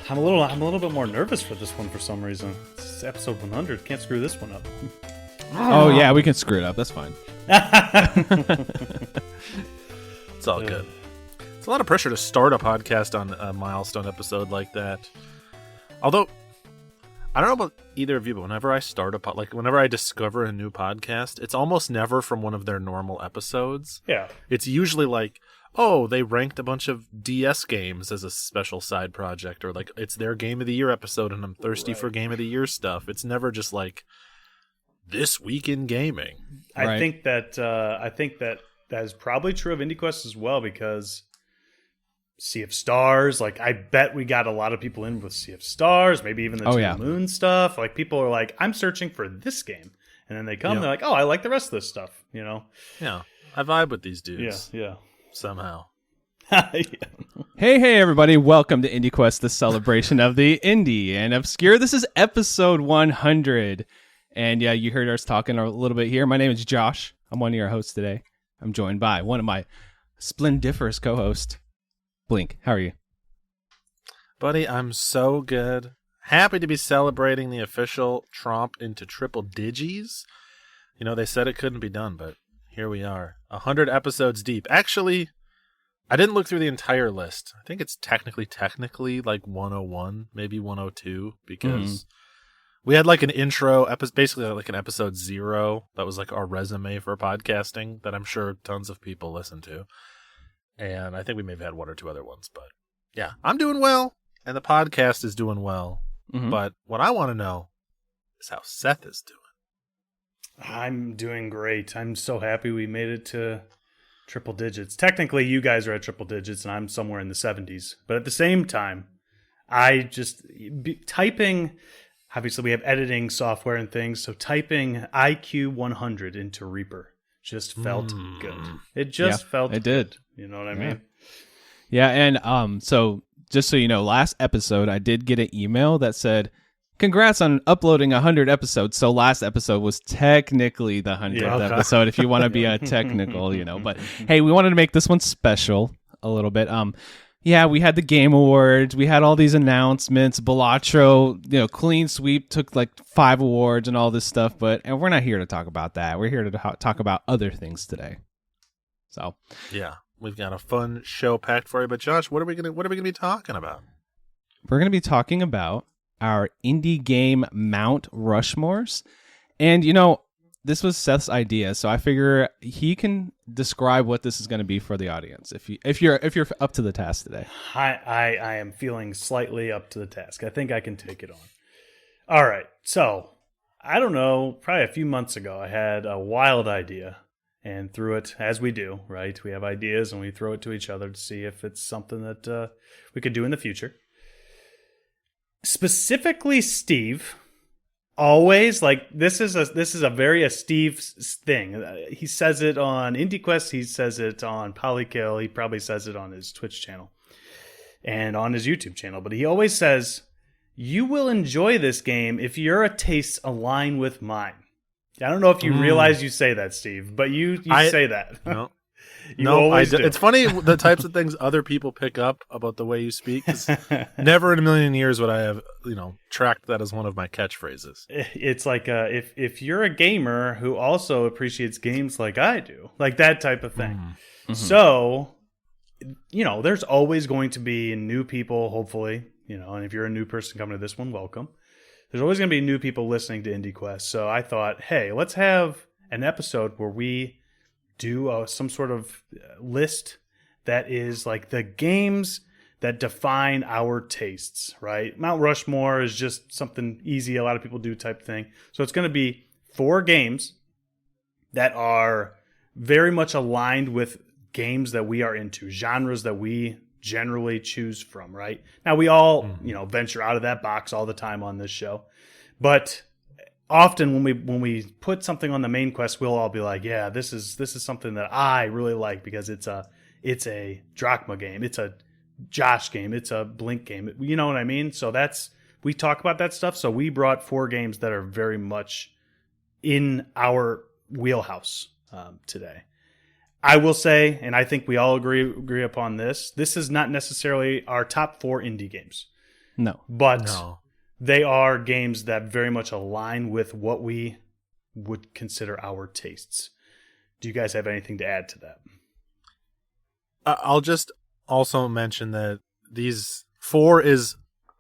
I'm a little bit more nervous for this one for some reason. It's episode 100. Can't screw this one up. Oh yeah, we can screw it up. That's fine. It's all good. It's a lot of pressure to start a podcast on a milestone episode like that. Although, I don't know about either of you, but whenever I start whenever I discover a new podcast, it's almost never from one of their normal episodes. Yeah. It's usually like, oh, they ranked a bunch of DS games as a special side project, or like it's their Game of the Year episode and I'm thirsty for Game of the Year stuff. It's never just like this week in gaming. I think that is probably true of IndieQuest as well, because Sea of Stars, like I bet we got a lot of people in with Sea of Stars, maybe even the Two Moon stuff. Like people are like, I'm searching for this game. And then they come, they're like, oh, I like the rest of this stuff, you know? Yeah. I vibe with these dudes. Yeah. Somehow. Hey, everybody. Welcome to IndieQuest, the celebration of the indie and obscure. This is episode 100. And yeah, you heard us talking a little bit here. My name is Josh. I'm one of your hosts today. I'm joined by one of my splendiferous co-hosts, Blink. How are you? Buddy, I'm so good. Happy to be celebrating the official tromp into triple digis. You know, they said it couldn't be done, but here we are. 100 episodes deep. Actually, I didn't look through the entire list. I think it's technically like 101, maybe 102, because we had like an intro, basically like an episode 0. That was like our resume for podcasting that I'm sure tons of people listen to. And I think we may have had one or two other ones, but yeah, I'm doing well, and the podcast is doing well. But what I want to know is how Seth is doing. I'm doing great. I'm so happy we made it to triple digits. Technically, you guys are at triple digits, and I'm somewhere in the 70s. But at the same time, typing, obviously we have editing software and things, so typing IQ 100 into Reaper just felt good. It just felt it good. did. You know what I mean? Yeah, and so just so you know, last episode I did get an email that said, congrats on uploading 100 episodes. So last episode was technically the 100th episode, if you want to be a technical, you know. But hey, we wanted to make this one special a little bit. Yeah, we had the Game Awards. We had all these announcements. Balatro, clean sweep, took like 5 awards and all this stuff. And we're not here to talk about that. We're here to talk about other things today. So yeah, we've got a fun show packed for you. But Josh, what are we gonna be talking about? We're gonna be talking about our indie game Mount Rushmores. And this was Seth's idea, so I figure he can describe what this is going to be for the audience if you're up to the task today. I am feeling slightly up to the task. I think I can take it on. All right. So, I don't know, probably a few months ago I had a wild idea and threw it, as we do, right? We have ideas and we throw it to each other to see if it's something that we could do in the future. Specifically, Steve, always this is a very Steve thing. He says it on IndieQuest. He says it on Polykill. He probably says it on his Twitch channel and on his YouTube channel. But he always says, "You will enjoy this game if your tastes align with mine." I don't know if you realize you say that, Steve, but you say that. No. Always do. It's funny the types of things other people pick up about the way you speak. 'Cause never in a million years would I have, tracked that as one of my catchphrases. It's like if you're a gamer who also appreciates games like I do, like that type of thing. Mm-hmm. So, there's always going to be new people, hopefully, and if you're a new person coming to this one, welcome. There's always going to be new people listening to IndieQuest. So I thought, hey, let's have an episode where we do some sort of list that is like the games that define our tastes, right? Mount Rushmore is just something easy, a lot of people do type thing. So it's going to be 4 games that are very much aligned with games that we are into, genres that we generally choose from, right? Now we all, venture out of that box all the time on this show, but often when we put something on the main quest, we'll all be like, yeah, this is something that I really like because it's a Drachma game, it's a Josh game, it's a Blink game. You know what I mean? So we talk about that stuff. So we brought 4 games that are very much in our wheelhouse today. I will say, and I think we all agree upon this, this is not necessarily our top 4 indie games. No. But they are games that very much align with what we would consider our tastes. Do you guys have anything to add to that? I'll just also mention that these 4 is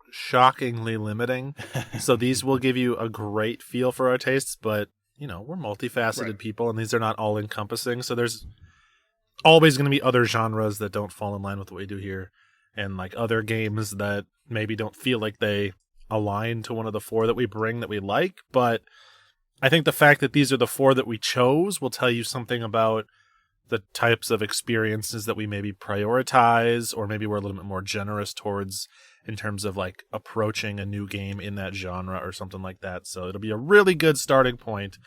shockingly limiting. So these will give you a great feel for our tastes, but we're multifaceted people, and these are not all encompassing. So there's always going to be other genres that don't fall in line with what we do here, and like other games that maybe don't feel like they align to one of the 4 that we bring that we like. But I think the fact that these are the 4 that we chose will tell you something about the types of experiences that we maybe prioritize, or maybe we're a little bit more generous towards in terms of like approaching a new game in that genre or something like that. So it'll be a really good starting point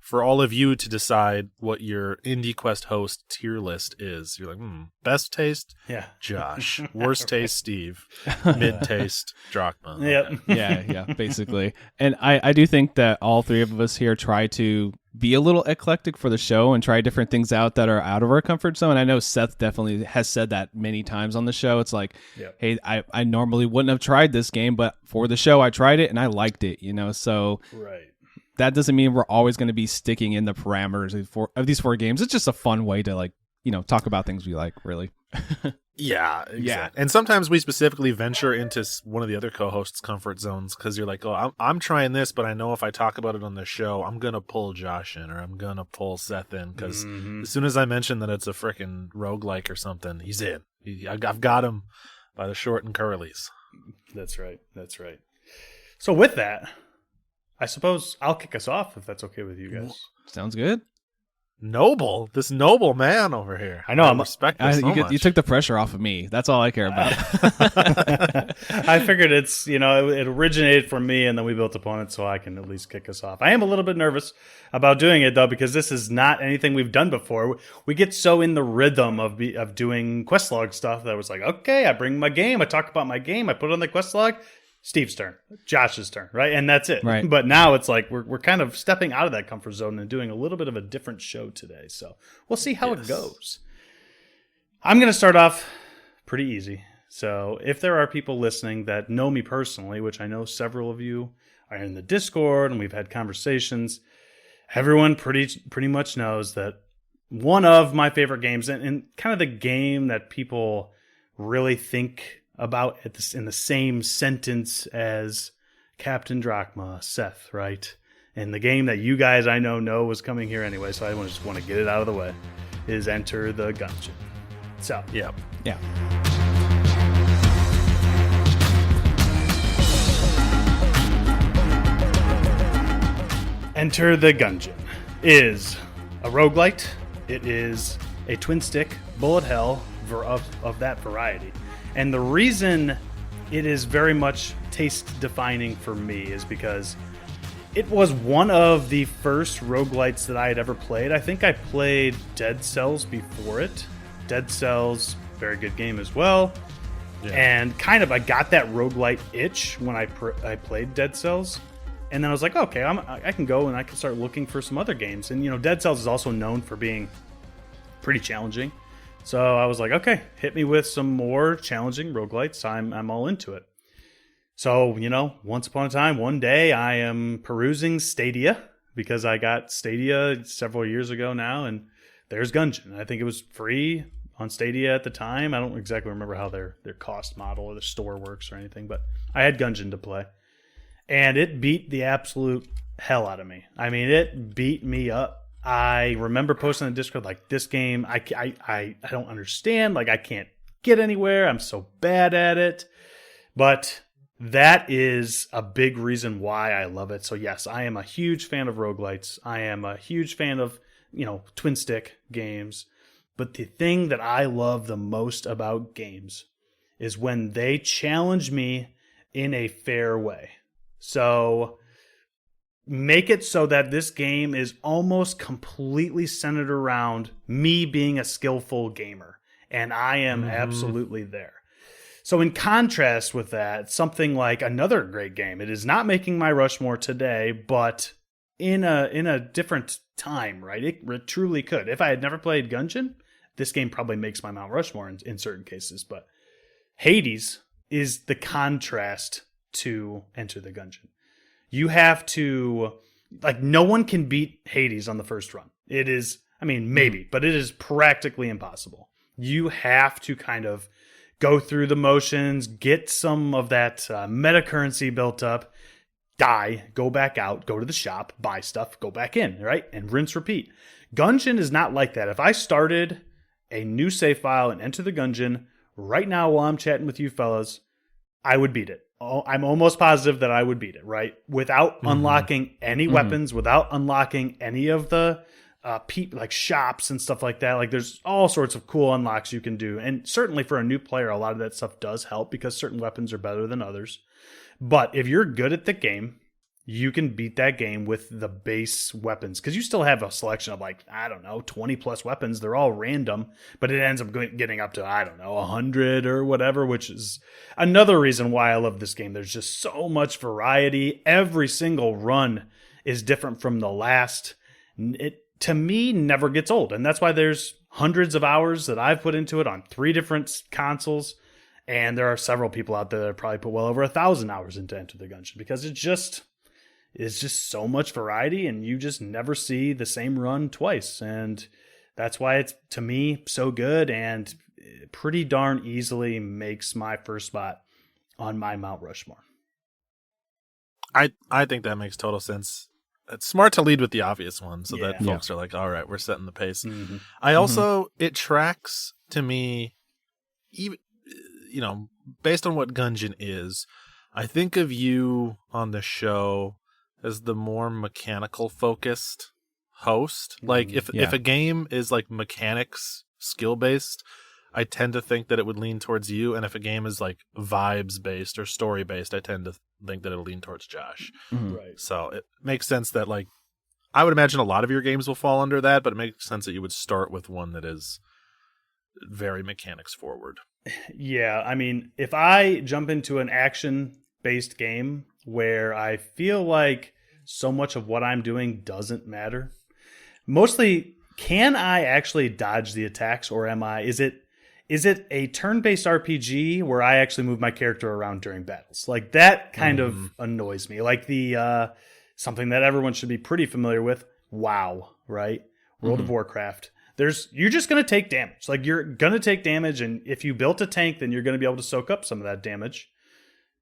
for all of you to decide what your IndieQuest host tier list is. You're like, best taste, Josh. Worst taste, Steve. Mid taste, Drachma. Yep. Yeah, basically. And I do think that all 3 of us here try to be a little eclectic for the show and try different things out that are out of our comfort zone. I know Seth definitely has said that many times on the show. It's like, hey, I normally wouldn't have tried this game, but for the show I tried it and I liked it, so that doesn't mean we're always going to be sticking in the parameters of these 4 games. It's just a fun way to like, talk about things we like, really. Yeah, exactly. Yeah. And sometimes we specifically venture into one of the other co-hosts' comfort zones because you're like, oh, I'm trying this, but I know if I talk about it on the show, I'm going to pull Josh in or I'm going to pull Seth in because as soon as I mention that it's a freaking roguelike or something, he's in. I've got him by the short and curlies. That's right. So with that, I suppose I'll kick us off if that's okay with you guys. Sounds good. This noble man over here. I know. I respect this so much. You took the pressure off of me. That's all I care about. I figured it originated from me, and then we built upon it, so I can at least kick us off. I am a little bit nervous about doing it though, because this is not anything we've done before. We get so in the rhythm of doing quest log stuff that was like, okay, I bring my game, I talk about my game, I put it on the quest log. Steve's turn, Josh's turn, right? And that's it. Right. But now it's like we're kind of stepping out of that comfort zone and doing a little bit of a different show today. So we'll see how it goes. I'm going to start off pretty easy. So if there are people listening that know me personally, which I know several of you are in the Discord and we've had conversations, everyone pretty much knows that one of my favorite games and kind of the game that people really think about in the same sentence as Captain Drachma, Seth, right? And the game that you guys I know was coming here anyway, so I just want to get it out of the way, is Enter the Gungeon. So, yeah. Enter the Gungeon is a roguelite. It is a twin stick bullet hell of that variety. And the reason it is very much taste defining for me is because it was one of the first roguelites that I had ever played. I think I played Dead Cells before it. Dead Cells, very good game as well. Yeah. And kind of I got that roguelite itch when I played Dead Cells. And then I was like, okay, I can go and I can start looking for some other games. And, Dead Cells is also known for being pretty challenging. So I was like, okay, hit me with some more challenging roguelites. I'm all into it. So, once upon a time, one day, I am perusing Stadia because I got Stadia several years ago now, and there's Gungeon. I think it was free on Stadia at the time. I don't exactly remember how their cost model or the store works or anything, but I had Gungeon to play. And it beat the absolute hell out of me. I mean, it beat me up. I remember posting on Discord, like, this game, I don't understand. Like, I can't get anywhere. I'm so bad at it. But that is a big reason why I love it. So, yes, I am a huge fan of roguelites. I am a huge fan of, twin stick games. But the thing that I love the most about games is when they challenge me in a fair way. So make it so that this game is almost completely centered around me being a skillful gamer. And I am absolutely there. So in contrast with that, something like another great game, it is not making my Rushmore today, but in a different time, right? It truly could. If I had never played Gungeon, this game probably makes my Mount Rushmore in certain cases. But Hades is the contrast to Enter the Gungeon. You have to, like, no one can beat Hades on the first run. It is, I mean, maybe, but it is practically impossible. You have to kind of go through the motions, get some of that meta currency built up, die, go back out, go to the shop, buy stuff, go back in, right? And rinse, repeat. Gungeon is not like that. If I started a new save file and Enter the Gungeon right now while I'm chatting with you fellas, I would beat it. I'm almost positive that I would beat it, right? Without unlocking any weapons, without unlocking any of the like shops and stuff like that. Like, there's all sorts of cool unlocks you can do. And certainly for a new player, a lot of that stuff does help because certain weapons are better than others. But if you're good at the game, you can beat that game with the base weapons, because you still have a selection of, like, I don't know, 20 plus weapons. They're all random, but it ends up getting up to, I don't know, 100 or whatever, which is another reason why I love this game. There's just so much variety. Every single run is different from the last. It, to me, never gets old. And that's why there's hundreds of hours that I've put into it on 3 different consoles. And there are several people out there that probably put well over 1,000 hours into Enter the Gungeon, because it's just so much variety, and you just never see the same run twice. And that's why it's, to me, so good, and pretty darn easily makes my first spot on my Mount Rushmore. I think that makes total sense. It's smart to lead with the obvious one, so that folks are like, all right, we're setting the pace. I also, it tracks to me, even, you know, based on what Gungeon is, I think of you on the show as the more mechanical focused host. Like, if a game is like mechanics skill based, I tend to think that it would lean towards you, and if a game is like vibes based or story based, I tend to think that it'll lean towards Josh. Right. So it makes sense that, like, I would imagine a lot of your games will fall under that, but it makes sense that you would start with one that is very mechanics forward. Yeah, I mean, if I jump into an action-based game where I feel like so much of what I'm doing doesn't matter, mostly, can I actually dodge the attacks, or is it a turn-based RPG where I actually move my character around during battles? Like, that kind of annoys me. Like the something that everyone should be pretty familiar with, WoW, right? World of Warcraft. You're just going to take damage. Like, you're going to take damage, and if you built a tank, then you're going to be able to soak up some of that damage.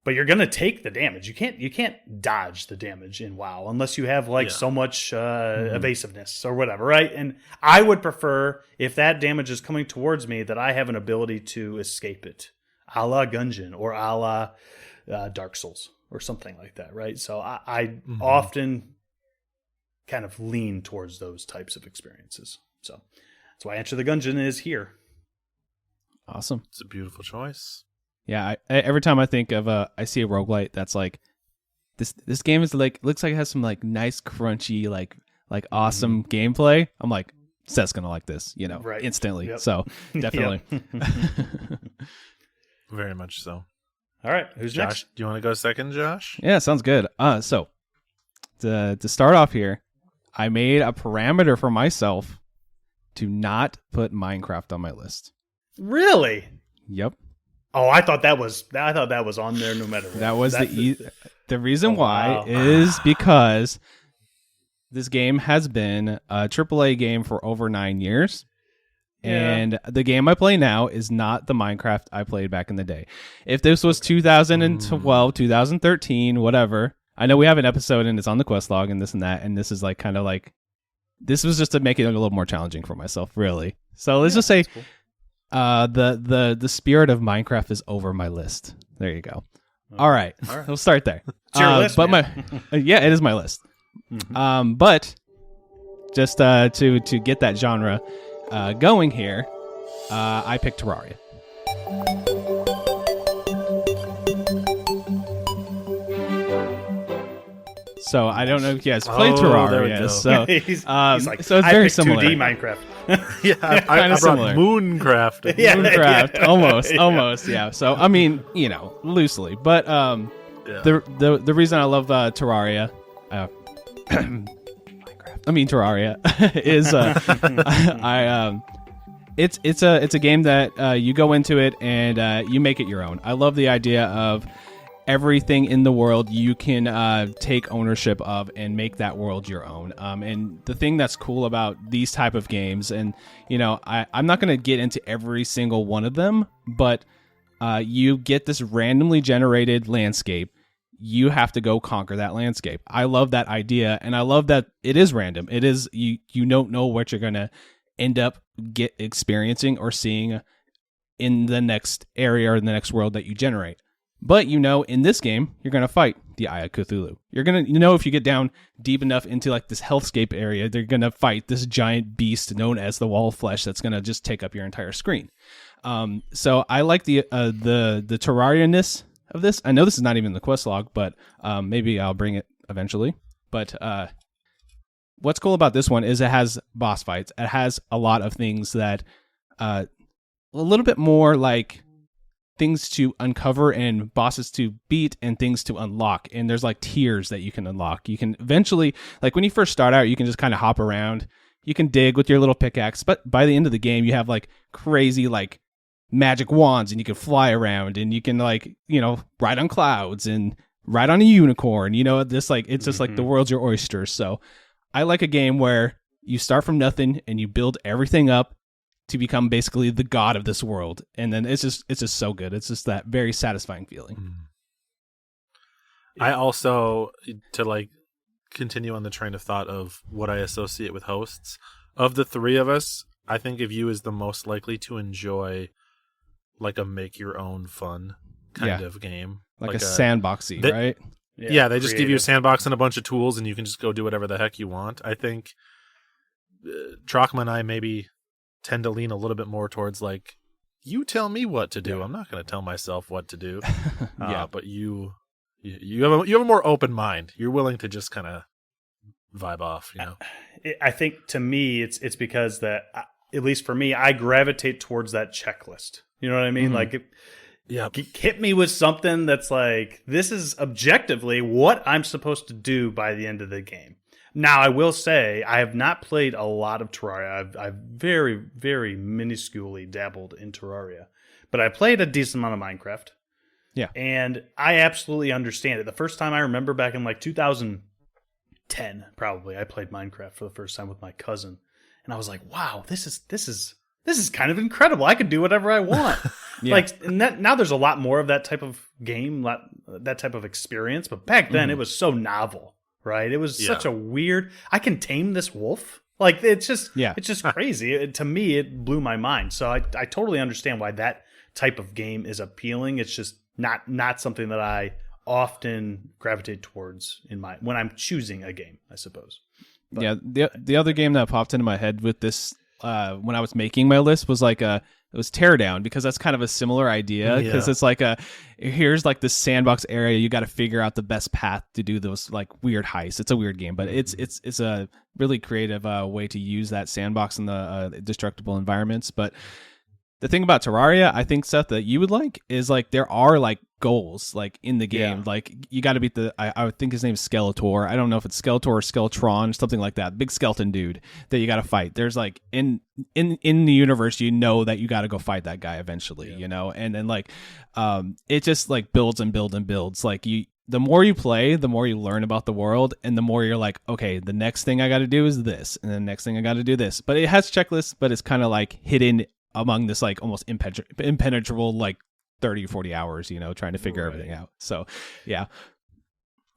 But you're going to take the damage. You can't dodge the damage in WoW unless you have so much evasiveness or whatever, right? And I would prefer, if that damage is coming towards me, that I have an ability to escape it, a la Gungeon or a la Dark Souls or something like that, right? So I often kind of lean towards those types of experiences. So that's why Enter the Gungeon is here. Awesome. It's a beautiful choice. Yeah, every time I think of I see a roguelite that's like this game is like, looks like it has some like nice crunchy like awesome gameplay. I'm like, Seth's gonna like this, you know, instantly. Yep. So definitely. Very much so. All right, who's Josh, next? do you want to go second, Josh? Yeah, sounds good. So to start off here, I made a parameter for myself to not put Minecraft on my list. Really? Yep. Oh, I thought that was on there no matter what. That was the reason why is because this game has been a AAA game for over 9 years. Yeah. And the game I play now is not the Minecraft I played back in the day. If this was 2012, 2013, whatever, I know we have an episode and it's on the quest log and this and that, and this is like kind of like, this was just to make it a little more challenging for myself, really. So let's just say cool. The spirit of Minecraft is over my list. There you go. All right. We'll start there. It's your list, but man. Yeah, it is my list. But just to get that genre going here, I picked Terraria. So I don't know if you guys played Terraria. So he's like, so it's very picked similar. 2D Minecraft. Yeah, I brought similar. Mooncraft. Mooncraft, almost. Yeah. So I mean, you know, loosely, but the reason I love Terraria, Terraria is it's a game that you go into it and you make it your own. I love the idea of everything in the world you can take ownership of and make that world your own. And the thing that's cool about these type of games, and I'm not going to get into every single one of them, but you get this randomly generated landscape. You have to go conquer that landscape. I love that idea, and I love that it is random. It is you don't know what you're going to end up experiencing or seeing in the next area or in the next world that you generate. But in this game, you're going to fight the Eye of Cthulhu. You're going to, if you get down deep enough into like this hellscape area, they're going to fight this giant beast known as the Wall of Flesh that's going to just take up your entire screen. So I like the Terraria-ness of this. I know this is not even the quest log, but maybe I'll bring it eventually. But what's cool about this one is it has boss fights. It has a lot of things that a little bit more like things to uncover and bosses to beat and things to unlock. And there's like tiers that you can unlock. You can eventually, like when you first start out, you can just kind of hop around. You can dig with your little pickaxe. But by the end of the game, you have like crazy like magic wands and you can fly around and you can like, ride on clouds and ride on a unicorn. This like, it's just like the world's your oyster. So I like a game where you start from nothing and you build everything up to become basically the god of this world. And then it's just so good. It's just that very satisfying feeling. I also, to like continue on the train of thought of what I associate with hosts, of the three of us, I think of you as the most likely to enjoy like a make your own fun kind of game. Like a sandboxy, right? Yeah, they just give you a sandbox and a bunch of tools and you can just go do whatever the heck you want. I think Trockma and I maybe tend to lean a little bit more towards like, you tell me what to do. I'm not going to tell myself what to do. But you have a more open mind. You're willing to just kind of vibe off. I think to me, it's because that at least for me, I gravitate towards that checklist. You know what I mean? Like, hit me with something that's like, this is objectively what I'm supposed to do by the end of the game. Now, I will say, I have not played a lot of Terraria. I've very, very minusculely dabbled in Terraria. But I played a decent amount of Minecraft. Yeah. And I absolutely understand it. The first time I remember back in like 2010, probably, I played Minecraft for the first time with my cousin. And I was like, wow, this is kind of incredible. I could do whatever I want. Now there's a lot more of that type of game, that type of experience. But back then, it was so novel. Right, it was such a weird. I can tame this wolf. Like it's just crazy. To me, it blew my mind. So I totally understand why that type of game is appealing. It's just not something that I often gravitate towards when I'm choosing a game, I suppose. But, the other game that popped into my head with this when I was making my list was like it was Teardown, because that's kind of a similar idea, because it's like here's like this sandbox area, you got to figure out the best path to do those like weird heists. It's a weird game, but it's a really creative way to use that sandbox in the destructible environments. But the thing about Terraria, I think, Seth, that you would like is like there are like goals like in the game. Like you got to beat I would think his name is Skeletor. I don't know if it's Skeletor or Skeletron, something like that. Big skeleton dude that you got to fight. There's like in the universe, that you got to go fight that guy eventually, and then like it just like builds and builds and builds. Like the more you play, the more you learn about the world, and the more you're like, okay, the next thing I got to do is this, and the next thing I got to do this. But it has checklists, but it's kind of like hidden among this like almost impenetrable like 30 or 40 hours, trying to figure everything out. So, yeah.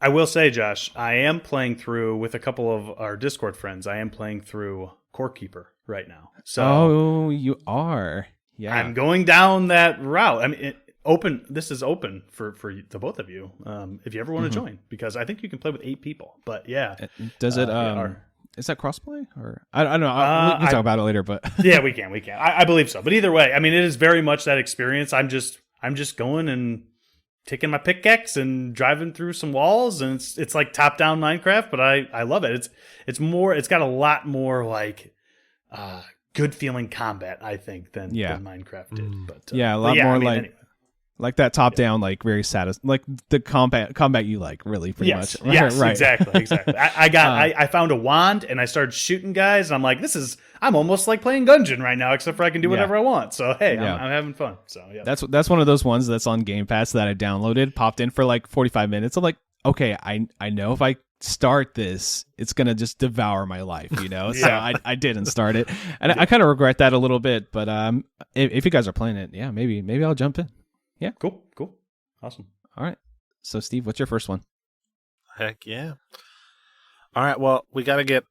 I will say, Josh, I am playing through with a couple of our Discord friends. I am playing through Core Keeper right now. So you are. Yeah. I'm going down that route. I mean, this is open for the both of you. If you ever want to join, because I think you can play with 8 people. But yeah. Does it is that crossplay, or I don't know? We can talk about it later, but yeah, we can. I believe so. But either way, I mean, it is very much that experience. I'm just going and taking my pickaxe and driving through some walls, and it's like top down Minecraft, but I love it. It's got a lot more like good feeling combat, I think, than Minecraft did. But a lot more like. Anyway. Like that top down, like very like the combat you like, really, pretty much. Yes, right. exactly. I found a wand and I started shooting guys, and I'm like, I'm almost like playing Gungeon right now, except for I can do whatever I want. So hey, I'm having fun. So yeah, that's one of those ones that's on Game Pass that I downloaded, popped in for like 45 minutes. I'm like, okay, I know if I start this, it's gonna just devour my life, you know. So I didn't start it, and I kind of regret that a little bit. But if you guys are playing it, maybe I'll jump in. Yeah. Cool. Awesome. All right. So, Steve, what's your first one? Heck yeah. All right. Well, we got to get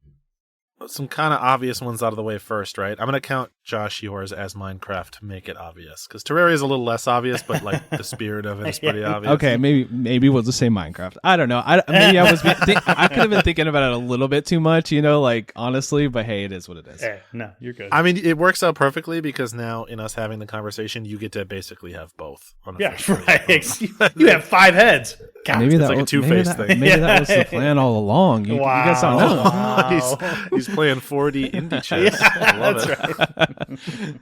some kind of obvious ones out of the way first, right? I'm going to count, Josh, yours as Minecraft to make it obvious. Because Terraria is a little less obvious, but like the spirit of it is pretty obvious. Okay, maybe we'll just say Minecraft. I don't know. I could have been thinking about it a little bit too much, you know, like honestly, but hey, it is what it is. Hey, no, you're good. I mean, it works out perfectly because now in us having the conversation, you get to basically have both. Right. You have 5 heads. God, maybe that's like a two-faced thing. Maybe that was the plan all along. You guys don't know. Wow. He's playing 4D indie chess. I love it.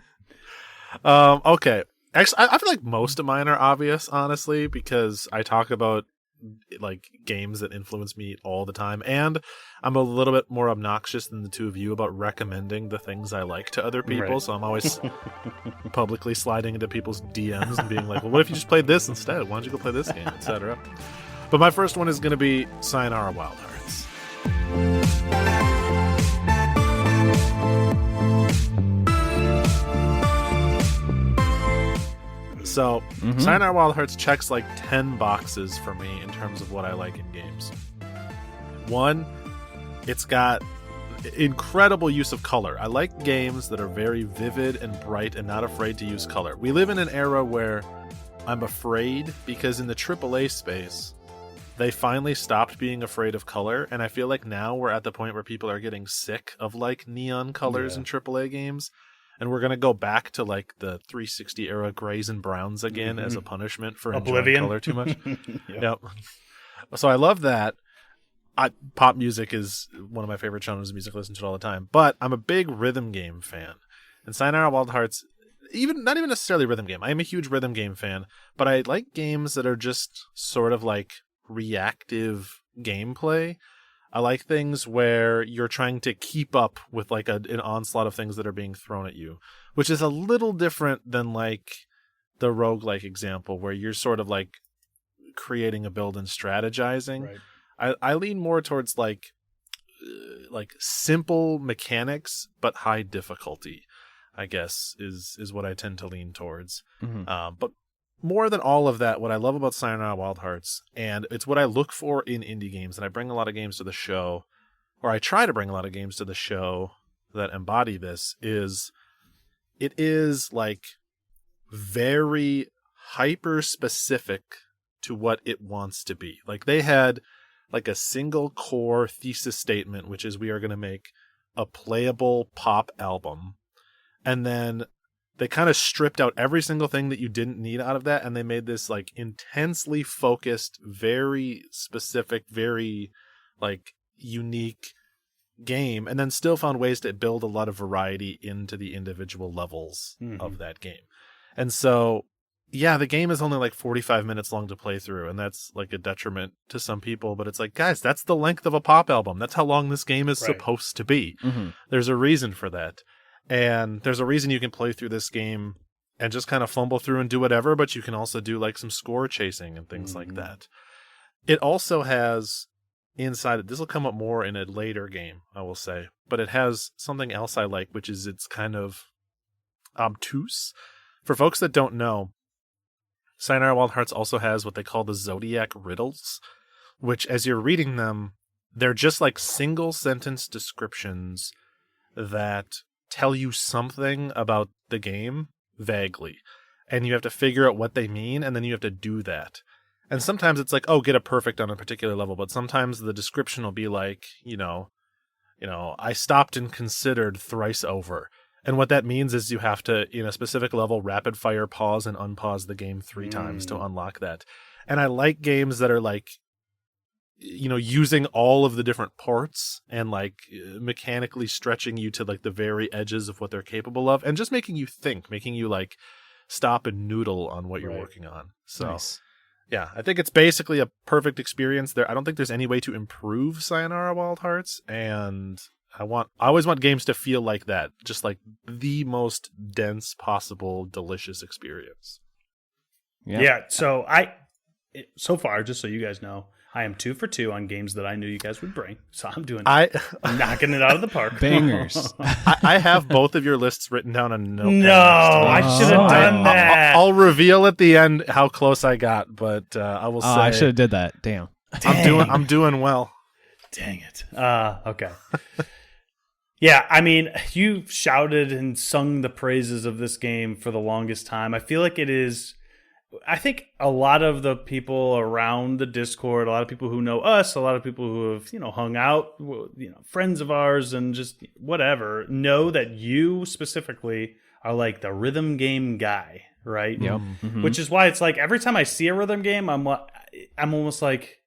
Right. Okay. Actually, I feel like most of mine are obvious, honestly, because I talk about like games that influence me all the time, and I'm a little bit more obnoxious than the two of you about recommending the things I like to other people. Right. So I'm always publicly sliding into people's DMs and being like, "Well, what if you just played this instead? Why don't you go play this game, etc." But my first one is going to be Sayonara Wild Hearts. So, Sayonara Wild Hearts checks like 10 boxes for me in terms of what I like in games. One, it's got incredible use of color. I like games that are very vivid and bright and not afraid to use color. We live in an era where I'm afraid because in the AAA space, they finally stopped being afraid of color, and I feel like now we're at the point where people are getting sick of like neon colors in AAA games. And we're going to go back to like the 360 era grays and browns again as a punishment for enjoying color too much. Yep. So I love that. Pop music is one of my favorite genres of music. I listen to it all the time. But I'm a big rhythm game fan. And Sayonara Wild Hearts, not even necessarily rhythm game. I am a huge rhythm game fan. But I like games that are just sort of like reactive gameplay. I like things where you're trying to keep up with like an onslaught of things that are being thrown at you, which is a little different than like the roguelike example where you're sort of like creating a build and strategizing. Right. I lean more towards like simple mechanics but high difficulty, I guess is what I tend to lean towards. But more than all of that, what I love about Sayonara Wild Hearts, and it's what I look for in indie games, and I bring a lot of games to the show, or I try to bring a lot of games to the show that embody this, is it is like very hyper specific to what it wants to be. Like they had like a single core thesis statement, which is we are going to make a playable pop album, and then they kind of stripped out every single thing that you didn't need out of that, and they made this like intensely focused, very specific, very like unique game, and then still found ways to build a lot of variety into the individual levels of that game. And so, yeah, the game is only like 45 minutes long to play through, and that's like a detriment to some people, but it's like, guys, that's the length of a pop album. That's how long this game is supposed to be. There's a reason for that. And there's a reason you can play through this game and just kind of fumble through and do whatever, but you can also do like some score chasing and things like that. It also has inside it, this will come up more in a later game, I will say, but it has something else I like, which is it's kind of obtuse. For folks that don't know, Sayonara Wild Hearts also has what they call the Zodiac Riddles, which as you're reading them, they're just like single sentence descriptions that tell you something about the game vaguely, and you have to figure out what they mean, and then you have to do that. And sometimes it's like, oh, get a perfect on a particular level, but sometimes the description will be like, you know, I stopped and considered thrice over. And what that means is you have to, in a specific level, rapid fire pause and unpause the game 3 times to unlock that. And I like games that are like, you know, using all of the different parts and like mechanically stretching you to like the very edges of what they're capable of, and just making you think, making you like stop and noodle on what you're Right. working on. So Nice. yeah, I think it's basically a perfect experience. I don't think there's any way to improve Sayonara Wild Hearts, and I always want games to feel like that, just like the most dense possible, delicious experience. Yeah. So so far, just so you guys know, I am 2 for 2 on games that I knew you guys would bring. So I'm knocking it out of the park. Bangers. I have both of your lists written down on a notepad. No, I should have done that. I'll reveal at the end how close I got, but I will say I should have did that. Damn. I'm doing well. Dang it. Okay. Yeah, I mean, you shouted and sung the praises of this game for the longest time. I feel like it is. I think a lot of the people around the Discord, a lot of people who know us, a lot of people who have, hung out, friends of ours and just whatever, know that you specifically are like the rhythm game guy, right? Yep. Mm-hmm. Which is why it's like every time I see a rhythm game, I'm almost like,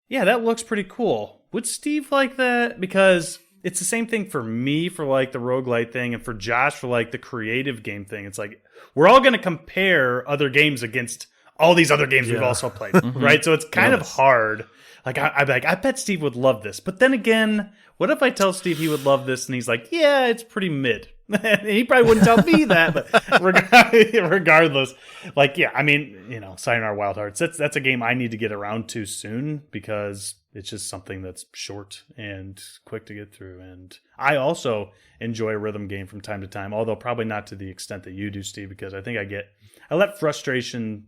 yeah, that looks pretty cool. Would Steve like that? Because it's the same thing for me for like the roguelite thing and for Josh for like the creative game thing. It's like we're all going to compare other games against all these other games we've also played, right? So it's kind of hard. Like I'd be like, I bet Steve would love this. But then again, what if I tell Steve he would love this and he's like, yeah, it's pretty mid. And he probably wouldn't tell me that, but regardless, like, yeah, I mean, Sayonara Wild Hearts, that's a game I need to get around to soon because it's just something that's short and quick to get through. And I also enjoy a rhythm game from time to time, although probably not to the extent that you do, Steve, because I think I let frustration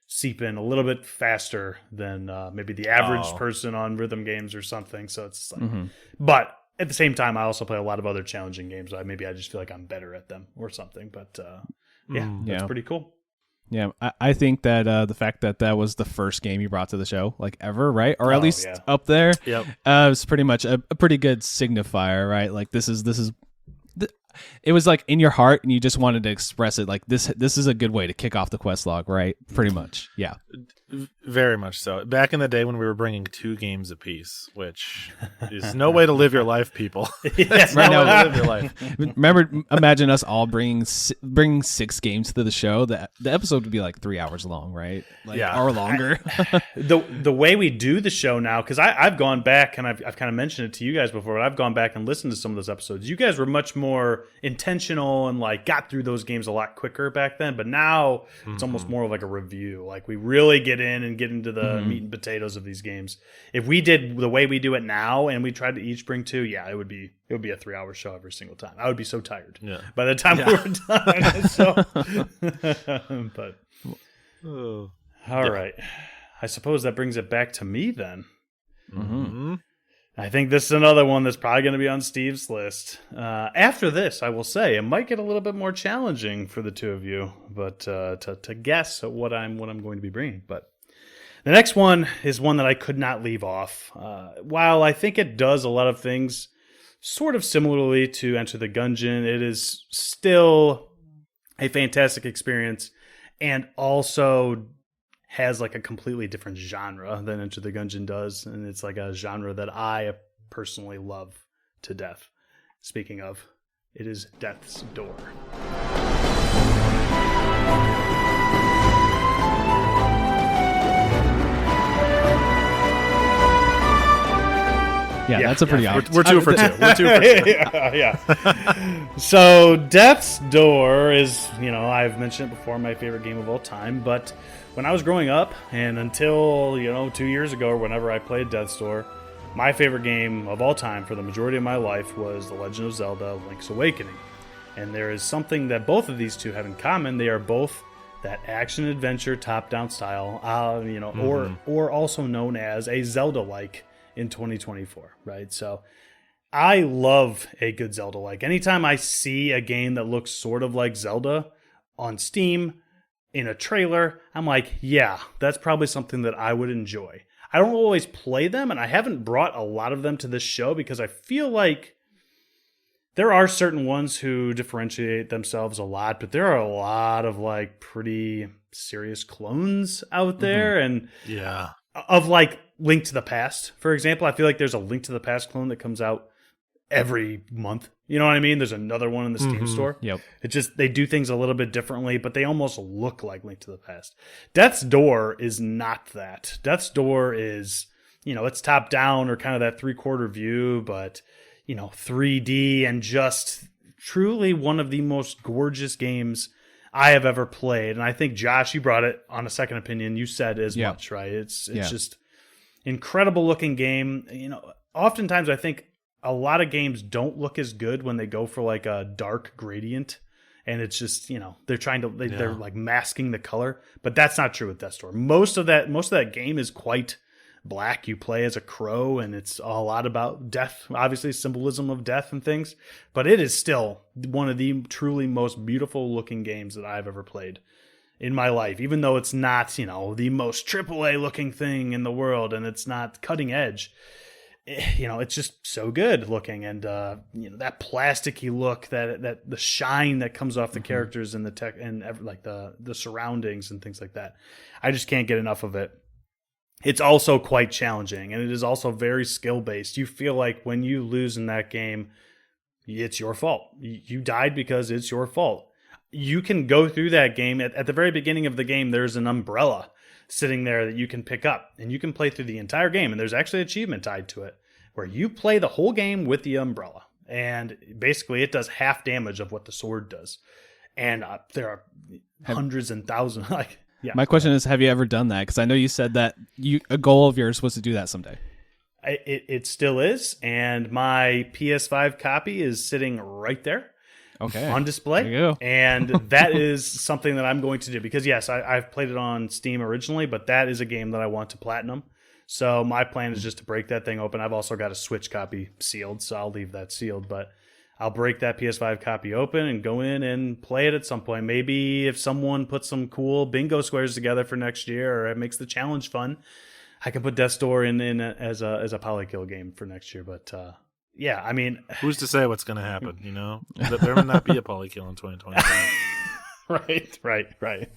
seep in a little bit faster than maybe the average person on rhythm games or something. So it's like, but at the same time, I also play a lot of other challenging games. Maybe I just feel like I'm better at them or something. But that's pretty cool. Yeah, I think that the fact that was the first game you brought to the show, like ever, right? Or at least up there, was pretty much a pretty good signifier, right? Like this is it was like in your heart, and you just wanted to express it. Like this is a good way to kick off the quest log, right? Pretty much, yeah. Very much so. Back in the day when we were bringing 2 games apiece, which is no way to live your life, people. That's right no now, way to live your life. Imagine us all bringing 6 games to the show. The episode would be like 3 hours long, right? Like, or longer. The way we do the show now, because I've gone back and I've kind of mentioned it to you guys before, but I've gone back and listened to some of those episodes. You guys were much more intentional and like got through those games a lot quicker back then, but now it's almost more of like a review. Like we really get in and get into the meat and potatoes of these games. If we did the way we do it now and we tried to each bring 2, it would be a 3-hour show every single time. I would be so tired by the time we were done. So, but all right, I suppose that brings it back to me then. I think this is another one that's probably going to be on Steve's list. After this, I will say it might get a little bit more challenging for the two of you, but to guess what I'm going to be bringing. But the next one is one that I could not leave off. While I think it does a lot of things sort of similarly to Enter the Gungeon, it is still a fantastic experience and also has like a completely different genre than Enter the Gungeon does, and it's like a genre that I personally love to death. Speaking of, it is Death's Door. Yeah, that's a pretty obvious. We're 2 for 2. We're 2 for 2. yeah. So Death's Door is, I've mentioned it before, my favorite game of all time, but when I was growing up and until, 2 years ago or whenever I played Death's Door, my favorite game of all time for the majority of my life was The Legend of Zelda: Link's Awakening. And there is something that both of these two have in common. They are both that action-adventure top-down style, or also known as a Zelda-like in 2024, right? So I love a good Zelda-like. Anytime I see a game that looks sort of like Zelda on Steam in a trailer, I'm like, yeah, that's probably something that I would enjoy. I don't always play them, and I haven't brought a lot of them to this show because I feel like there are certain ones who differentiate themselves a lot, but there are a lot of like pretty serious clones out there. And of like Link to the Past, for example. I feel like there's a Link to the Past clone that comes out every month. You know what I mean? There's another one in the Steam store. Yep. It just, they do things a little bit differently, but they almost look like Link to the Past. Death's Door is not that. Death's Door is, it's top down or kind of that 3/4 view, but 3D and just truly one of the most gorgeous games I have ever played. And I think, Josh, you brought it on a second opinion. You said as much, right? It's just incredible looking game. Oftentimes I think a lot of games don't look as good when they go for like a dark gradient, and it's just, they're trying to, they're like masking the color, but that's not true with Death's Door. Most of that game is quite black. You play as a crow, and it's a lot about death, obviously symbolism of death and things, but it is still one of the truly most beautiful looking games that I've ever played in my life, even though it's not, the most AAA looking thing in the world, and it's not cutting edge. It's just so good looking, and that plasticky look, that the shine that comes off the characters and the tech and like the surroundings and things like that. I just can't get enough of it. It's also quite challenging, and it is also very skill based. You feel like when you lose in that game, it's your fault. You died because it's your fault. You can go through that game at the very beginning of the game. There's an umbrella sitting there that you can pick up, and you can play through the entire game, and there's actually an achievement tied to it where you play the whole game with the umbrella, and basically it does half damage of what the sword does, and there are hundreds and thousands. My question is, have you ever done that? Because I know you said that a goal of yours was to do that someday. It still is, and my PS5 copy is sitting right there. Okay. On display. There you go. And that is something that I'm going to do because, yes, I've played it on Steam originally, but that is a game that I want to platinum. So my plan is just to break that thing open. I've also got a Switch copy sealed, so I'll leave that sealed. But I'll break that PS5 copy open and go in and play it at some point. Maybe if someone puts some cool bingo squares together for next year, or it makes the challenge fun, I can put Death's Door in as a polykill game for next year. But yeah, I mean, who's to say what's going to happen? There may not be a polykill in 2025. Right.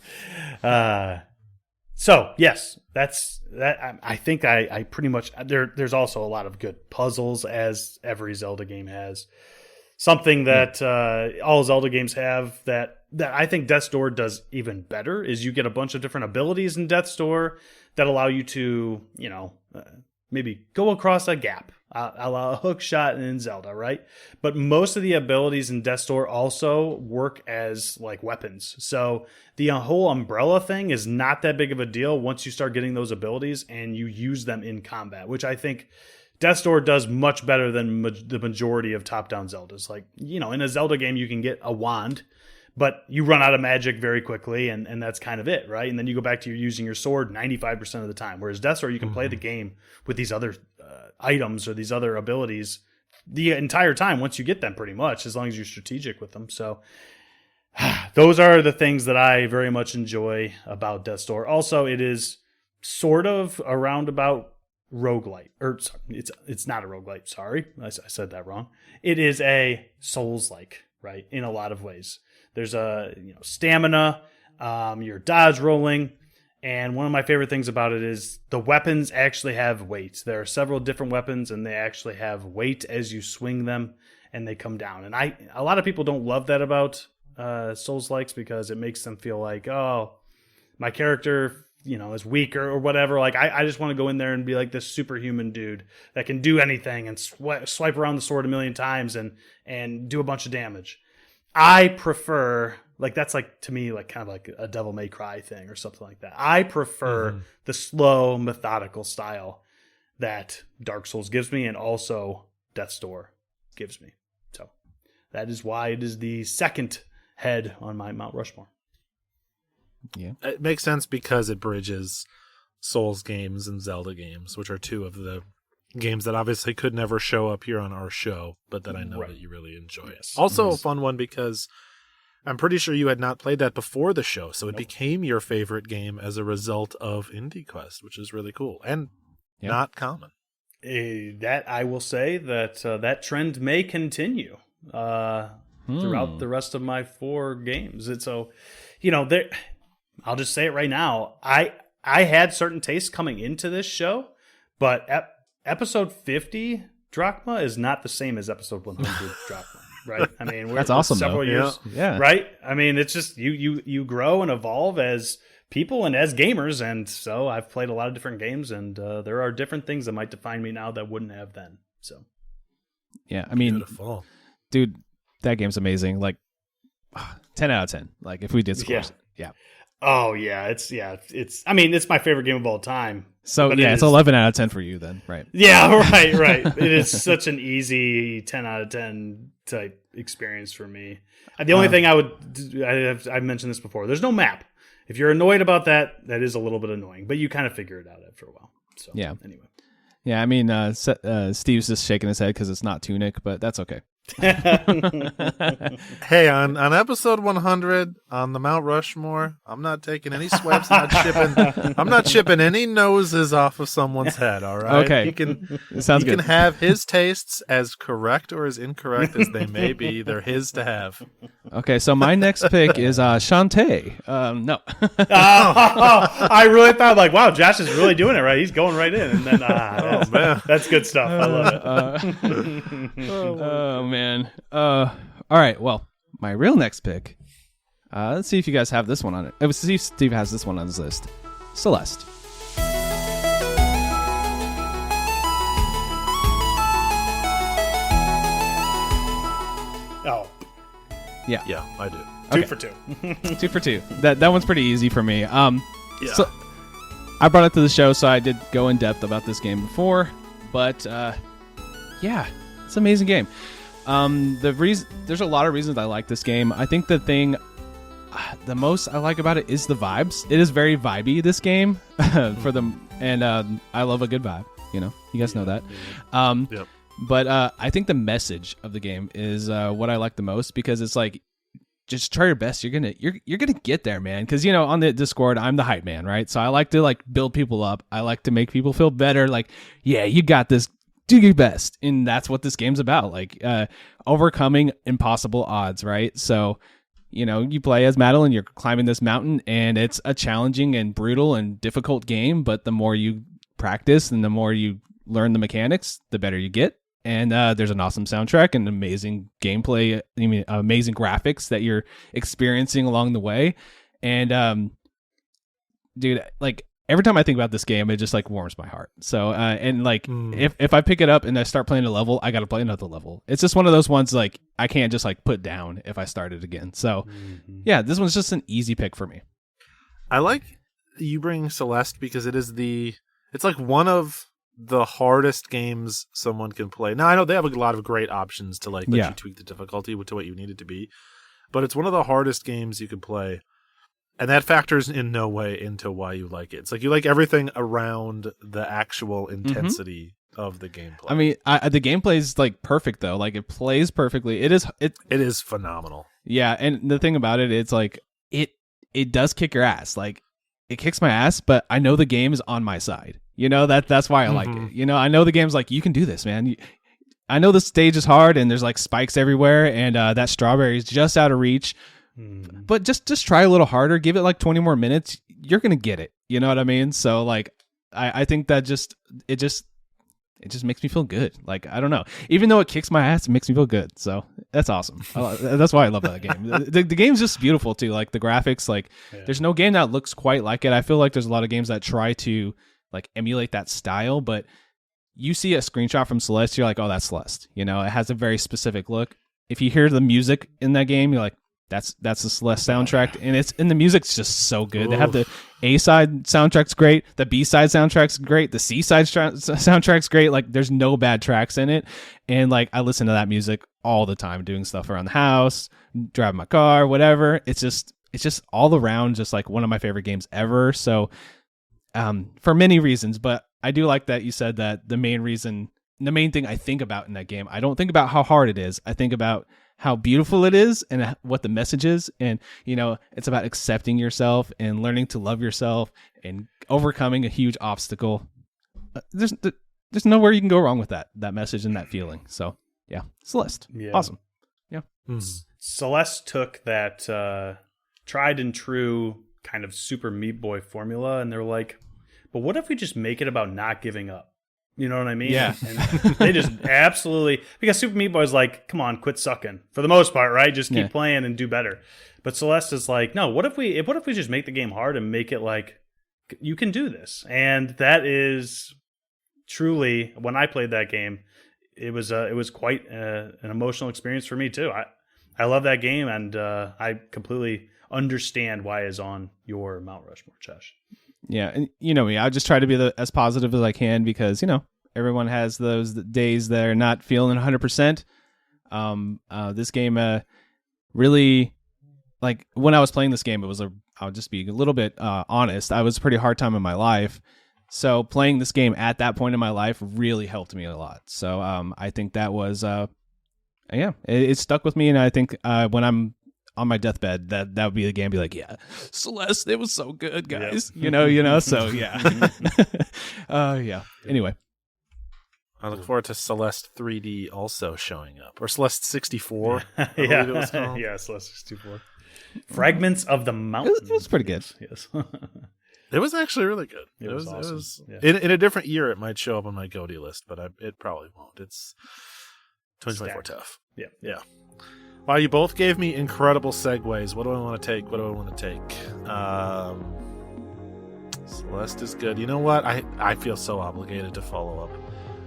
So yes, that's that. I think I pretty much there's also a lot of good puzzles, as every Zelda game has. Something that all Zelda games have that I think Death's Door does even better is you get a bunch of different abilities in Death's Door that allow you to, maybe go across a gap, a hook shot in Zelda, right? But most of the abilities in Death's Door also work as like weapons. So the whole umbrella thing is not that big of a deal once you start getting those abilities and you use them in combat, which I think Death's Door does much better than the majority of top-down Zeldas. Like, in a Zelda game, you can get a wand, but you run out of magic very quickly, and that's kind of it, right? And then you go back to using your sword 95% of the time. Whereas Death's Door, you can play the game with these other items or these other abilities the entire time once you get them, pretty much, as long as you're strategic with them. So those are the things that I very much enjoy about Death's Door. Also, it is sort of a roundabout roguelite, or it's not a roguelite. Sorry, I said that wrong. It is a Souls-like, right? In a lot of ways, there's a stamina, you're dodge rolling, and one of my favorite things about it is the weapons actually have weight. There are several different weapons, and they actually have weight as you swing them, and they come down. And a lot of people don't love that about Souls-likes because it makes them feel like, oh, my character is weaker or whatever. Like I just want to go in there and be like this superhuman dude that can do anything and swipe around the sword a million times and do a bunch of damage. I prefer, like, that's like, to me, like kind of like a Devil May Cry thing or something like that. I prefer the slow, methodical style that Dark Souls gives me, and also Death's Door gives me. So that is why it is the second head on my Mount Rushmore. Yeah, it makes sense because it bridges Souls games and Zelda games, which are two of the games that obviously could never show up here on our show, but that I know that you really enjoy. Yes. Also a fun one because I'm pretty sure you had not played that before the show, so it became your favorite game as a result of IndieQuest, which is really cool and not common. That I will say that that trend may continue throughout the rest of my 4 games. And so, I'll just say it right now. I had certain tastes coming into this show, but episode 50 drachma is not the same as episode 100 drachma, right? I mean, that's awesome. Several years, right? I mean, it's just you grow and evolve as people and as gamers, and so I've played a lot of different games, and there are different things that might define me now that wouldn't have then. So, yeah, I mean, beautiful. Dude, that game's amazing. Like 10 out of 10. Like if we did scores, yeah. Oh yeah, it's I mean, it's my favorite game of all time. So yeah, it's 11 out of 10 for you then, right? Yeah, right. It is such an easy 10 out of 10 type experience for me. The only thing I've mentioned this before. There's no map. If you're annoyed about that, that is a little bit annoying, but you kind of figure it out after a while. So yeah. Anyway. Yeah, I mean, Steve's just shaking his head because it's not Tunic, but that's okay. Hey, on episode 100 on the Mount Rushmore, I'm not taking any swipes. I'm not chipping any noses off of someone's head. All right. Okay. He can Sounds good. Can have his tastes as correct or as incorrect as they may be. They're his to have. Okay, so my next pick is Shantae. No. I really thought, like, wow, Josh is really doing it right. He's going right in, and then man, that's good stuff. I love it. Oh man. All right. Well, my real next pick. Let's see if you guys have this one on it. Let's see if Steve has this one on his list. Celeste. Oh. Yeah. Yeah, I do. Two for two. 2 for 2. That one's pretty easy for me. Yeah. So I brought it to the show, so I did go in depth about this game before, but yeah, it's an amazing game. There's a lot of reasons I like this game. I think the most I like about it is the vibes. It is very vibey, this game, for them, and I love a good vibe. You know, you guys know that. Yep. But I think the message of the game is what I like the most, because it's like, just try your best. You're gonna get there, man. Because on the Discord, I'm the hype man, right? So I like to build people up. I like to make people feel better. Like, yeah, you got this. Do your best, and that's what this game's about. Like overcoming impossible odds, right? So you play as Madeline. You're climbing this mountain, and it's a challenging and brutal and difficult game. But the more you practice and the more you learn the mechanics, the better you get. And there's an awesome soundtrack and amazing gameplay. Amazing graphics that you're experiencing along the way. And dude, like every time I think about this game, it just warms my heart. So if I pick it up and I start playing a level, I got to play another level. It's just one of those ones I can't just put down if I start it again. So yeah, this one's just an easy pick for me. I like you bringing Celeste because it's one of the hardest games someone can play. Now, I know they have a lot of great options to let you tweak the difficulty to what you need it to be, but it's one of the hardest games you can play, and that factors in no way into why you like it. It's you like everything around the actual intensity of the gameplay. I mean, the gameplay is perfect though. It plays perfectly. It is phenomenal. Yeah, and the thing about it, it's it does kick your ass. It kicks my ass, but I know the game is on my side. That's why I like it. I know the game's you can do this, man. I know the stage is hard and there's spikes everywhere, and that strawberry is just out of reach. But just try a little harder. Give it 20 more minutes. You're gonna get it. You know what I mean? So I think that it just makes me feel good. I don't know. Even though it kicks my ass, it makes me feel good. So that's awesome. That's why I love that game. The game's just beautiful too. The graphics. There's no game that looks quite like it. I feel there's a lot of games that try to emulate that style, but you see a screenshot from Celeste, you're oh, that's Celeste. It has a very specific look. If you hear the music in that game, you're that's the Celeste soundtrack, and the music's just so good. Oof. They have the A-side soundtrack's great, the B-side soundtrack's great, the C-side soundtrack's great. There's no bad tracks in it, and I listen to that music all the time, doing stuff around the house, driving my car, whatever. It's just all around just one of my favorite games ever. So for many reasons, but I do like that you said that the main thing I think about in that game, I don't think about how hard it is. I think about how beautiful it is and what the message is. And, it's about accepting yourself and learning to love yourself and overcoming a huge obstacle. There's nowhere you can go wrong with that message and that feeling. So yeah, Celeste. Yeah. Awesome. Yeah. Celeste took that tried and true kind of Super Meat Boy formula, and they're but what if we just make it about not giving up? You know what I mean? Yeah. And they just absolutely, because Super Meat Boy's like, come on, quit sucking for the most part, right? Just keep playing and do better. But Celeste is like, no, what if we just make the game hard and make it like you can do this? And that is truly, when I played that game, it was quite an emotional experience for me too. I love that game, and I completely understand why it's on your Mount Rushmore, Josh. Yeah, and you know me, I just try to be as positive as I can because, everyone has those days they're not feeling 100%. This game really, like, when I was playing this game, I'll just be a little bit honest, I was a pretty hard time in my life. So playing this game at that point in my life really helped me a lot. So I think that was, it stuck with me, and I think when I'm on my deathbed, that would be the game. Be like, yeah, Celeste, it was so good, guys. Yep. So yeah, yeah. Anyway, I look forward to Celeste 3D also showing up, or Celeste 64. Yeah, it was called. Yeah, Celeste 64. Fragments of the Mountain. It was pretty good. Yes. It was actually really good. It was awesome. In a different year, it might show up on my GOTY list, but it probably won't. It's 2024 tough. Yeah. Wow, you both gave me incredible segues. What do I want to take? Celeste is good. You know what? I feel so obligated to follow up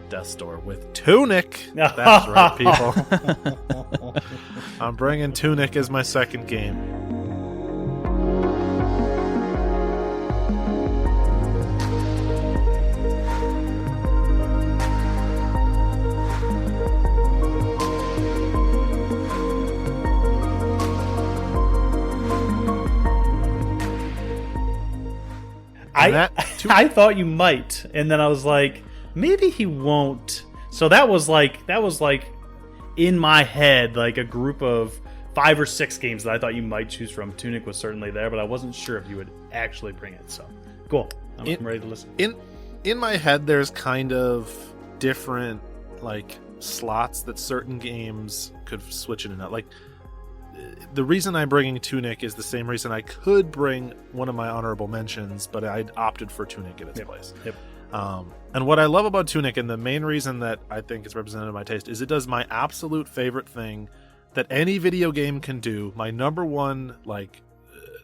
Death's Door with Tunic. That's right, people. I'm bringing Tunic as my second game. I thought you might, and then I was like, maybe he won't. So that was like in my head, like a group of 5 or 6 games that I thought you might choose from. Tunic was certainly there, but I wasn't sure if you would actually bring it. So cool. I'm ready to listen. In my head, there's kind of different like slots that certain games could switch in and out. Like, the reason I'm bringing Tunic is the same reason I could bring one of my honorable mentions, but I opted for Tunic in its place. Yep. And what I love about Tunic, and the main reason that I think it's represented in my taste, is it does my absolute favorite thing that any video game can do. My number one,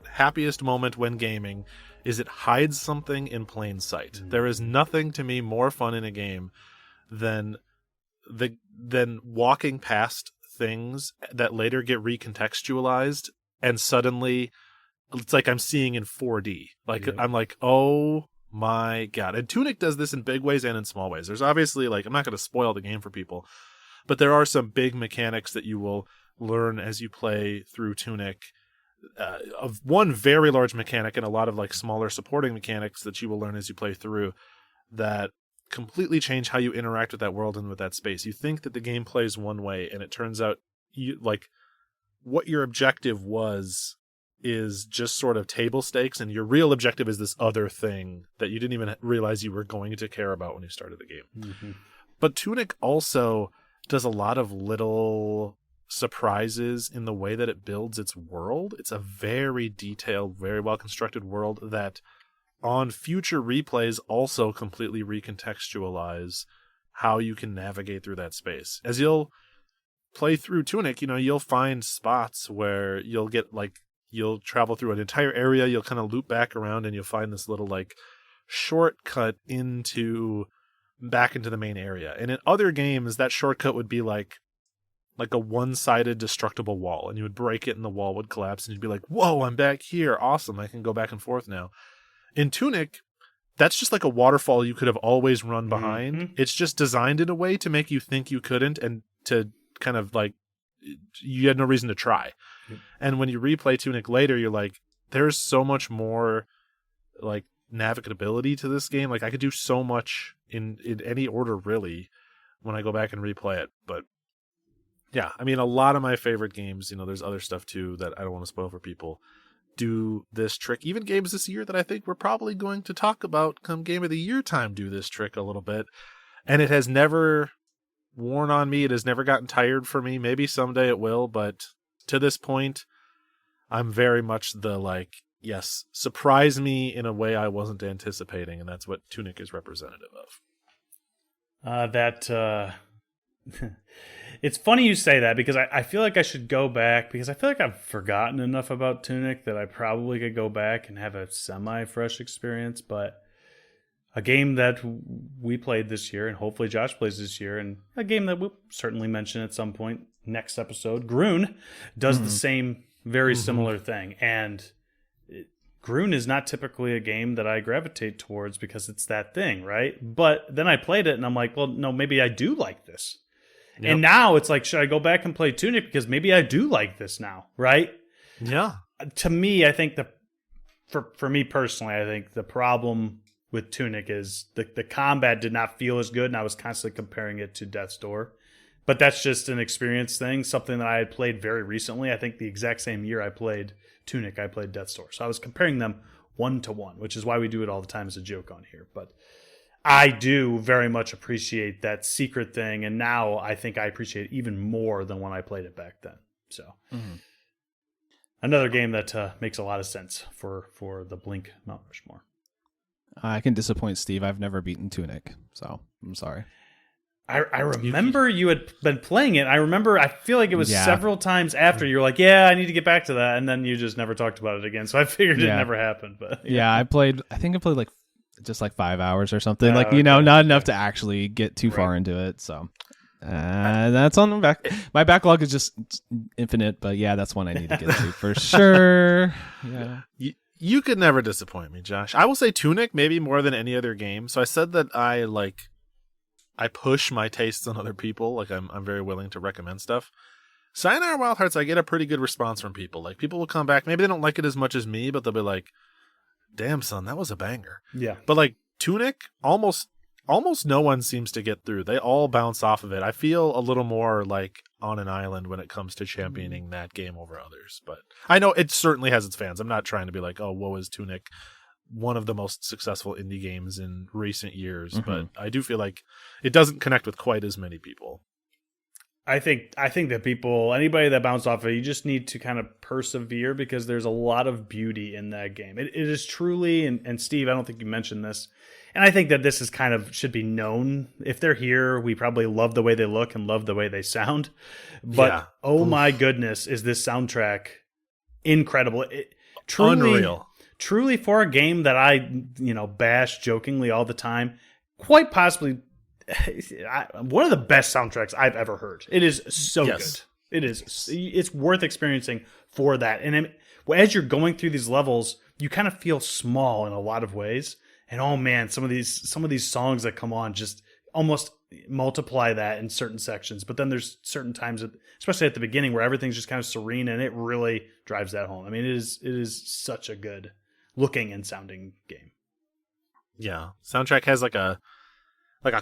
happiest moment when gaming is it hides something in plain sight. Mm-hmm. There is nothing to me more fun in a game than walking past things that later get recontextualized, and suddenly it's like I'm seeing in 4D. I'm like, oh my god. And Tunic does this in big ways and in small ways. There's obviously, I'm not going to spoil the game for people, but there are some big mechanics that you will learn as you play through Tunic. Of one very large mechanic and a lot of smaller supporting mechanics that you will learn as you play through that completely change how you interact with that world and with that space. You think that the game plays one way, and it turns out what your objective is just sort of table stakes, and your real objective is this other thing that you didn't even realize you were going to care about when you started the game. Mm-hmm. But Tunic also does a lot of little surprises in the way that it builds its world. It's a very detailed, very well constructed world that on future replays also completely recontextualize how you can navigate through that space. As you'll play through Tunic, you'll find spots where you'll get you'll travel through an entire area, you'll kind of loop back around, and you'll find this little shortcut back into the main area. And in other games, that shortcut would be like a one-sided destructible wall, and you would break it and the wall would collapse, and you'd be like, whoa, I'm back here. Awesome. I can go back and forth now. In Tunic, that's just like a waterfall you could have always run behind. Mm-hmm. It's just designed in a way to make you think you couldn't, and to kind of you had no reason to try. Mm-hmm. And when you replay Tunic later, you're like, there's so much more navigability to this game. I could do so much in any order, really, when I go back and replay it. But yeah, I mean, a lot of my favorite games, there's other stuff too that I don't want to spoil for people, do this trick. Even games this year that I think we're probably going to talk about come Game of the Year time do this trick a little bit. And it has never worn on me. It has never gotten tired for me. Maybe someday it will, but to this point, I'm very much the yes, surprise me in a way I wasn't anticipating, and that's what Tunic is representative of. It's funny you say that because I feel like I should go back because I feel like I've forgotten enough about Tunic that I probably could go back and have a semi-fresh experience. But a game that we played this year and hopefully Josh plays this year, and a game that we'll certainly mention at some point next episode, Grunn, does the same very similar thing. And Grunn is not typically a game that I gravitate towards because it's that thing, right? But then I played it and I'm like, well, no, maybe I do like this. Yep. And now it's like, should I go back and play Tunic because maybe I do like this now, right? Yeah. To me, I think for me personally, I think the problem with Tunic is the combat did not feel as good, and I was constantly comparing it to Death's Door. But that's just an experience thing, something that I had played very recently. I think the exact same year I played Tunic, I played Death's Door. So I was comparing them 1-to-1, which is why we do it all the time as a joke on here. But I do very much appreciate that secret thing, and now I think I appreciate it even more than when I played it back then. So another game that makes a lot of sense for the Blink Mount Rushmore. I can disappoint Steve. I've never beaten Tunic, so I'm sorry. I remember you had been playing it. I feel like it was several times after you were like, yeah, I need to get back to that, and then you just never talked about it again. So I figured it never happened. But I played like just like 5 hours or something, not enough to actually get too far into it. So that's on the back. My backlog is just infinite, but that's one I need to get to for sure. Yeah. You could never disappoint me, Josh. I will say Tunic maybe more than any other game. So I said that I push my tastes on other people. Like I'm very willing to recommend stuff. Sayonara Wild Hearts, I get a pretty good response from people. Like people will come back. Maybe they don't like it as much as me, but they'll be like, damn, son, that was a banger. Yeah. But like Tunic, almost no one seems to get through. They all bounce off of it. I feel a little more like on an island when it comes to championing that game over others. But I know it certainly has its fans. I'm not trying to be like, oh, woe is Tunic, one of the most successful indie games in recent years. But I do feel like it doesn't connect with quite as many people. I think that anybody that bounce off it, you just need to kind of persevere because there's a lot of beauty in that game. It is truly, and Steve, I don't think you mentioned this, and I think that this is kind of should be known. If they're here, we probably love the way they look and love the way they sound. But my goodness, is this soundtrack incredible? Unreal. Truly for a game that I, bash jokingly all the time, quite possibly one of the best soundtracks I've ever heard. It is so good. It's worth experiencing for that. And as you're going through these levels, you kind of feel small in a lot of ways. And oh man, some of these songs that come on just almost multiply that in certain sections. But then there's certain times, especially at the beginning, where everything's just kind of serene, and it really drives that home. I mean, it is such a good looking and sounding game. Yeah, soundtrack has like a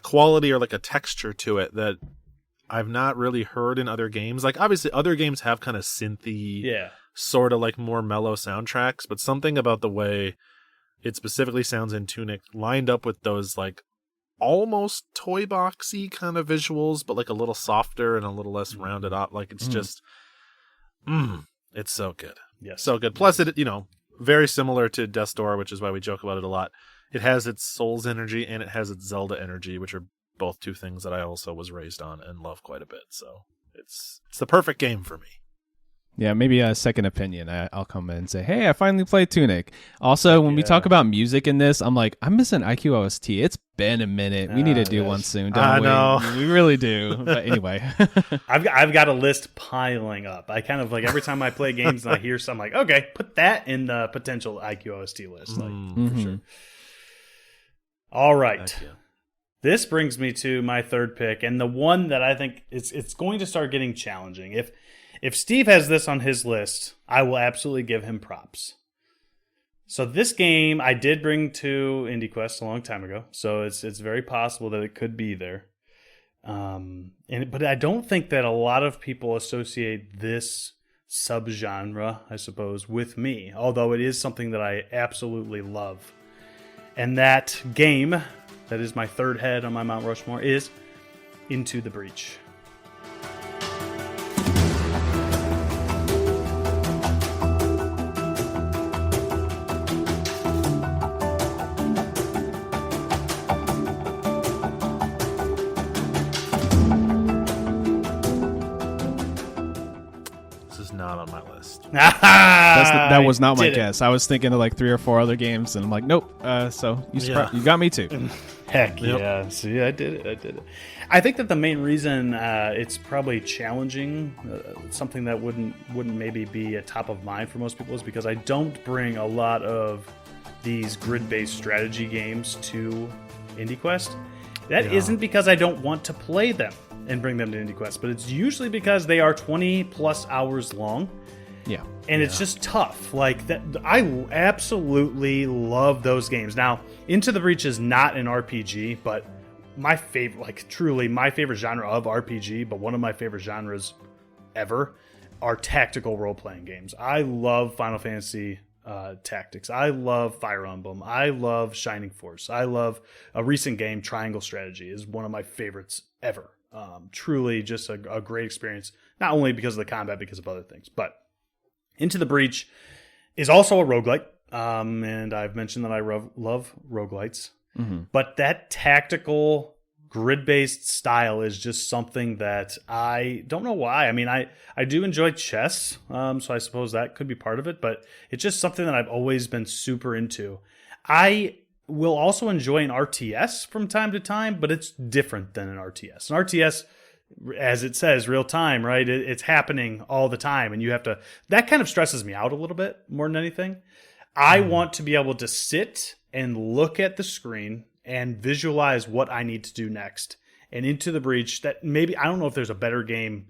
quality or like a texture to it that I've not really heard in other games. Like obviously other games have kind of synthy, sort of like more mellow soundtracks, but something about the way it specifically sounds in Tunic lined up with those like almost toy boxy kind of visuals, but like a little softer and a little less rounded up. Like it's just, it's so good. Yes. So good. Plus it, very similar to Death's Door, which is why we joke about it a lot. It has its Souls energy and it has its Zelda energy, which are both two things that I also was raised on and love quite a bit. So it's the perfect game for me. Yeah, maybe a second opinion. I'll come in and say, hey, I finally played Tunic. Also, when we talk about music in this, I'm like, I'm missing IQ OST. It's been a minute. We need to do one soon, don't we? I know. We really do. But anyway. I've got a list piling up. I kind of like every time I play games and I hear something, like, okay, put that in the potential IQ OST list. Like, for sure. All right. This brings me to my third pick, and the one that I think it's going to start getting challenging. If Steve has this on his list, I will absolutely give him props. So this game I did bring to IndieQuest a long time ago, so it's very possible that it could be there. But I don't think that a lot of people associate this subgenre, I suppose, with me, although it is something that I absolutely love. And that game, that is my third head on my Mount Rushmore, is Into the Breach. That was not my guess. I was thinking of like 3 or 4 other games, and I'm like, nope. So you got me too. Heck yeah! See, I did it. I think that the main reason it's probably challenging, something that wouldn't maybe be a top of mind for most people, is because I don't bring a lot of these grid-based strategy games to IndieQuest. That isn't because I don't want to play them and bring them to IndieQuest, but it's usually because they are 20 plus hours long. Yeah. And it's just tough. Like that, I absolutely love those games. Now, Into the Breach is not an RPG, but my favorite, like truly my favorite genre of RPG, but one of my favorite genres ever, are tactical role-playing games. I love Final Fantasy Tactics. I love Fire Emblem. I love Shining Force. I love a recent game, Triangle Strategy, is one of my favorites ever. Truly just a great experience, not only because of the combat, because of other things, but Into the Breach is also a roguelite, and I've mentioned that I love roguelites, but that tactical grid-based style is just something that I don't know why. I mean, I do enjoy chess, so I suppose that could be part of it, but it's just something that I've always been super into. I will also enjoy an RTS from time to time, but it's different than an RTS. An RTS, as it says, real time, right? It's happening all the time, and you have to. That kind of stresses me out a little bit more than anything. I want to be able to sit and look at the screen and visualize what I need to do next. And Into the Breach, that maybe, I don't know if there's a better game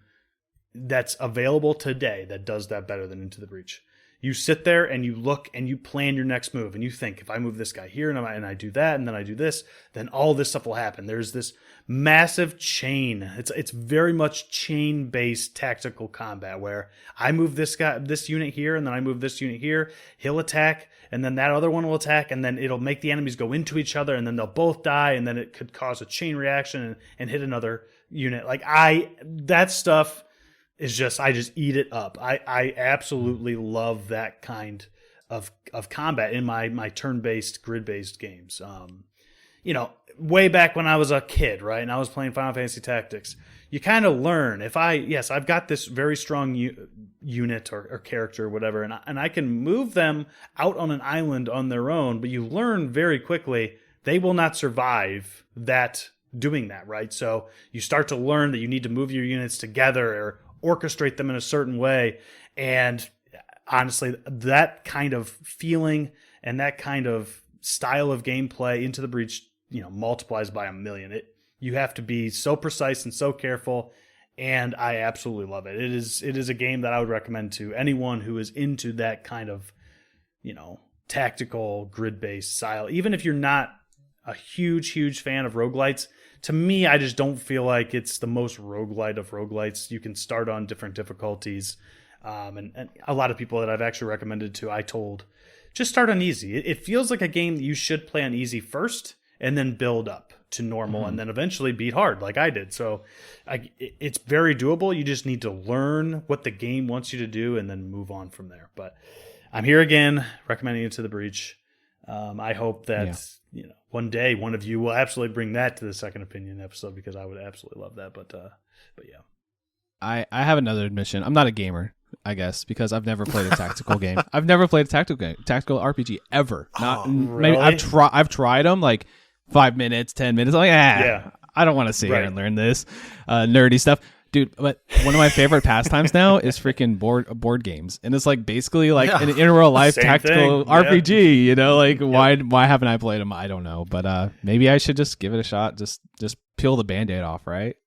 that's available today that does that better than Into the Breach. You sit there and you look and you plan your next move, and you think, if I move this guy here and I do that and then I do this, then all this stuff will happen. There's this massive chain. It's very much chain-based tactical combat where I move this unit here, and then I move this unit here. He'll attack, and then that other one will attack, and then it'll make the enemies go into each other, and then they'll both die, and then it could cause a chain reaction and hit another unit. Like that stuff is just, I just eat it up. I absolutely love that kind of combat in my turn-based, grid-based games. Way back when I was a kid, right, and I was playing Final Fantasy Tactics, you kind of learn, I've got this very strong unit or character or whatever, and I can move them out on an island on their own, but you learn very quickly they will not survive doing that, right? So you start to learn that you need to move your units together or orchestrate them in a certain way. And honestly, that kind of feeling and that kind of style of gameplay, Into the Breach, multiplies by 1,000,000. You have to be so precise and so careful, and I absolutely love it. It is a game that I would recommend to anyone who is into that kind of, tactical grid-based style. Even if you're not a huge fan of roguelites, to me, I just don't feel like it's the most roguelite of roguelites. You can start on different difficulties. And a lot of people that I've actually recommended to, I told, just start on easy. It feels like a game that you should play on easy first and then build up to normal and then eventually beat hard like I did. So it's very doable. You just need to learn what the game wants you to do and then move on from there. But I'm here again recommending Into the Breach. I hope that one day one of you will absolutely bring that to the Second Opinion episode, because I would absolutely love that. But yeah. I have another admission. I'm not a gamer, I guess, because I've never played a tactical game. I've never played a tactical RPG ever. Maybe I've tried them like 5 minutes, 10 minutes. I'm like, I don't want to sit here and learn this nerdy stuff. Dude, but one of my favorite pastimes now is freaking board games, and it's like basically like an in real life tactical RPG. Why haven't I played them? I don't know, but maybe I should just give it a shot. Just peel the Band-Aid off, right?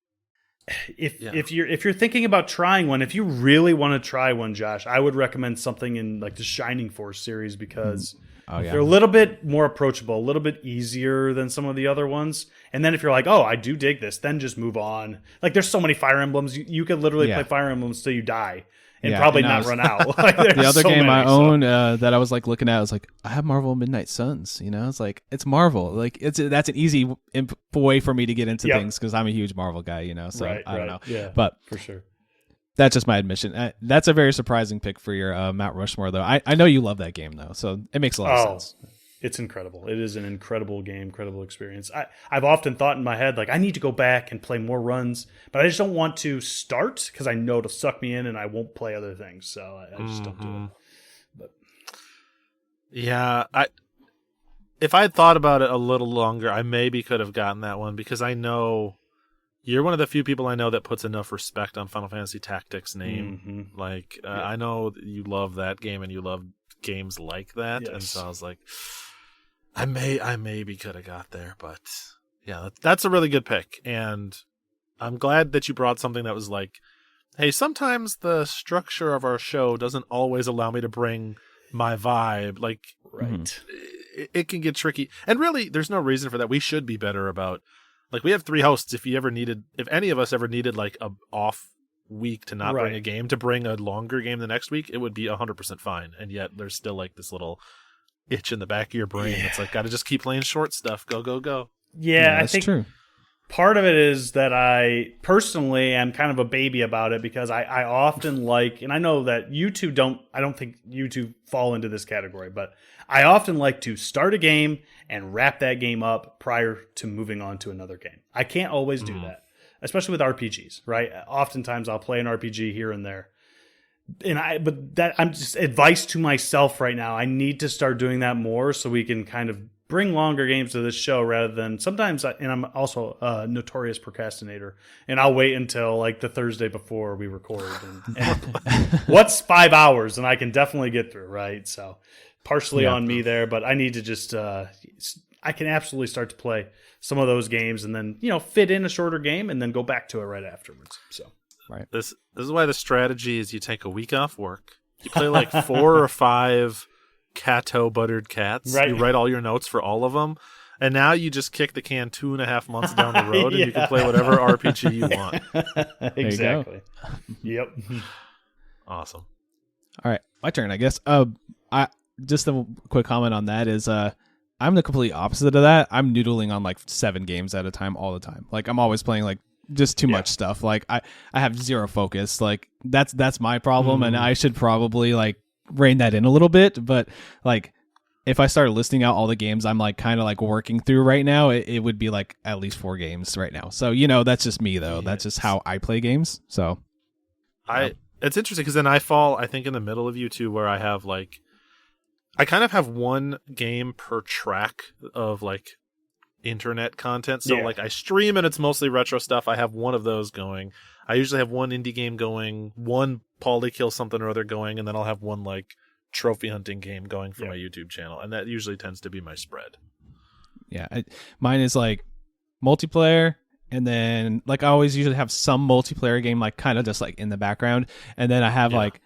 If you're thinking about trying one, if you really want to try one, Josh, I would recommend something in like the Shining Force series, because they're a little bit more approachable, a little bit easier than some of the other ones. And then if you're like, oh, I do dig this, then just move on. Like, there's so many Fire Emblems. You could literally play Fire Emblems till you die and probably not run out. Like, the other game I own that I was like looking at, I was like, I have Marvel Midnight Suns. It's like, it's Marvel. Like, that's an easy way for me to get into things, because I'm a huge Marvel guy. So I don't know. Yeah, but for sure. That's just my admission. That's a very surprising pick for your Mount Rushmore, though. I know you love that game, though, so it makes a lot of sense. It's incredible. It is an incredible game, incredible experience. I've often thought in my head, like, I need to go back and play more runs, but I just don't want to start because I know it'll suck me in and I won't play other things. So I just don't do it. But yeah, if I had thought about it a little longer, I maybe could have gotten that one because I know you're one of the few people I know that puts enough respect on Final Fantasy Tactics' name. Like, I know that you love that game and you love games like that, and so I was like, I maybe could have got there, but yeah, that's a really good pick, and I'm glad that you brought something that was like, hey, sometimes the structure of our show doesn't always allow me to bring my vibe, like, right. It can get tricky, and really, there's no reason for that. We should be better about, like, we have 3 hosts. If any of us ever needed like a off week to not bring a game, to bring a longer game the next week, it would be 100% fine. And yet there's still like this little itch in the back of your brain. It's like, gotta just keep playing short stuff. Go. Yeah, that's I think true. Part of it is that I personally am kind of a baby about it because I often like, and I know that you two I don't think you two fall into this category, but I often like to start a game and wrap that game up prior to moving on to another game. I can't always do that, especially with RPGs, right? Oftentimes I'll play an RPG here and there. But that I'm just advice to myself right now. I need to start doing that more so we can kind of bring longer games to this show rather than sometimes. And I'm also a notorious procrastinator, and I'll wait until like the Thursday before we record. And what's 5 hours, and I can definitely get through, right? So partially on me there, but I need to just. I can absolutely start to play some of those games, and then fit in a shorter game, and then go back to it right afterwards. So. Right. This is why the strategy is you take a week off work, you play like 4 or 5 Kato buttered cats, you write all your notes for all of them, and now you just kick the can 2.5 months down the road, and you can play whatever RPG you want. Exactly. Yep. Awesome. All right, my turn, I guess. I just a quick comment on that is I'm the complete opposite of that. I'm noodling on like 7 games at a time all the time. Like I'm always playing like just too much stuff. Like I have zero focus. Like that's my problem, and I should probably like rein that in a little bit. But like if I started listing out all the games I'm like kind of like working through right now, it would be like at least 4 games right now. So that's just me though. That's just how I play games. So it's interesting because then I fall, I think, in the middle of you two, where I have like I kind of have 1 game per track of like internet content. So like I stream and it's mostly retro stuff. I have 1 of those going. I usually have 1 indie game going, 1 polykill something or other going, and then I'll have 1 like trophy hunting game going for my YouTube channel, and that usually tends to be my spread. Yeah, mine is like multiplayer, and then like I always usually have some multiplayer game like kind of just like in the background, and then I have like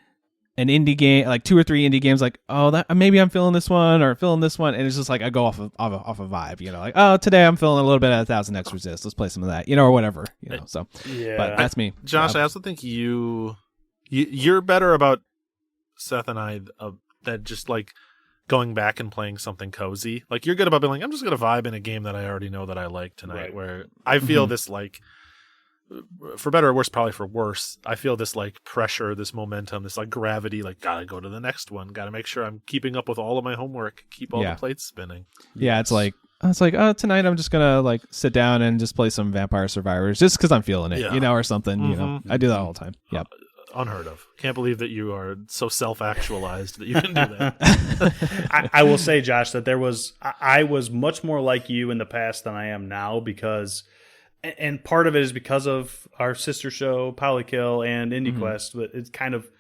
an indie game, like 2 or 3 indie games, like, oh, that maybe I'm feeling this one or feeling this one, and it's just like I go off a vibe, like, oh, today I'm feeling a little bit of 1,000 X Resist, let's play some of that, or whatever, So, but that's me, Josh. I also think you're better about Seth and I that just like going back and playing something cozy. Like you're good about being like, I'm just gonna vibe in a game that I already know that I like tonight. Where I feel this like, for better or worse, probably for worse, I feel this like pressure, this momentum, this like gravity, like gotta go to the next one, gotta make sure I'm keeping up with all of my homework, keep all the plates spinning. Yeah, it's like oh, tonight I'm just gonna like sit down and just play some Vampire Survivors just because I'm feeling it, or something. I do that all the time. Yeah, unheard of. Can't believe that you are so self-actualized that you can do that. I will say, Josh, that I was much more like you in the past than I am now because. And part of it is because of our sister show, Polykill and IndieQuest, but it's kind of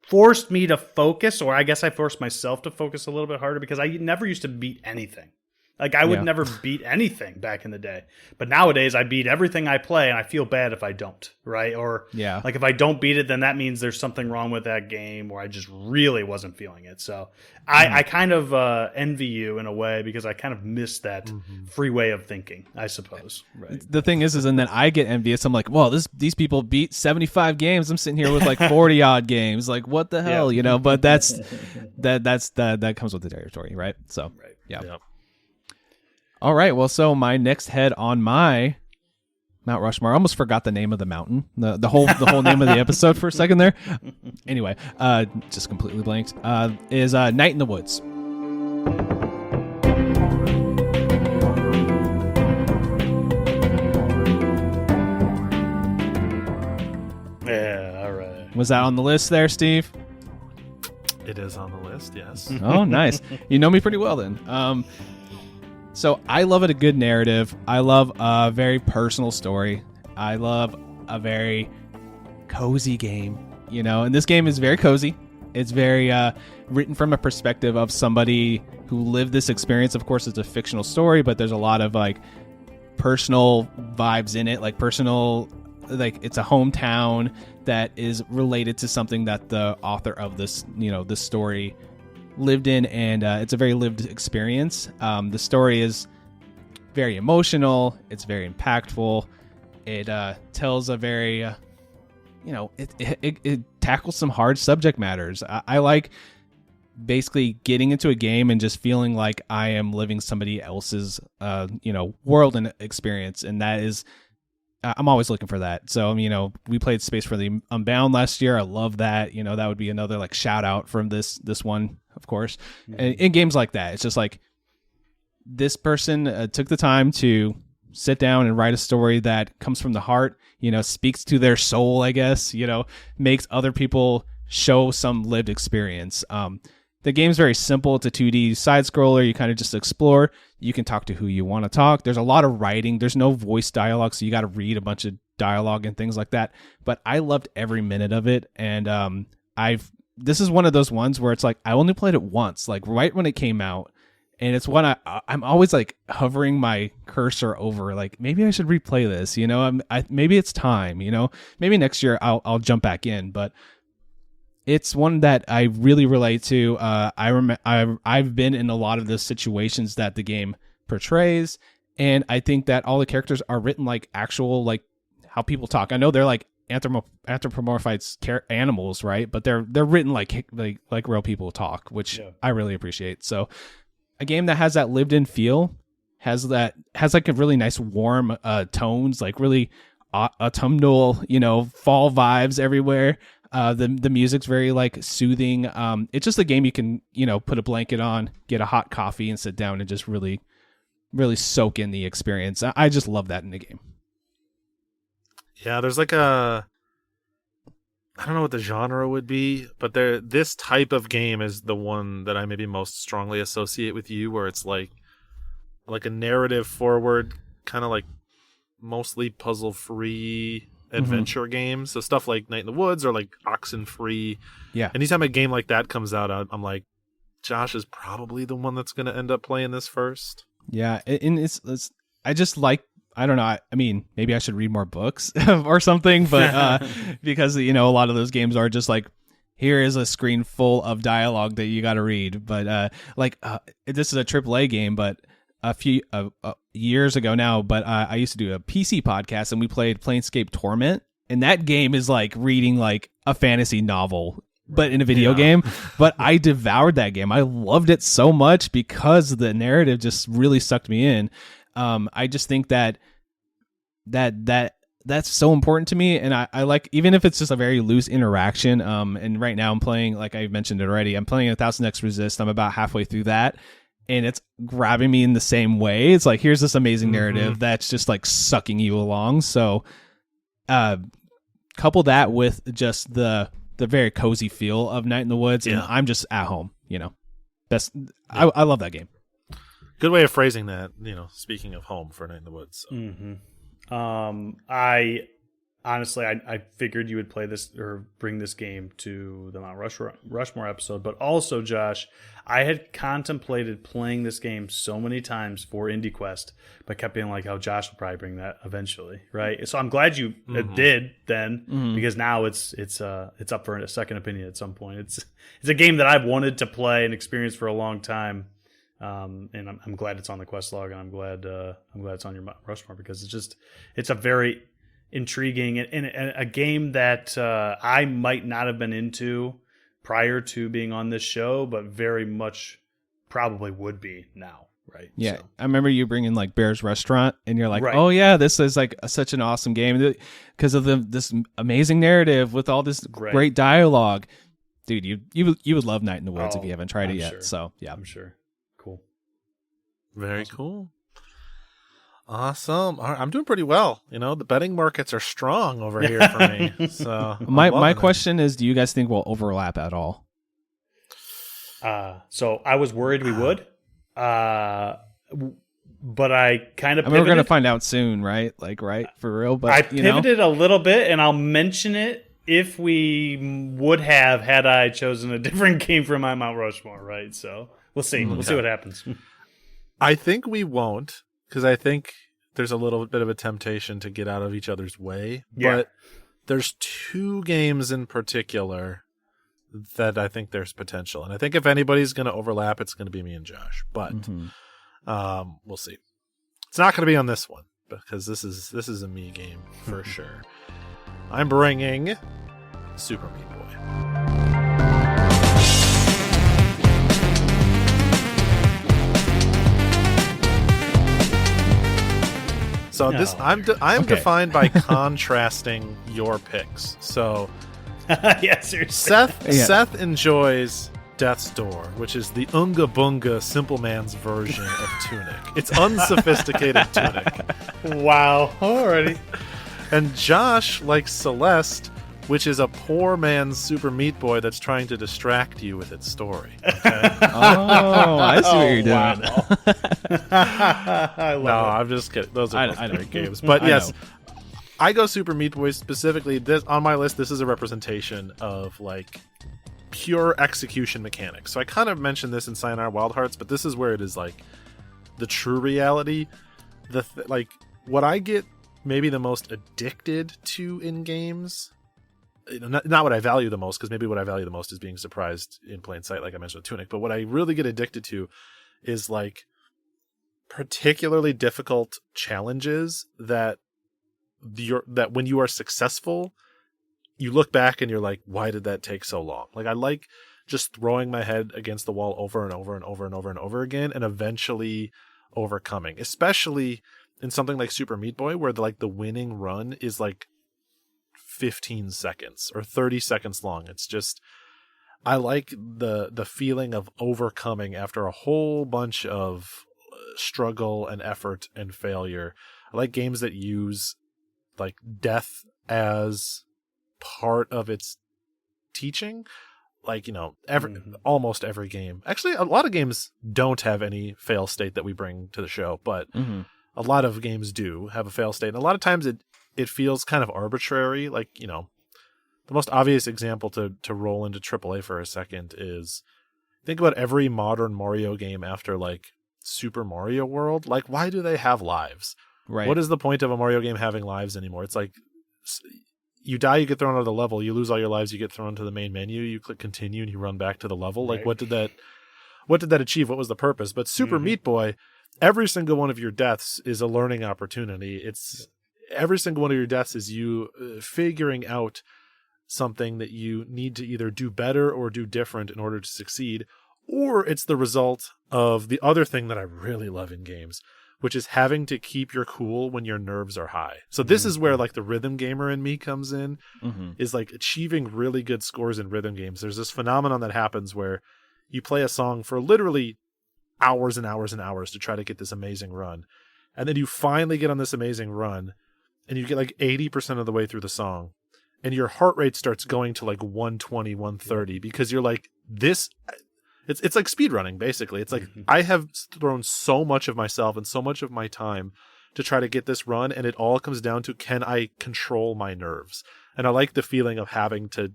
forced me to focus, or I guess I forced myself to focus a little bit harder because I never used to beat anything. Like I would never beat anything back in the day. But nowadays I beat everything I play, and I feel bad if I don't, right? Or like if I don't beat it, then that means there's something wrong with that game, or I just really wasn't feeling it. So I kind of envy you in a way because I kind of miss that free way of thinking, I suppose. Right. The thing is and then I get envious. I'm like, well, these people beat 75 games. I'm sitting here with like 40 odd games. Like what the hell, But that comes with the territory, right? So yeah. All right, well, so my next head on my Mount Rushmore, I almost forgot the name of the mountain, the whole name of the episode for a second there. Anyway, just completely blanked. Is Night in the Woods. Was that on the list there, Steve? It is on the list, yes. Oh, nice. You know me pretty well then. So I love a good narrative. I love a very personal story. I love a very cozy game, and this game is very cozy. It's very written from a perspective of somebody who lived this experience. Of course, it's a fictional story, but there's a lot of like personal vibes in it, like personal, like it's a hometown that is related to something that the author of this, this story lived in, and it's a very lived experience. The story is very emotional. It's very impactful. It tells a very, it tackles some hard subject matters. I like basically getting into a game and just feeling like I am living somebody else's, world and experience, and that is. I'm always looking for that. So, we played Space for the Unbound last year. I love that. That would be another like shout out from this one, of course. Mm-hmm. And in games like that, it's just like this person took the time to sit down and write a story that comes from the heart, speaks to their soul, I guess, makes other people show some lived experience. The game's very simple. It's a 2D side scroller. You kind of just explore. You can talk to who you want to talk. There's a lot of writing. There's no voice dialogue, so you got to read a bunch of dialogue and things like that. But I loved every minute of it, and this is one of those ones where it's like I only played it once, like right when it came out, and it's one I'm always like hovering my cursor over, like maybe I should replay this. Maybe it's time. Maybe next year I'll jump back in, but. It's one that I really relate to. I've been in a lot of the situations that the game portrays, and I think that all the characters are written like actual, like how people talk. I know they're like anthropomorphized animals, right? But they're written like real people talk, which I really appreciate. So, a game that has that lived-in feel has like a really nice warm tones, like really autumnal, fall vibes everywhere. The music's very like soothing. It's just a game you can, put a blanket on, get a hot coffee, and sit down and just really, really soak in the experience. I just love that in the game. Yeah, there's like I don't know what the genre would be, but this type of game is the one that I maybe most strongly associate with you, where it's like a narrative forward, kind of like mostly puzzle free adventure games, so stuff like Night in the Woods or like Oxenfree. Yeah. Anytime a game like that comes out, I'm like, Josh is probably the one that's going to end up playing this first. Yeah, and it's I just like, I don't know. I mean, maybe I should read more books or something, but because a lot of those games are just like, here is a screen full of dialogue that you got to read. But this is a AAA game, but a few years ago now, but I used to do a PC podcast, and we played Planescape Torment, and that game is like reading like a fantasy novel, but in a video game. But I devoured that game. I loved it so much because the narrative just really sucked me in. I just think that's so important to me, and I like, even if it's just a very loose interaction. And right now I'm playing, like I mentioned it already, I'm playing 1000 X Resist. I'm about halfway through that. And it's grabbing me in the same way. It's like, here's this amazing narrative that's just like sucking you along. So, couple that with just the very cozy feel of Night in the Woods, and I'm just at home. Best. Yeah. I love that game. Good way of phrasing that. Speaking of home for Night in the Woods. So. I honestly, I figured you would play this or bring this game to the Mount Rushmore episode, but also, Josh, I had contemplated playing this game so many times for IndieQuest, but kept being like, "Oh, Josh will probably bring that eventually," right? So I'm glad you did then, because now it's up for a second opinion at some point. It's a game that I've wanted to play and experience for a long time, and I'm glad it's on the quest log, and I'm glad it's on your Mount Rushmore, because it's a very intriguing and a game that I might not have been into prior to being on this show, but very much probably would be now, right? Yeah, so. I remember you bringing like Bear's Restaurant, and you're like, right. "Oh yeah, this is like such an awesome game because of this amazing narrative with all this great dialogue." Dude, you would love Night in the Woods if you haven't tried it yet. Sure. So yeah, I'm sure. Cool. Very cool. Awesome. All right, I'm doing pretty well. The betting markets are strong over here for me. So my question is, do you guys think we'll overlap at all? So I was worried we would. But I kind of pivoted. We're going to find out soon, right? Right, for real. But I pivoted a little bit, and I'll mention it if we would have had I chosen a different game for my Mount Rushmore, right? So we'll see. We'll see what happens. I think we won't, because I think there's a little bit of a temptation to get out of each other's way. Yeah. But there's 2 games in particular that I think there's potential. And I think if anybody's going to overlap, it's going to be me and Josh. But we'll see. It's not going to be on this one, because this is a me game for sure. I'm bringing Super Meat Boy. So I'm defined by contrasting your picks. So yeah, seriously. Seth enjoys Death's Door, which is the Unga Bunga Simple Man's version of Tunic. It's unsophisticated Tunic. Wow. Alrighty. And Josh likes Celeste, which is a poor man's Super Meat Boy that's trying to distract you with its story. Okay? Oh, I see what you're doing. I love it. I'm just kidding. Those are both great games. But yes, I go Super Meat Boy specifically. This on my list. This is a representation of pure execution mechanics. So I kind of mentioned this in Sayonara Wild Hearts, but this is where it is the true reality. What I get maybe the most addicted to in games. Not what I value the most, because maybe what I value the most is being surprised in plain sight, like I mentioned with Tunic. But what I really get addicted to is particularly difficult challenges that when you are successful, you look back and you're like, why did that take so long? I like just throwing my head against the wall over and over and over and over and over again, and eventually overcoming. Especially in something like Super Meat Boy, where the winning run is 15 seconds or 30 seconds long. It's just, I like the feeling of overcoming after a whole bunch of struggle and effort and failure. I like games that use death as part of its teaching. Almost every game. Actually, a lot of games don't have any fail state that we bring to the show, but a lot of games do have a fail state. And a lot of times it feels kind of arbitrary. The most obvious example to roll into AAA for a second is, think about every modern Mario game after Super Mario World. Why do they have lives? Right. What is the point of a Mario game having lives anymore? It's you die, you get thrown out of the level. You lose all your lives, you get thrown to the main menu. You click continue and you run back to the level. Right. What did that achieve? What was the purpose? But Super Meat Boy, every single one of your deaths is a learning opportunity. Every single one of your deaths is you figuring out something that you need to either do better or do different in order to succeed, or it's the result of the other thing that I really love in games, which is having to keep your cool when your nerves are high. So this is where the rhythm gamer in me comes in, is achieving really good scores in rhythm games. There's this phenomenon that happens where you play a song for literally hours and hours and hours to try to get this amazing run. And then you finally get on this amazing run, and you get 80% of the way through the song, and your heart rate starts going to 120, 130, because you're this. It's like speedrunning, basically. It's I have thrown so much of myself and so much of my time to try to get this run, and it all comes down to, can I control my nerves? And I like the feeling of having to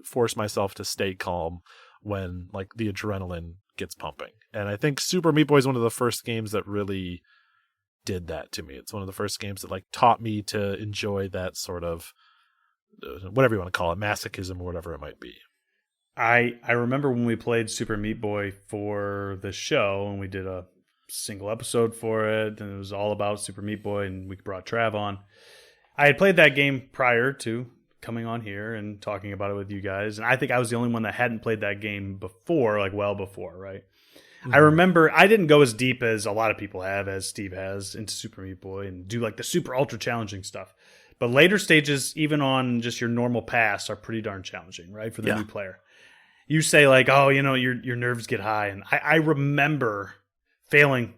force myself to stay calm when the adrenaline gets pumping. And I think Super Meat Boy is one of the first games that really did that to me. It's one of the first games that taught me to enjoy that sort of whatever you want to call it, masochism or whatever it might be. I remember when we played Super Meat Boy for the show, and we did a single episode for it, and it was all about Super Meat Boy, and we brought Trav on. I had played that game prior to coming on here and talking about it with you guys, and I think I was the only one that hadn't played that game before, well before, right? I remember I didn't go as deep as a lot of people have, as Steve has, into Super Meat Boy and do the super ultra challenging stuff. But later stages, even on just your normal pass, are pretty darn challenging, right? For the new player. You say your nerves get high. And I remember failing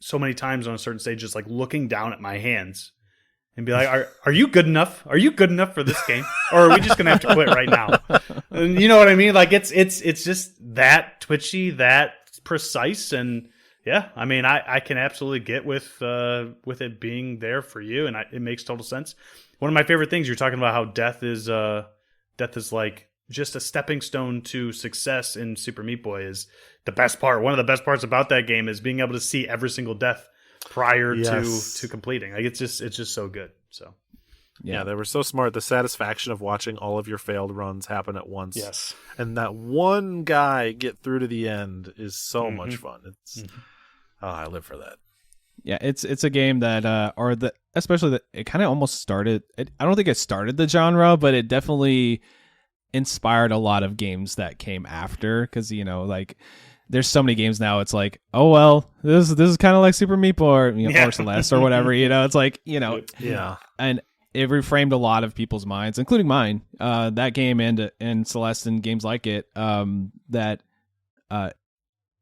so many times on a certain stage, just like looking down at my hands and be like, "Are you good enough? Are you good enough for this game, or are we just gonna have to quit right now?" And you know what I mean? Like it's just that twitchy, that precise, and yeah, I mean, I can absolutely get with it being there for you, and it makes total sense. One of my favorite things, you're talking about how death is like just a stepping stone to success in Super Meat Boy is the best part. One of the best parts about that game is being able to see every single death prior to completing. Like it's just so good. So yeah, they were so smart. The satisfaction of watching all of your failed runs happen at once. Yes. And that one guy get through to the end is so much fun. It's I live for that. Yeah, it's a game that it kind of almost started. I don't think it started the genre, but it definitely inspired a lot of games that came after. Because like there's so many games now. It's like, oh well, this is kind of like Super Meat Boy or Celeste or whatever. It's like yeah, and it reframed a lot of people's minds, including mine. That game and Celeste and games like it. That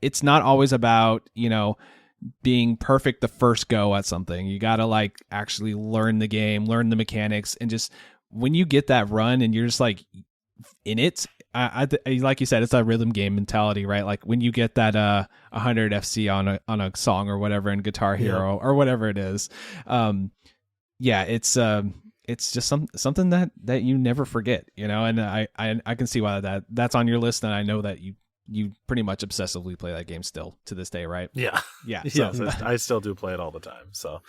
it's not always about being perfect the first go at something. You gotta like actually learn the game, learn the mechanics, and just when you get that run and you're just like in it, I like you said, it's a rhythm game mentality, right? Like when you get that 100 FC on a song or whatever in Guitar Hero or whatever it is, it's just something that you never forget, and I can see why that's on your list, and I know that you pretty much obsessively play that game still to this day, right? Yeah. So. Yes, I still do play it all the time. So,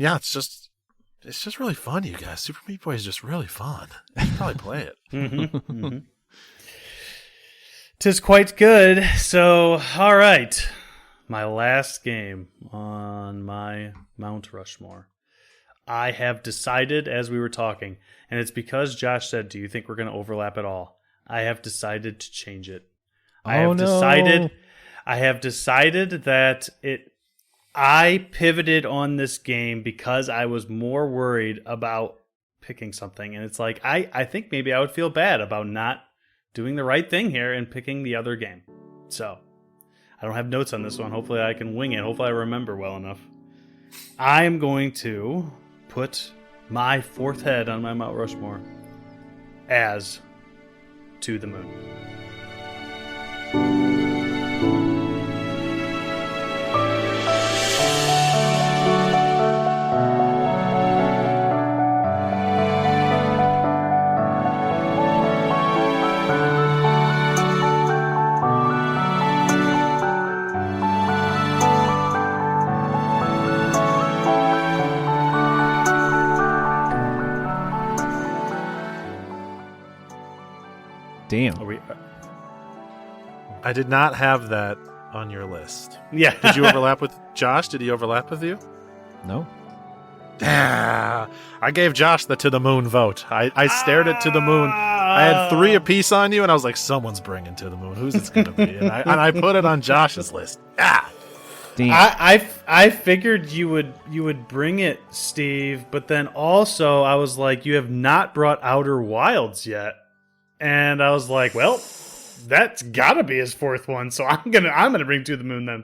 it's just really fun, you guys. Super Meat Boy is just really fun. You should probably play it. Tis quite good. So, all right, my last game on my Mount Rushmore. I have decided, as we were talking, and it's because Josh said, "Do you think we're going to overlap at all?" I have decided to change it. I have decided that I pivoted on this game because I was more worried about picking something. And it's like, I think maybe I would feel bad about not doing the right thing here and picking the other game. So I don't have notes on this one. Hopefully I can wing it. Hopefully I remember well enough. I am going to put my fourth head on my Mount Rushmore as To the Moon. Damn. I did not have that on your list. Yeah. Did you overlap with Josh? Did he overlap with you? No. I gave Josh the To the Moon vote. I stared at To the Moon. I had 3 apiece on you, and I was like, someone's bringing To the Moon. Who's it going to be? And I put it on Josh's list. Damn. I figured you would bring it, Steve, but then also I was like, you have not brought Outer Wilds yet. And I was like, well, that's got to be his fourth one, so I'm gonna bring To the Moon then.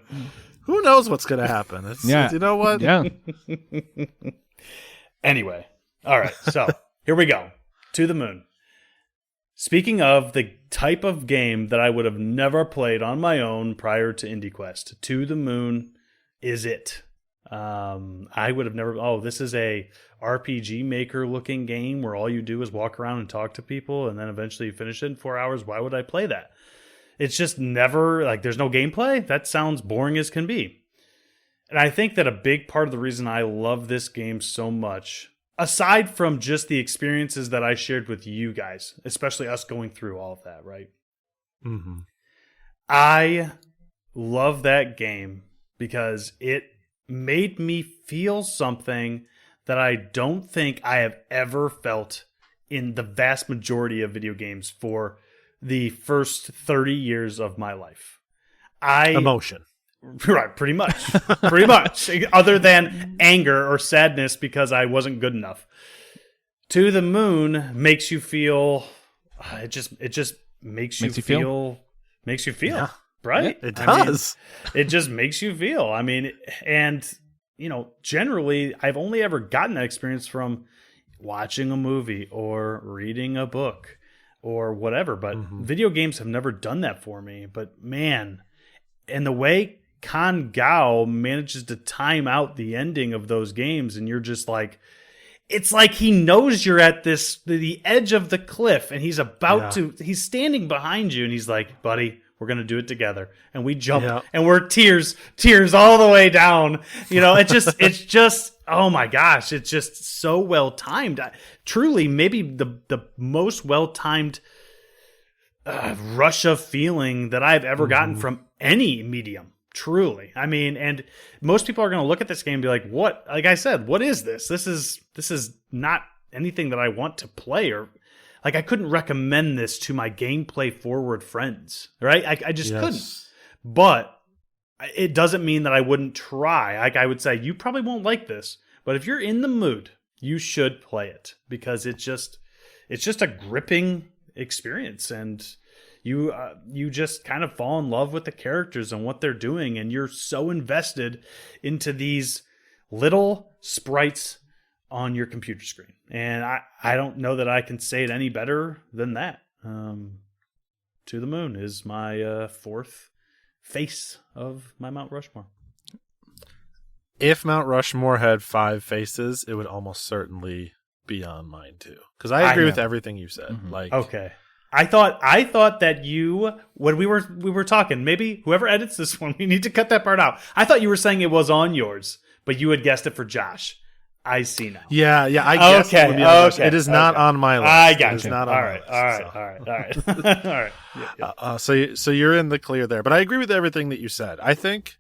Who knows what's gonna happen? You know what? Yeah. Anyway, all right. So here we go. To the Moon. Speaking of the type of game that I would have never played on my own prior to IndieQuest, To the Moon is it. I would have never. Oh, this is a RPG maker looking game where all you do is walk around and talk to people, and then eventually you finish it in 4 hours. Why would I play that? It's just never like there's no gameplay. That sounds boring as can be. And I think that a big part of the reason I love this game so much, aside from just the experiences that I shared with you guys, especially us going through all of that, right? Mm-hmm. I love that game because it made me feel something that I don't think I have ever felt in the vast majority of video games for the first 30 years of my life. Emotion. Right, pretty much. Pretty much. Other than anger or sadness because I wasn't good enough. To the Moon makes you feel it just makes you feel. Makes you feel. right? It does. It just makes you feel. I mean, and generally, I've only ever gotten that experience from watching a movie or reading a book or whatever. But video games have never done that for me. But man, and the way Kan Gao manages to time out the ending of those games, and you're just like, it's like he knows you're at the edge of the cliff, and he's he's standing behind you, and he's like, buddy, we're going to do it together. And we jump, and we're tears all the way down. It's just, oh my gosh, it's just so well timed. Truly, maybe the most well timed rush of feeling that I've ever gotten from any medium. Truly. I mean, and most people are going to look at this game and be like, what? Like I said, what is this? This is not anything that I want to play, or like I couldn't recommend this to my gameplay forward friends, right? I just couldn't. But it doesn't mean that I wouldn't try. Like I would say, you probably won't like this, but if you're in the mood, you should play it, because it's just a gripping experience, and you just kind of fall in love with the characters and what they're doing, and you're so invested into these little sprites on your computer screen. And I don't know that I can say it any better than that. To the Moon is my fourth face of my Mount Rushmore. If Mount Rushmore had 5 faces, it would almost certainly be on mine too. Because I agree with everything you said. Like, okay. I thought that you, when we were talking, maybe whoever edits this one, we need to cut that part out. I thought you were saying it was on yours, but you had guessed it for Josh. I see now. Yeah, I guess it would be on yours. It is not on my list. I got it. you. Not on all my right, list, all right. All right. Yeah. So you're in the clear there, but I agree with everything that you said. I think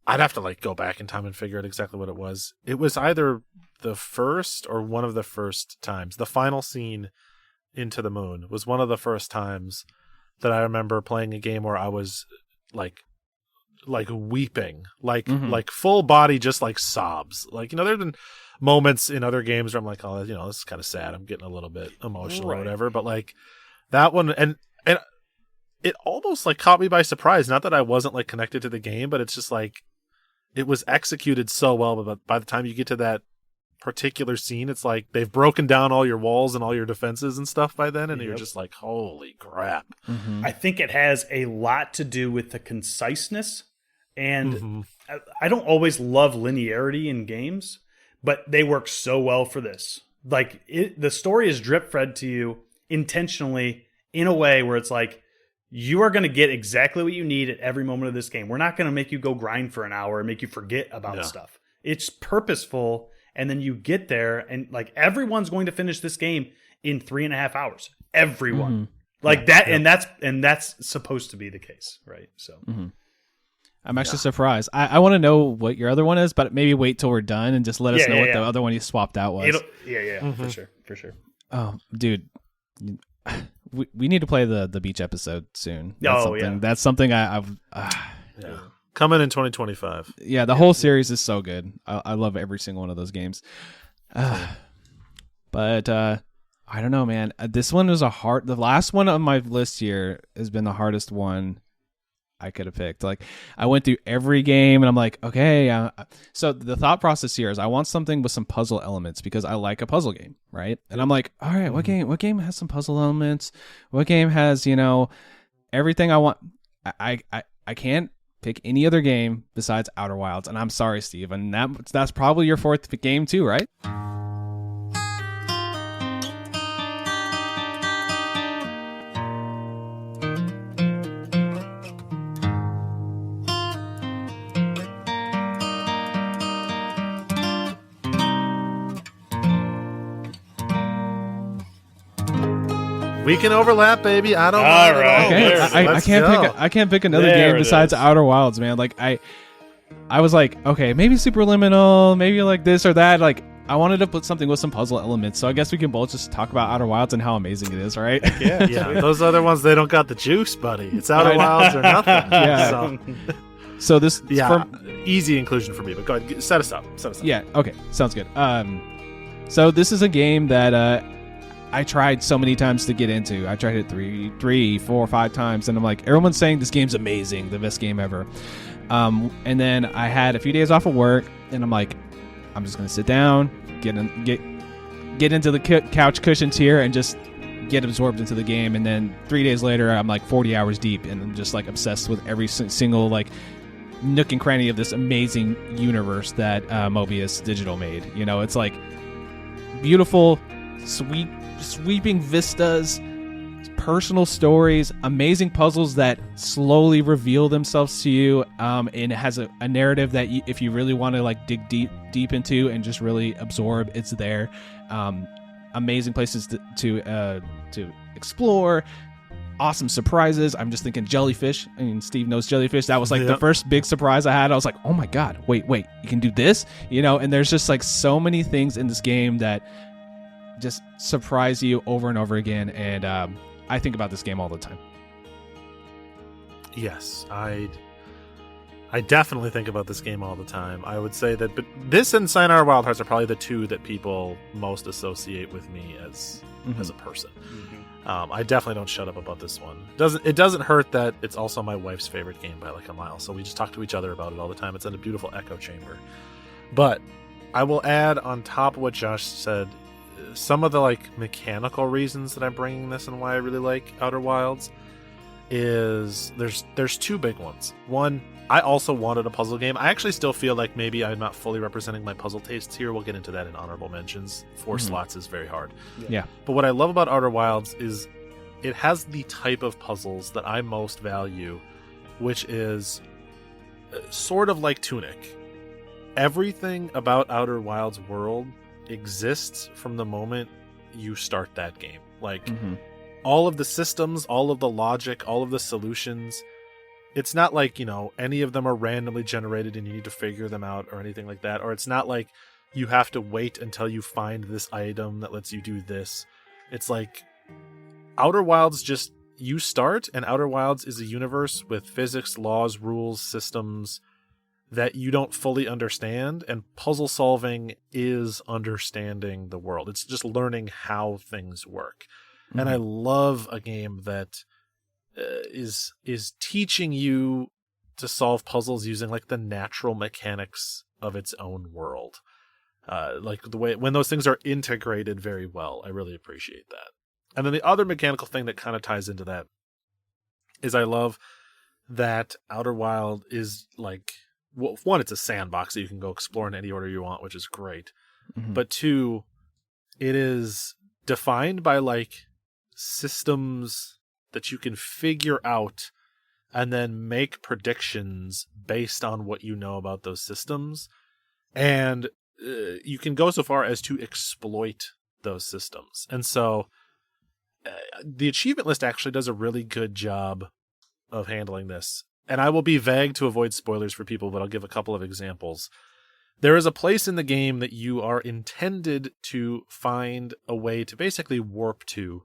I'd have to go back in time and figure out exactly what it was. It was either the first or one of the first times. The final scene Into the Moon was one of the first times that I remember playing a game where I was like weeping, like full body, just like sobs. There've been moments in other games where I'm like, oh, this is kind of sad. I'm getting a little bit emotional or whatever. But that one, and it almost caught me by surprise. Not that I wasn't connected to the game, but it's just it was executed so well. But by the time you get to that particular scene, it's like they've broken down all your walls and all your defenses and stuff by then, and you're just like, holy crap. I think it has a lot to do with the conciseness, and I don't always love linearity in games, but they work so well for this. The story is drip fed to you intentionally in a way where it's like, you are going to get exactly what you need at every moment of this game. We're not going to make you go grind for an hour and make you forget about stuff. It's purposeful. And then you get there, and everyone's going to finish this game in 3.5 hours. Everyone, and that's supposed to be the case, right? So, I'm actually surprised. I want to know what your other one is, but maybe wait till we're done and just let us know what the other one you swapped out was. For sure. Oh, dude, we need to play the beach episode soon. That's something I've. Coming in 2025. Yeah, the whole series is so good. I love every single one of those games. But I don't know, man. This one was the last one on my list here has been the hardest one I could have picked. I went through every game and I'm like, okay. So the thought process here is I want something with some puzzle elements because I like a puzzle game, right? And I'm like, all right, what game has some puzzle elements? What game has, everything I want? I can't pick any other game besides Outer Wilds, and I'm sorry, Steve, and that's probably your fourth game too, right? We can overlap, baby. I don't mind at all. Okay. I can't pick another game besides Outer Wilds, man. I was like, okay, maybe Superliminal, maybe this or that. I wanted to put something with some puzzle elements, so I guess we can both just talk about Outer Wilds and how amazing it is, right? Yeah. Those other ones, they don't got the juice, buddy. It's Outer Wilds or nothing. Yeah. So this, easy inclusion for me. But go ahead, set us up. Yeah. Okay. Sounds good. So this is a game that I tried so many times to get into. I tried it 3, 4, 5 times, and I'm like, everyone's saying this game's amazing, the best game ever. And then I had a few days off of work, and I'm like, I'm just gonna sit down, get into the couch cushions here, and just get absorbed into the game. And then 3 days later, I'm like 40 hours deep, and I'm just like obsessed with every single like nook and cranny of this amazing universe that Mobius Digital made. You know, it's like beautiful, sweeping vistas, personal stories, amazing puzzles that slowly reveal themselves to you, and it has a narrative that if you really want to like dig deep into and just really absorb, it's there. Amazing places to explore, awesome surprises. I'm just thinking jellyfish. I mean, Steve knows jellyfish. That was like the first big surprise I had. I was like, oh my god, wait, you can do this, you know. And there's just like so many things in this game that just surprise you over and over again, and I think about this game all the time. Yes, I definitely think about this game all the time. I would say that, but this and Sayonara Wild Hearts are probably the two that people most associate with me as a person. I definitely don't shut up about this one. It doesn't hurt that it's also my wife's favorite game by like a mile, so we just talk to each other about it all the time. It's in a beautiful echo chamber. But I will add on top of what Josh said, some of the like mechanical reasons that I'm bringing this and why I really like Outer Wilds is there's two big ones. One, I also wanted a puzzle game. I actually still feel like maybe I'm not fully representing my puzzle tastes here. We'll get into that in honorable mentions. 4 slots is very hard. Yeah. But what I love about Outer Wilds is it has the type of puzzles that I most value, which is sort of like Tunic. Everything about Outer Wilds world exists from the moment you start that game. Like all of the systems, all of the logic, all of the solutions. It's not like, you know, any of them are randomly generated and you need to figure them out or anything like that. Or it's not like you have to wait until you find this item that lets you do this. It's like Outer Wilds just, you start, and Outer Wilds is a universe with physics, laws, rules, systems that you don't fully understand, and puzzle solving is understanding the world. It's just learning how things work. And I love a game that is teaching you to solve puzzles using like the natural mechanics of its own world. Like the way when those things are integrated very well. I really appreciate that. And then the other mechanical thing that kind of ties into that is I love that Outer Wild is like, well, one, it's a sandbox that you can go explore in any order you want, which is great. But two, it is defined by like systems that you can figure out and then make predictions based on what you know about those systems. And you can go so far as to exploit those systems. And so the achievement list actually does a really good job of handling this. And I will be vague to avoid spoilers for people, but I'll give a couple of examples. There is a place in the game that you are intended to find a way to basically warp to,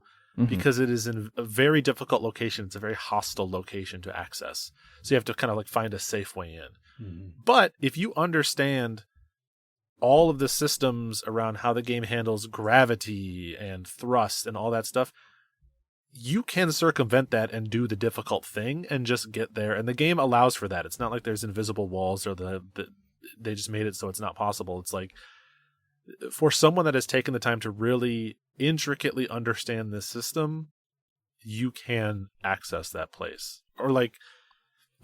because it is in a very difficult location. It's a very hostile location to access. So you have to kind of like find a safe way in. But if you understand all of the systems around how the game handles gravity and thrust and all that stuff, you can circumvent that and do the difficult thing and just get there. And the game allows for that. It's not like there's invisible walls or they just made it so it's not possible. It's like, for someone that has taken the time to really intricately understand this system, you can access that place. Or like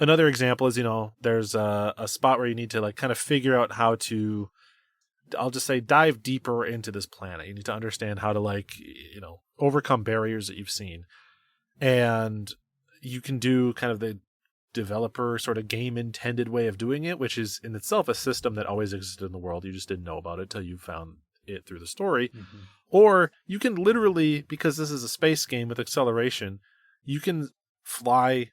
another example is, you know, there's a spot where you need to like kind of figure out how to, I'll just say, dive deeper into this planet. You need to understand how to like, you know, overcome barriers that you've seen. And you can do kind of the developer sort of game intended way of doing it, which is in itself a system that always existed in the world. You just didn't know about it till you found it through the story. Or you can literally, because this is a space game with acceleration, you can fly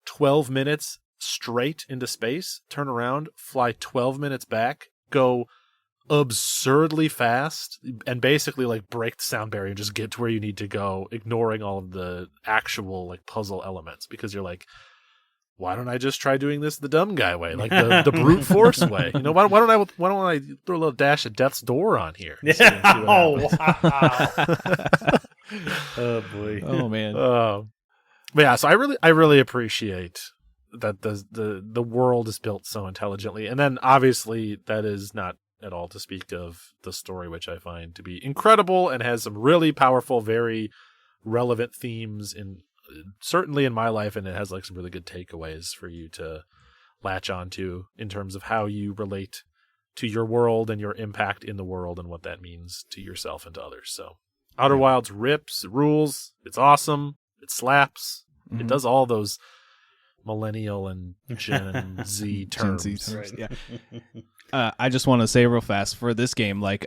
12 minutes straight into space, turn around, fly 12 minutes back, go absurdly fast, and basically like break the sound barrier and just get to where you need to go, ignoring all of the actual like puzzle elements, because you're like, why don't I just try doing this the dumb guy way, like the brute force way? You know, why don't I throw a little dash of Death's Door on here? Yeah. Oh, wow. Oh boy. Oh man. But yeah, so I really appreciate that the world is built so intelligently, and then obviously that is not at all to speak of the story, which I find to be incredible and has some really powerful, very relevant themes certainly in my life, and it has like some really good takeaways for you to latch onto in terms of how you relate to your world and your impact in the world and what that means to yourself and to others. So Outer Wilds rips, it rules, it's awesome, it slaps, it does all those millennial and Gen Z terms. Gen Z terms. Yeah. I just want to say real fast for this game, like,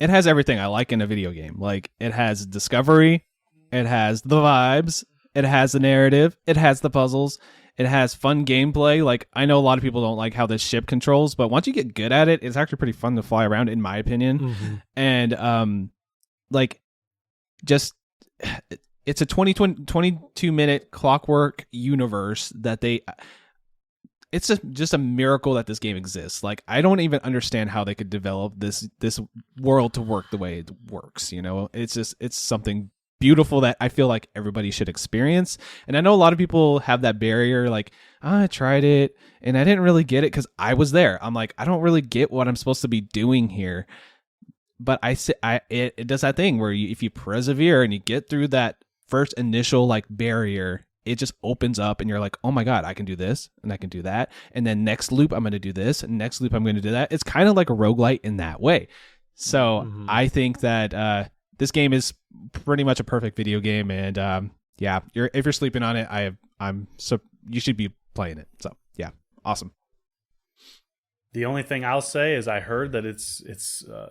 it has everything I like in a video game. Like, it has discovery, it has the vibes, it has the narrative, it has the puzzles, it has fun gameplay. Like, I know a lot of people don't like how this ship controls, but once you get good at it, it's actually pretty fun to fly around, in my opinion. And like, just it's a 22-minute clockwork universe that it's just a miracle that this game exists. Like, I don't even understand how they could develop this world to work the way it works. You know, it's something beautiful that I feel like everybody should experience. And I know a lot of people have that barrier, like, I tried it and I didn't really get it because I was there. I'm like, I don't really get what I'm supposed to be doing here. But it does that thing where if you persevere and you get through that first initial like barrier, it just opens up and you're like, oh my God, I can do this and I can do that. And then next loop, I'm going to do this. And next loop, I'm going to do that. It's kind of like a roguelite in that way. So I think that this game is pretty much a perfect video game. And if you're sleeping on it, you should be playing it. So yeah, awesome. The only thing I'll say is I heard that it's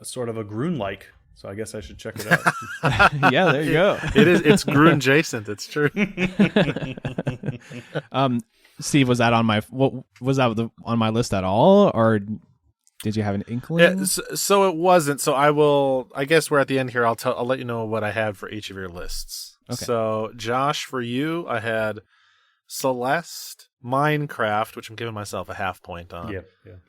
sort of a Grunn-like, so I guess I should check it out. Yeah, there you go. It's Grunn adjacent. It's true. Steve, was that on my list at all, or did you have an inkling? Yeah, so it wasn't. So I guess we're at the end here. I'll let you know what I had for each of your lists. Okay. So Josh, for you, I had Celeste, Minecraft, which I'm giving myself a half point on. Yeah.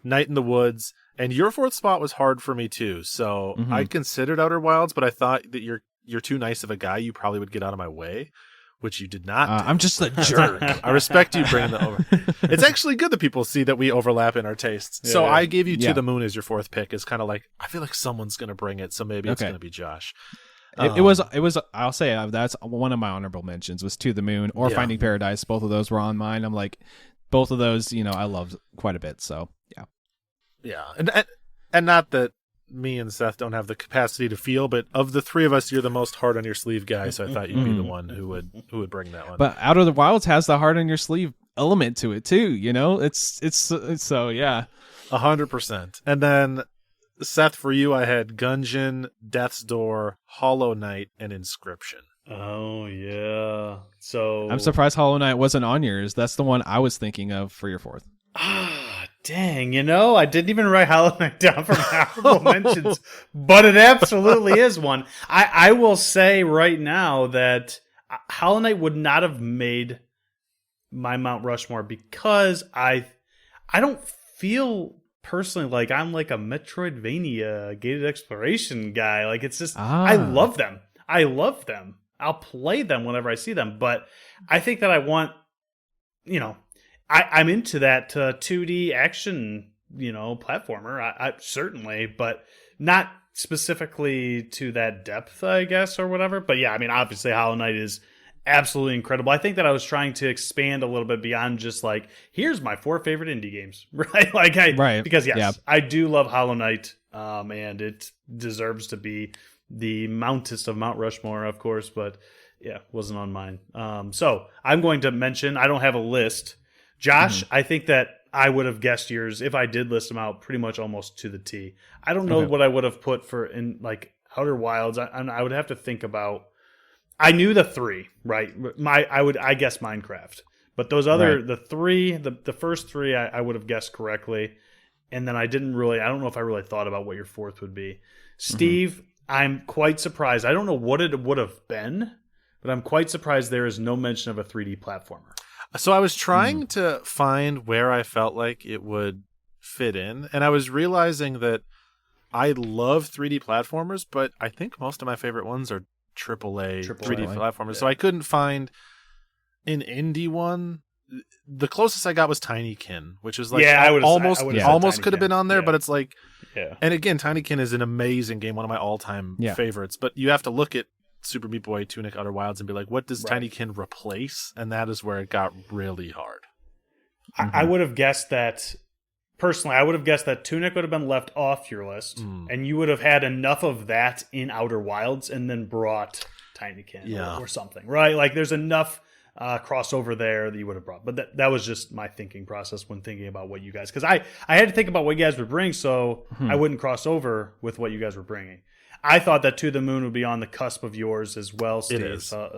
Night in the Woods, and your fourth spot was hard for me too. So I considered Outer Wilds, but I thought that you're too nice of a guy. You probably would get out of my way, which you did not. I'm just a jerk. I respect you bringing that over. It's actually good that people see that we overlap in our tastes. Yeah, so I gave you To the Moon as your fourth pick. It's kind of like, I feel like someone's going to bring it, so maybe it's going to be Josh. It was. I'll say that's one of my honorable mentions was To the Moon or Finding Paradise. Both of those were on mine. I'm like, both of those, I loved quite a bit. So yeah, and not that me and Seth don't have the capacity to feel, but of the three of us, you're the most hard on your sleeve guy. So I thought you'd be the one who would bring that one. But Outer Wilds has the hard on your sleeve element to it too. It's so yeah, 100%. And then, Seth, for you, I had Gungeon, Death's Door, Hollow Knight, and Inscryption. Oh, yeah. So I'm surprised Hollow Knight wasn't on yours. That's the one I was thinking of for your fourth. Dang, I didn't even write Hollow Knight down for my honorable mentions, but it absolutely is one. I will say right now that Hollow Knight would not have made my Mount Rushmore because I don't feel personally like I'm like a Metroidvania gated exploration guy. Like, it's just I love them. I'll play them whenever I see them, but I think that I want, I'm into that 2D action, platformer. I certainly, but not specifically to that depth, I guess, or whatever. But yeah, I mean, obviously Hollow Knight is absolutely incredible. I think that I was trying to expand a little bit beyond just like, here's my 4 favorite indie games, right? Like, because I do love Hollow Knight, and it deserves to be the Mountest of Mount Rushmore, of course, but yeah, wasn't on mine. So I'm going to mention, I don't have a list. Josh, I think that I would have guessed yours if I did list them out pretty much almost to the T. I don't know what I would have put for in like Outer Wilds. I would have to think about. I knew the 3, right? I guess Minecraft, but those other the first 3 I would have guessed correctly, and then I don't know if I really thought about what your fourth would be. Steve, I'm quite surprised. I don't know what it would have been, but I'm quite surprised there is no mention of a 3D platformer. So I was trying to find where I felt like it would fit in, and I was realizing that I love 3D platformers, but I think most of my favorite ones are AAA Triple 3D A. platformer. Yeah. So I couldn't find an indie one. The closest I got was Tinykin, which is like almost could have been on there, but it's like, and again, Tinykin is an amazing game, one of my all-time favorites. But you have to look at Super Meat Boy, Tunic, Outer Wilds, and be like, what does Tinykin replace? And that is where it got really hard. I would have guessed that. Personally, I would have guessed that Tunic would have been left off your list, and you would have had enough of that in Outer Wilds, and then brought Tinykin or something, right? Like, there's enough crossover there that you would have brought. But that was just my thinking process when thinking about what you guys... Because I had to think about what you guys would bring, so I wouldn't cross over with what you guys were bringing. I thought that To the Moon would be on the cusp of yours as well, Steve. It is. So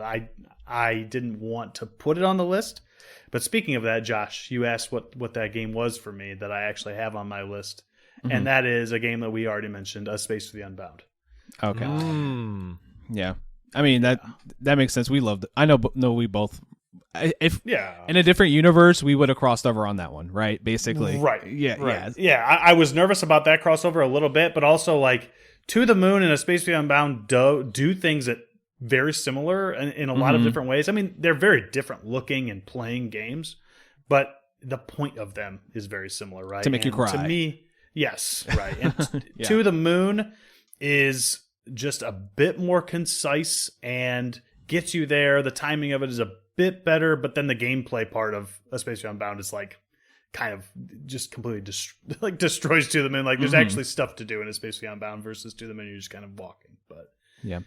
I didn't want to put it on the list. But speaking of that, Josh, you asked what that game was for me that I actually have on my list. And that is a game that we already mentioned, A Space for the Unbound. Okay. Yeah. I mean, that makes sense. We loved it. I know we both... If in a different universe, we would have crossed over on that one, right? Basically. Right. Yeah. I was nervous about that crossover a little bit, but also, like, To the Moon and A Space for the Unbound do things that very similar in a lot of different ways. I mean, they're very different looking and playing games, but the point of them is very similar, right? To make you cry. To me, yes, right. And To the Moon is just a bit more concise and gets you there. The timing of it is a bit better, but then the gameplay part of A Space for the Unbound is like kind of just completely destroys To the Moon. Like, there's actually stuff to do in A Space for the Unbound versus To the Moon, you're just kind of walking, but yeah.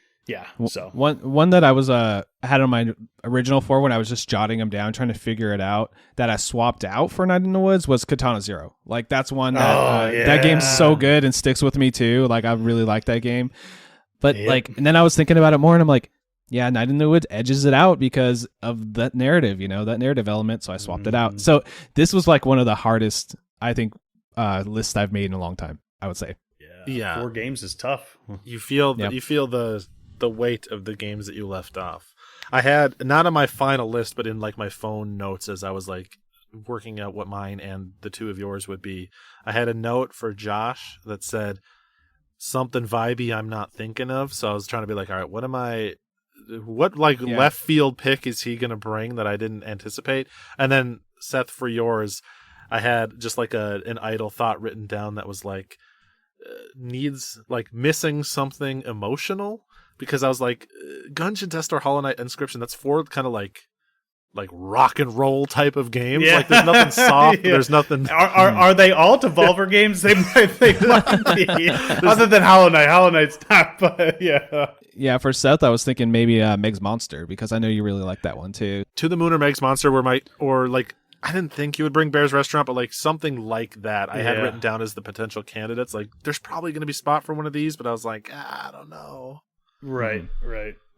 So one that I was had on my original for when I was just jotting them down, trying to figure it out, that I swapped out for Night in the Woods was Katana Zero. Like, that's one that that game's so good and sticks with me too. Like, I really like that game. But like, and then I was thinking about it more, and I'm like, yeah, Night in the Woods edges it out because of that narrative, that narrative element. So I swapped it out. So this was like one of the hardest, I think, lists I've made in a long time, I would say. Yeah. 4 games is tough. You feel the weight of the games that you left off. I had, not on my final list, but in like my phone notes as I was like working out what mine and the two of yours would be, I had a note for Josh that said something vibey I'm not thinking of. So I was trying to be like, all right, what left field pick is he going to bring that I didn't anticipate? And then Seth, for yours, I had just like an idle thought written down that was like, needs like missing something emotional, because I was like, Gungeon, Test or Hollow Knight, Inscryption, that's 4 kind of like rock and roll type of games. Like, there's nothing soft. There's nothing. Are they all Devolver games? They might be. Other than Hollow Knight. Hollow Knight's not, but yeah. Yeah, for Seth, I was thinking maybe Meg's Monster, because I know you really like that one too. To the Moon or Meg's Monster or like, I didn't think you would bring Bear's Restaurant, but like something like that I had written down as the potential candidates. Like, there's probably going to be spot for one of these, but I was like, I don't know. Right.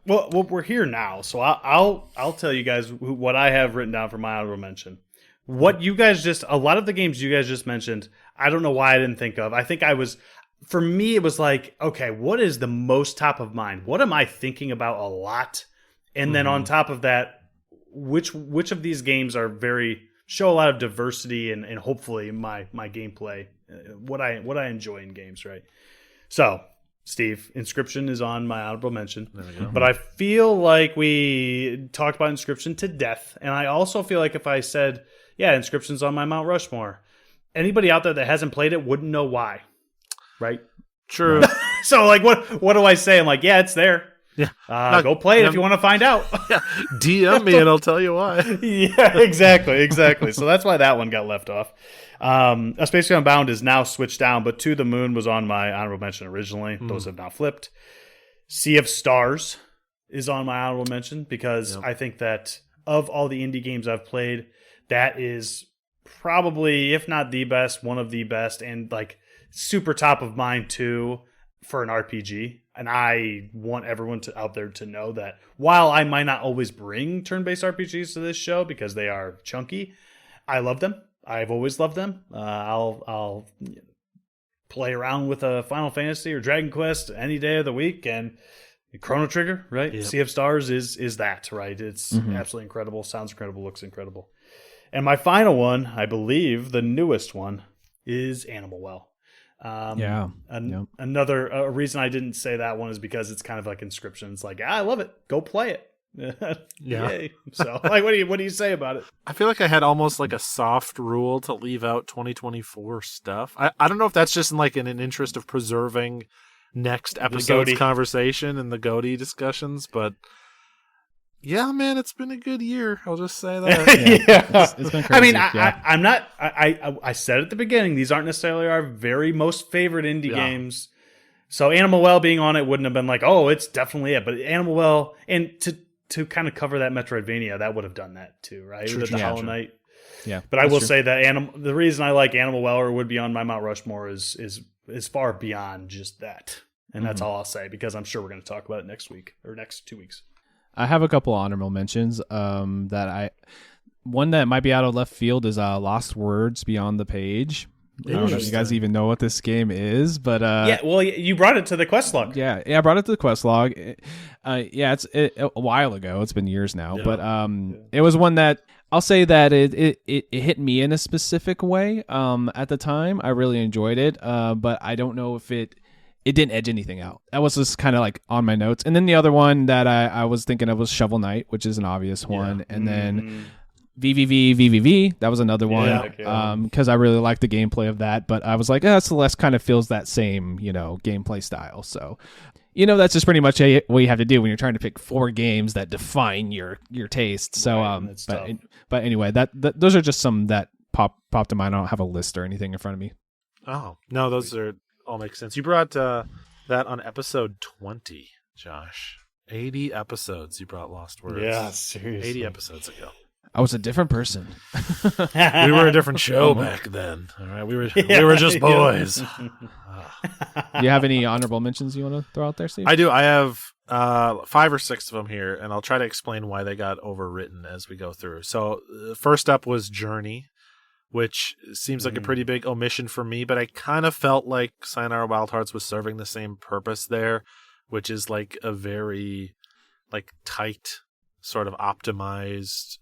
Well, we're here now, so I'll tell you guys what I have written down for my honorable mention. What you guys a lot of the games you guys just mentioned, I don't know why I didn't think of. I think for me, it was like, okay, what is the most top of mind? What am I thinking about a lot? And then on top of that, which of these games are show a lot of diversity and hopefully my gameplay, what I enjoy in games, right? So, Steve, Inscryption is on my honorable mention. There we go. But I feel like we talked about Inscryption to death, and I also feel like if I said, yeah, Inscryption's on my Mount Rushmore, anybody out there that hasn't played it wouldn't know why, right? True. So, like, what do I say? I'm like, yeah, it's there. Yeah. Go play it if you want to find out. DM me and I'll tell you why. Yeah, exactly. So that's why that one got left off. A Space for the Unbound is now switched down, but To the Moon was on my honorable mention originally. Those have now flipped. Sea of Stars is on my honorable mention because I think that of all the indie games I've played, that is probably, if not the best, one of the best, and like super top of mind too for an RPG. And I want everyone out there to know that while I might not always bring turn-based RPGs to this show because they are chunky, I love them. I've always loved them. I'll play around with a Final Fantasy or Dragon Quest any day of the week, and Chrono Trigger, right? Yep. Sea of Stars is that, right? It's absolutely incredible. Sounds incredible. Looks incredible. And my final one, I believe, the newest one, is Animal Well. Another reason I didn't say that one is because it's kind of like Inscryption. It's like, I love it. Go play it. Yeah. Yay. So, like, what do you say about it? I feel like I had almost like a soft rule to leave out 2024 stuff. I don't know if that's just in an interest of preserving next episode's conversation and the GOTY discussions, but yeah, man, it's been a good year. I'll just say that. It's been crazy. I'm not. I said at the beginning, these aren't necessarily our very most favorite indie games. So Animal Well being on it wouldn't have been like, oh, it's definitely it. But Animal Well, and to kind of cover that Metroidvania, that would have done that too, right? With the Hollow Knight. Yeah, but I will say that the reason I like Animal Well or would be on my Mount Rushmore is far beyond just that, and that's all I'll say because I'm sure we're going to talk about it next week or next 2 weeks. I have a couple honorable mentions. One that might be out of left field is Lost Words Beyond the Page. I don't know if you guys even know what this game is, but you brought it to the quest log. Yeah, I brought it to the quest log. It's a while ago. It's been years now, but it was one that I'll say that it hit me in a specific way. At the time, I really enjoyed it, but I don't know if it didn't edge anything out. That was just kind of like on my notes. And then the other one that I was thinking of was Shovel Knight, which is an obvious one. And then VVVVVV, that was another one. Because I really liked the gameplay of that. But I was like, Celeste kind of feels that same, gameplay style. So, that's just pretty much what you have to do when you're trying to pick 4 games that define your taste. So, but anyway, those are just some that popped to mind. I don't have a list or anything in front of me. Oh, no, those are... all makes sense. You brought that on episode 20, Josh. 80 episodes you brought Lost Words. Yeah, seriously. 80 episodes ago. I was a different person. We were a different show back then. All right, we were just boys. Do you have any honorable mentions you want to throw out there, Steve? I do. I have 5 or 6 of them here, and I'll try to explain why they got overwritten as we go through. So, first up was Journey, which seems like a pretty big omission for me, but I kind of felt like Sayonara Wild Hearts was serving the same purpose there, which is like a very tight, sort of optimized...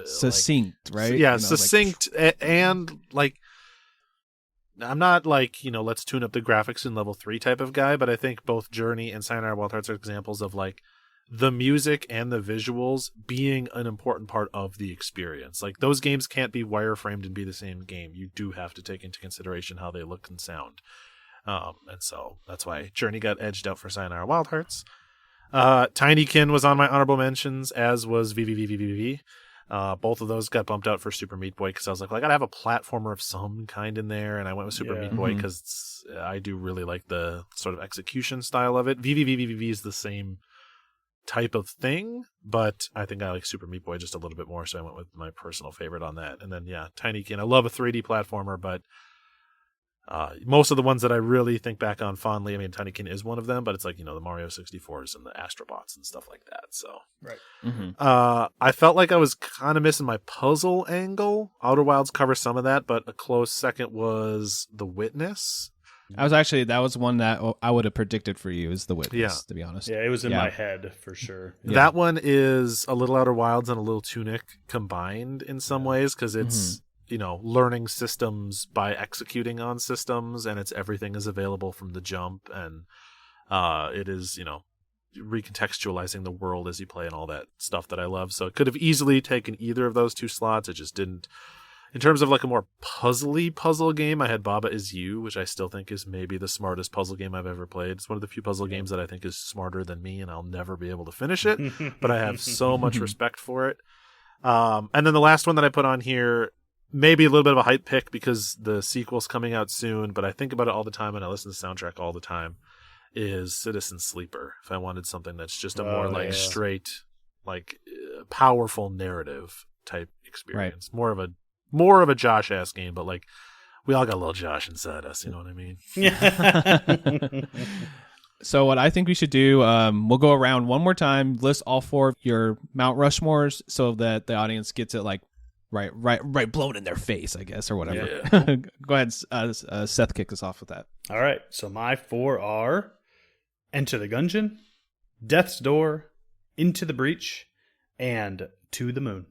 succinct, right? Yeah, succinct, and I'm not let's tune up the graphics in level 3 type of guy, but I think both Journey and Sayonara Wild Hearts are examples of the music and the visuals being an important part of the experience. Those games can't be wireframed and be the same game. You do have to take into consideration how they look and sound. And so that's why Journey got edged out for Sayonara Wild Hearts. Tinykin was on my honorable mentions, as was VVVVVV. Both of those got bumped out for Super Meat Boy because I was like, well, I gotta have a platformer of some kind in there, and I went with Super Meat Boy because I do really like the sort of execution style of it. VVVVVV is the same type of thing, but I think I like Super Meat Boy just a little bit more, so I went with my personal favorite on that. And then Tinykin. I love a 3D platformer, but most of the ones that I really think back on fondly, I mean, Tinykin is one of them, but it's the Mario 64s and the Astrobots and stuff like that. So right. I felt like I was kind of missing my puzzle angle. Outer Wilds covers some of that, but a close second was The Witness. That was one that I would have predicted for you, is The Witness, to be honest. Yeah, it was in my head for sure. Yeah. That one is a little Outer Wilds and a little Tunic combined in some ways, because it's learning systems by executing on systems, and everything is available from the jump, and it is recontextualizing the world as you play and all that stuff that I love. So it could have easily taken either of those 2 slots. It just didn't. In terms of a more puzzle game, I had Baba Is You, which I still think is maybe the smartest puzzle game I've ever played. It's one of the few puzzle games that I think is smarter than me, and I'll never be able to finish it, but I have so much respect for it. And then the last one that I put on here, maybe a little bit of a hype pick because the sequel's coming out soon, but I think about it all the time and I listen to the soundtrack all the time, is Citizen Sleeper. If I wanted something that's just a more straight, powerful narrative type experience. Right. More of a Josh-ass game, but we all got a little Josh inside us, you know what I mean? Yeah. So what I think we should do, we'll go around one more time, list all 4 of your Mount Rushmores so that the audience gets it right blown in their face, I guess, or whatever. Yeah. Go ahead, Seth, kick us off with that. All right. So my 4 are Enter the Gungeon, Death's Door, Into the Breach, and To the Moon.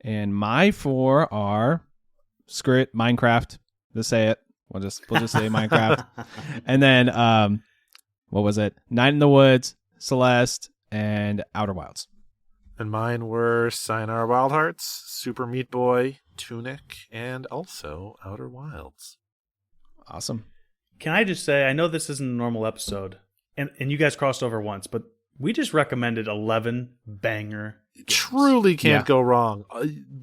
And my 4 are, screw it, Minecraft. Just say it. We'll just say Minecraft. And then what was it? Night in the Woods, Celeste, and Outer Wilds. And mine were Sayonara Wild Hearts, Super Meat Boy, Tunic, and also Outer Wilds. Awesome. Can I just say, I know this isn't a normal episode, and you guys crossed over once, but we just recommended 11 banger games. Truly can't go wrong.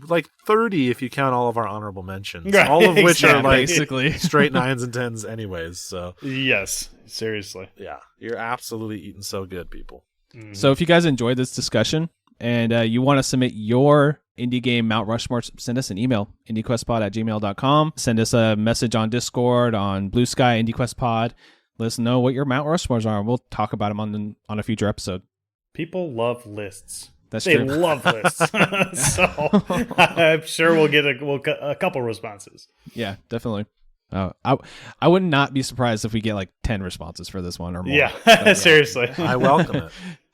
Like 30 if you count all of our honorable mentions. Right, all of which are like basically straight 9s and 10s anyways. So yes, seriously. yeah, you're absolutely eating so good, people. Mm-hmm. So if you guys enjoyed this discussion and you want to submit your indie game Mount Rushmore, send us an email, indiequestpod@gmail.com. Send us a message on Discord, on Blue Sky, IndieQuestPod. Let us know what your Mount Rushmores are, and we'll talk about them on a future episode. People love lists. They love lists. So I'm sure we'll get a couple responses. Yeah, definitely. I would not be surprised if we get like 10 responses for this one or more. Yeah, seriously. I welcome it.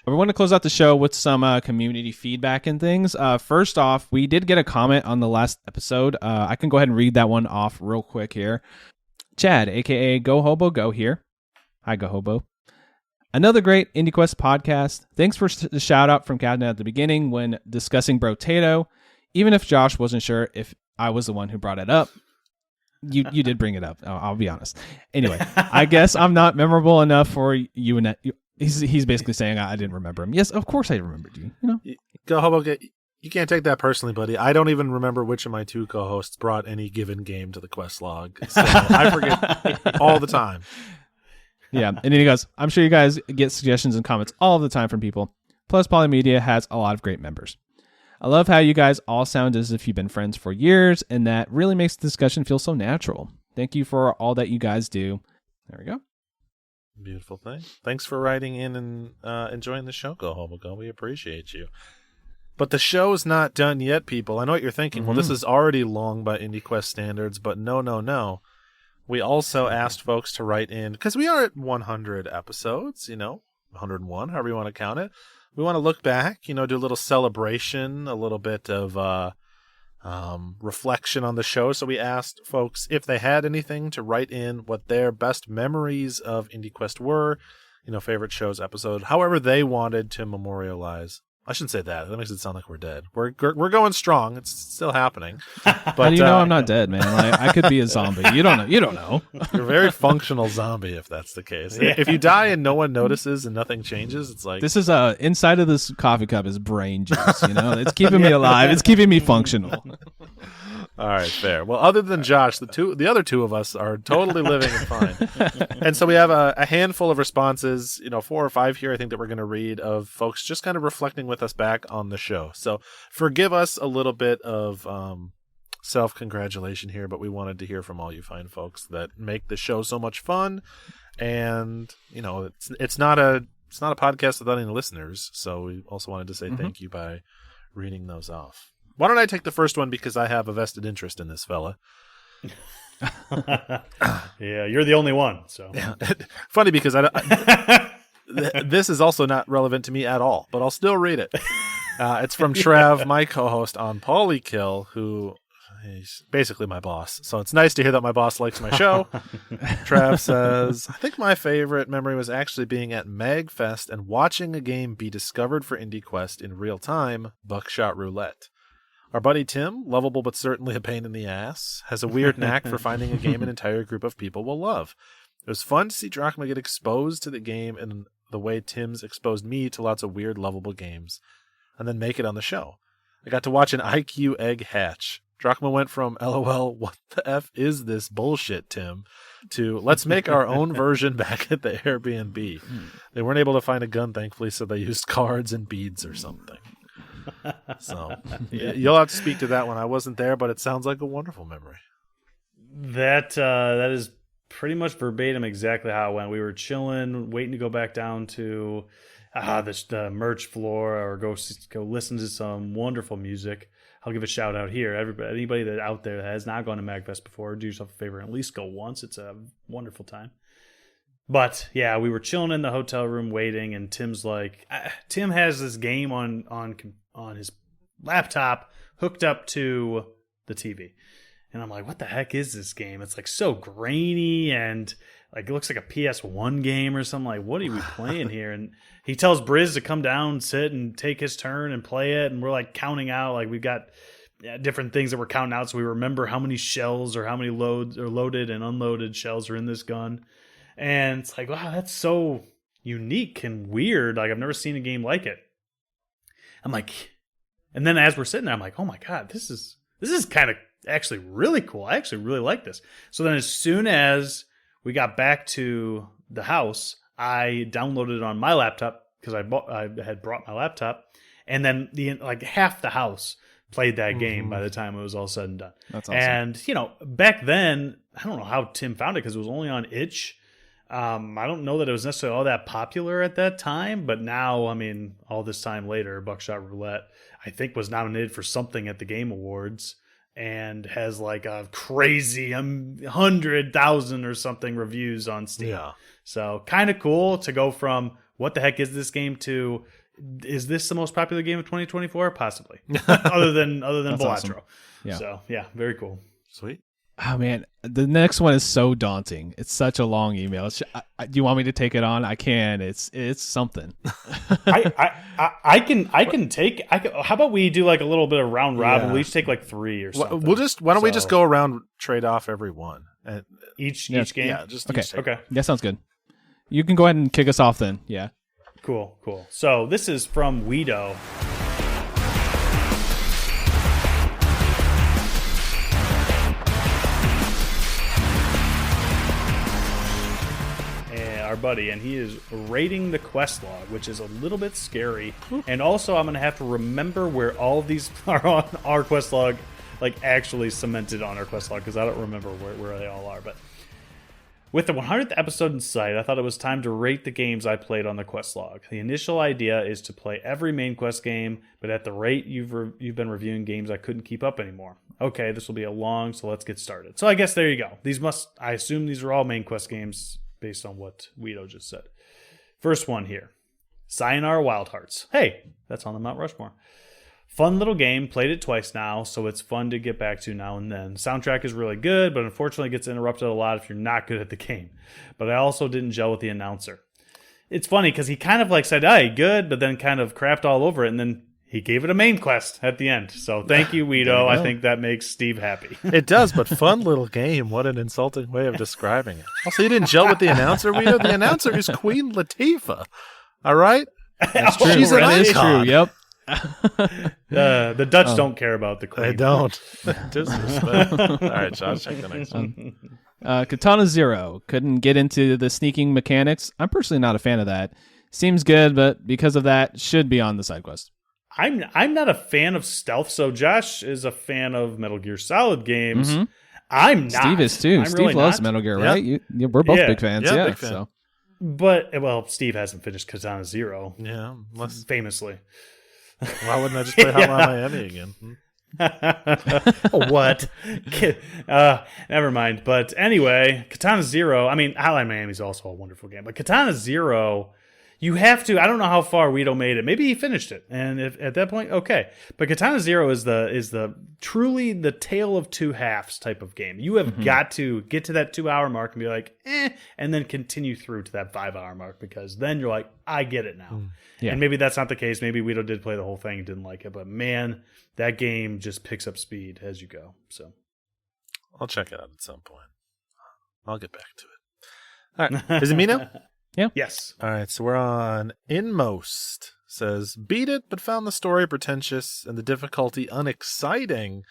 We want to close out the show with some community feedback and things. First off, we did get a comment on the last episode. I can go ahead and read that one off real quick here. Chad, a.k.a. Go Hobo Go here. Hi, Go Hobo. Another great IndieQuest podcast. Thanks for the shout out from Katana at the beginning when discussing Brotato. Even if Josh wasn't sure if I was the one who brought it up. You did bring it up. I'll be honest. Anyway, I guess I'm not memorable enough for you and he's basically saying I didn't remember him. Yes, of course I remembered you. You know, Go Hobo. You can't take that personally, buddy. I don't even remember which of my two co-hosts brought any given game to the quest log. So I forget all the time. Yeah, and then he goes, I'm sure you guys get suggestions and comments all the time from people. Plus, Polymedia has a lot of great members. I love how you guys all sound as if you've been friends for years, and that really makes the discussion feel so natural. Thank you for all that you guys do. There we go. Beautiful thing. Thanks for writing in and enjoying the show, Go Hobo Go. We appreciate you. But the show's not done yet, people. I know what you're thinking. Well, this is already long by IndieQuest standards, but no. We also asked folks to write in, because we are at 100 episodes, 101, however you want to count it. We want to look back, do a little celebration, a little bit of reflection on the show. So we asked folks if they had anything to write in, what their best memories of IndieQuest were, favorite shows, episode, however they wanted to memorialize. I shouldn't say that. That makes it sound like we're dead. We're going strong. It's still happening. But I'm not dead, man. I could be a zombie. You don't know. You're a very functional zombie if that's the case. Yeah. If you die and no one notices and nothing changes, it's like... This is inside of this coffee cup is brain juice, It's keeping me alive. It's keeping me functional. All right, fair. Well, other than Josh, the other two of us are totally living and fine. And so we have a handful of responses, 4 or 5 here, I think, that we're going to read of folks just kind of reflecting with us back on the show. So forgive us a little bit of self-congratulation here, but we wanted to hear from all you fine folks that make the show so much fun. And, it's not a podcast without any listeners. So we also wanted to say thank you by reading those off. Why don't I take the first one because I have a vested interest in this fella. Yeah, you're the only one. So yeah. Funny because this is also not relevant to me at all, but I'll still read it. It's from Trev, my co-host on Polykill, who is basically my boss. So it's nice to hear that my boss likes my show. Trev says, I think my favorite memory was actually being at MagFest and watching a game be discovered for IndieQuest in real time, Buckshot Roulette. Our buddy Tim, lovable but certainly a pain in the ass, has a weird knack for finding a game an entire group of people will love. It was fun to see Drachma get exposed to the game in the way Tim's exposed me to lots of weird, lovable games, and then make it on the show. I got to watch an IQ egg hatch. Drachma went from, LOL, what the F is this bullshit, Tim, to let's make our own version back at the Airbnb. They weren't able to find a gun, thankfully, so they used cards and beads or something. So you'll have to speak to that one. I wasn't there, but it sounds like a wonderful memory. That is pretty much verbatim exactly how it went. We were chilling, waiting to go back down to the merch floor or go listen to some wonderful music. I'll give a shout out here. Anybody that out there that has not gone to MagFest before, do yourself a favor and at least go once. It's a wonderful time. But yeah, we were chilling in the hotel room waiting, and Tim's like, Tim has this game on his laptop hooked up to the TV, And I'm like, what the heck is this game? It's like so grainy and like it looks like a PS1 game or something. Like, what are we playing here? And he tells Briz to come down, sit, and take his turn and play it. And we're like counting out, like we've got different things that we're counting out, so we remember how many shells or how many loads or loaded and unloaded shells are in this gun. And it's like, wow, that's so unique and weird. Like I've never seen a game like it. I'm like, and then as we're sitting there, I'm like, oh my god, this is kind of actually really cool. I actually really like this. So then as soon as we got back to the house, I downloaded it on my laptop because I had brought my laptop, and then like half the house played that game by the time it was all said and done. That's awesome. And back then, I don't know how Tim found it because it was only on itch. I don't know that it was necessarily all that popular at that time, but now, I mean, all this time later, Buckshot Roulette, I think, was nominated for something at the Game Awards and has like a crazy 100,000 or something reviews on Steam. Yeah. So kind of cool to go from what the heck is this game to is this the most popular game of 2024? Possibly. other than Balatro. Awesome. Yeah. So yeah, very cool. Sweet. Oh man, the next one is so daunting. It's such a long email. Do you want me to take it on? I can. It's something. I can take. How about we do like a little bit of round robin? Yeah. We'll each take like 3 or something. Why don't we just go around, trade off every one? And each game? Yeah, just okay. each take. Okay, that sounds good. You can go ahead and kick us off then. Yeah. Cool. So this is from Weedo. Our buddy, and he is rating the quest log, which is a little bit scary. And also, I'm going to have to remember where all of these are on our quest log, like actually cemented on our quest log, because I don't remember where they all are. But with the 100th episode in sight, I thought it was time to rate the games I played on the quest log. The initial idea is to play every main quest game, but at the rate you've been reviewing games, I couldn't keep up anymore. Okay, this will be a long, so let's get started. So I guess there you go. I assume these are all main quest games, based on what Weedo just said. First one here. Sayonara Wild Hearts. Hey, that's on the Mount Rushmore. Fun little game. Played it twice now, so it's fun to get back to now and then. Soundtrack is really good, but unfortunately gets interrupted a lot if you're not good at the game. But I also didn't gel with the announcer. It's funny because he kind of like said, hey, good, but then kind of crapped all over it, and then he gave it a main quest at the end. So thank you, Weedo. I think that makes Steve happy. It does, but fun little game. What an insulting way of describing it. Also, you didn't gel with the announcer, Weedo. The announcer is Queen Latifah. All right? That's true. She's an That is icon. true. Yep. The Dutch don't care about the Queen. They don't. Disrespect. All right, Josh, take the next one. Katana Zero. Couldn't get into the sneaking mechanics. I'm personally not a fan of that. Seems good, but because of that, should be on the side quest. I'm not a fan of stealth, so Josh is a fan of Metal Gear Solid games. Mm-hmm. I'm not. Steve is too. Steve really loves Metal Gear, right? We're both big fans. Yeah, big fan. So. But Steve hasn't finished Katana Zero. Yeah, famously. Why wouldn't I just play Hotline Miami again? What? Never mind. But anyway, Katana Zero. I mean, Hotline Miami is also a wonderful game, but Katana Zero. You have to. I don't know how far Weedo made it. Maybe he finished it, and if at that point, okay. But Katana Zero is the truly the tale of two halves type of game. You have got to get to that 2 hour mark and be like, and then continue through to that 5 hour mark, because then you're like, I get it now. Yeah. And maybe that's not the case. Maybe Weedo did play the whole thing and didn't like it, but man, that game just picks up speed as you go. So I'll check it out at some point. I'll get back to it. All right, is it me now? Yeah. Yes. All right, so we're on Inmost. Says, beat it, but found the story pretentious and the difficulty unexciting.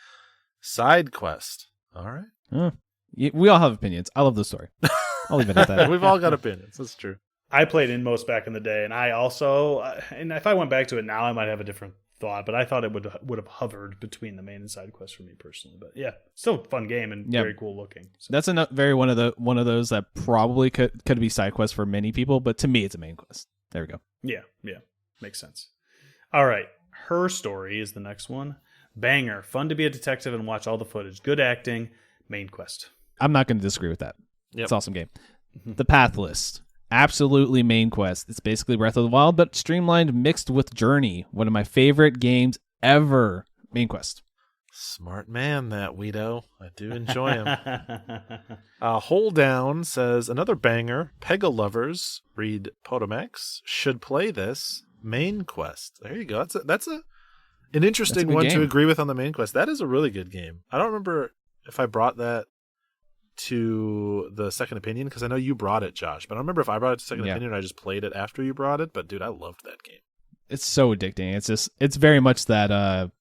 Side quest. All right. We all have opinions. I love the story. I'll leave it at that. We've all got opinions. That's true. I played Inmost back in the day, and I also, and if I went back to it now, I might have a different thought, but I thought it would have hovered between the main and side quests for me personally. But yeah, still a fun game and very cool looking. So. That's one of those that probably could be side quests for many people, but to me, it's a main quest. There we go. Yeah, makes sense. All right, Her Story is the next one. Banger, fun to be a detective and watch all the footage. Good acting, main quest. I'm not going to disagree with that. Yep. It's an awesome game. The Path List. Absolutely main quest. It's basically Breath of the Wild, but streamlined, mixed with Journey. One of my favorite games ever. Main quest. Smart man, that Weedo. I do enjoy him. Holedown says, another banger. Pega lovers, read Potomax, should play this main quest. There you go. That's an interesting one to agree with on the main quest. That is a really good game. I don't remember if I brought that to the second opinion, because I know you brought it, Josh, but I don't remember if I brought it to second opinion or I just played it after you brought it. But dude, I loved that game. It's so addicting. It's very much that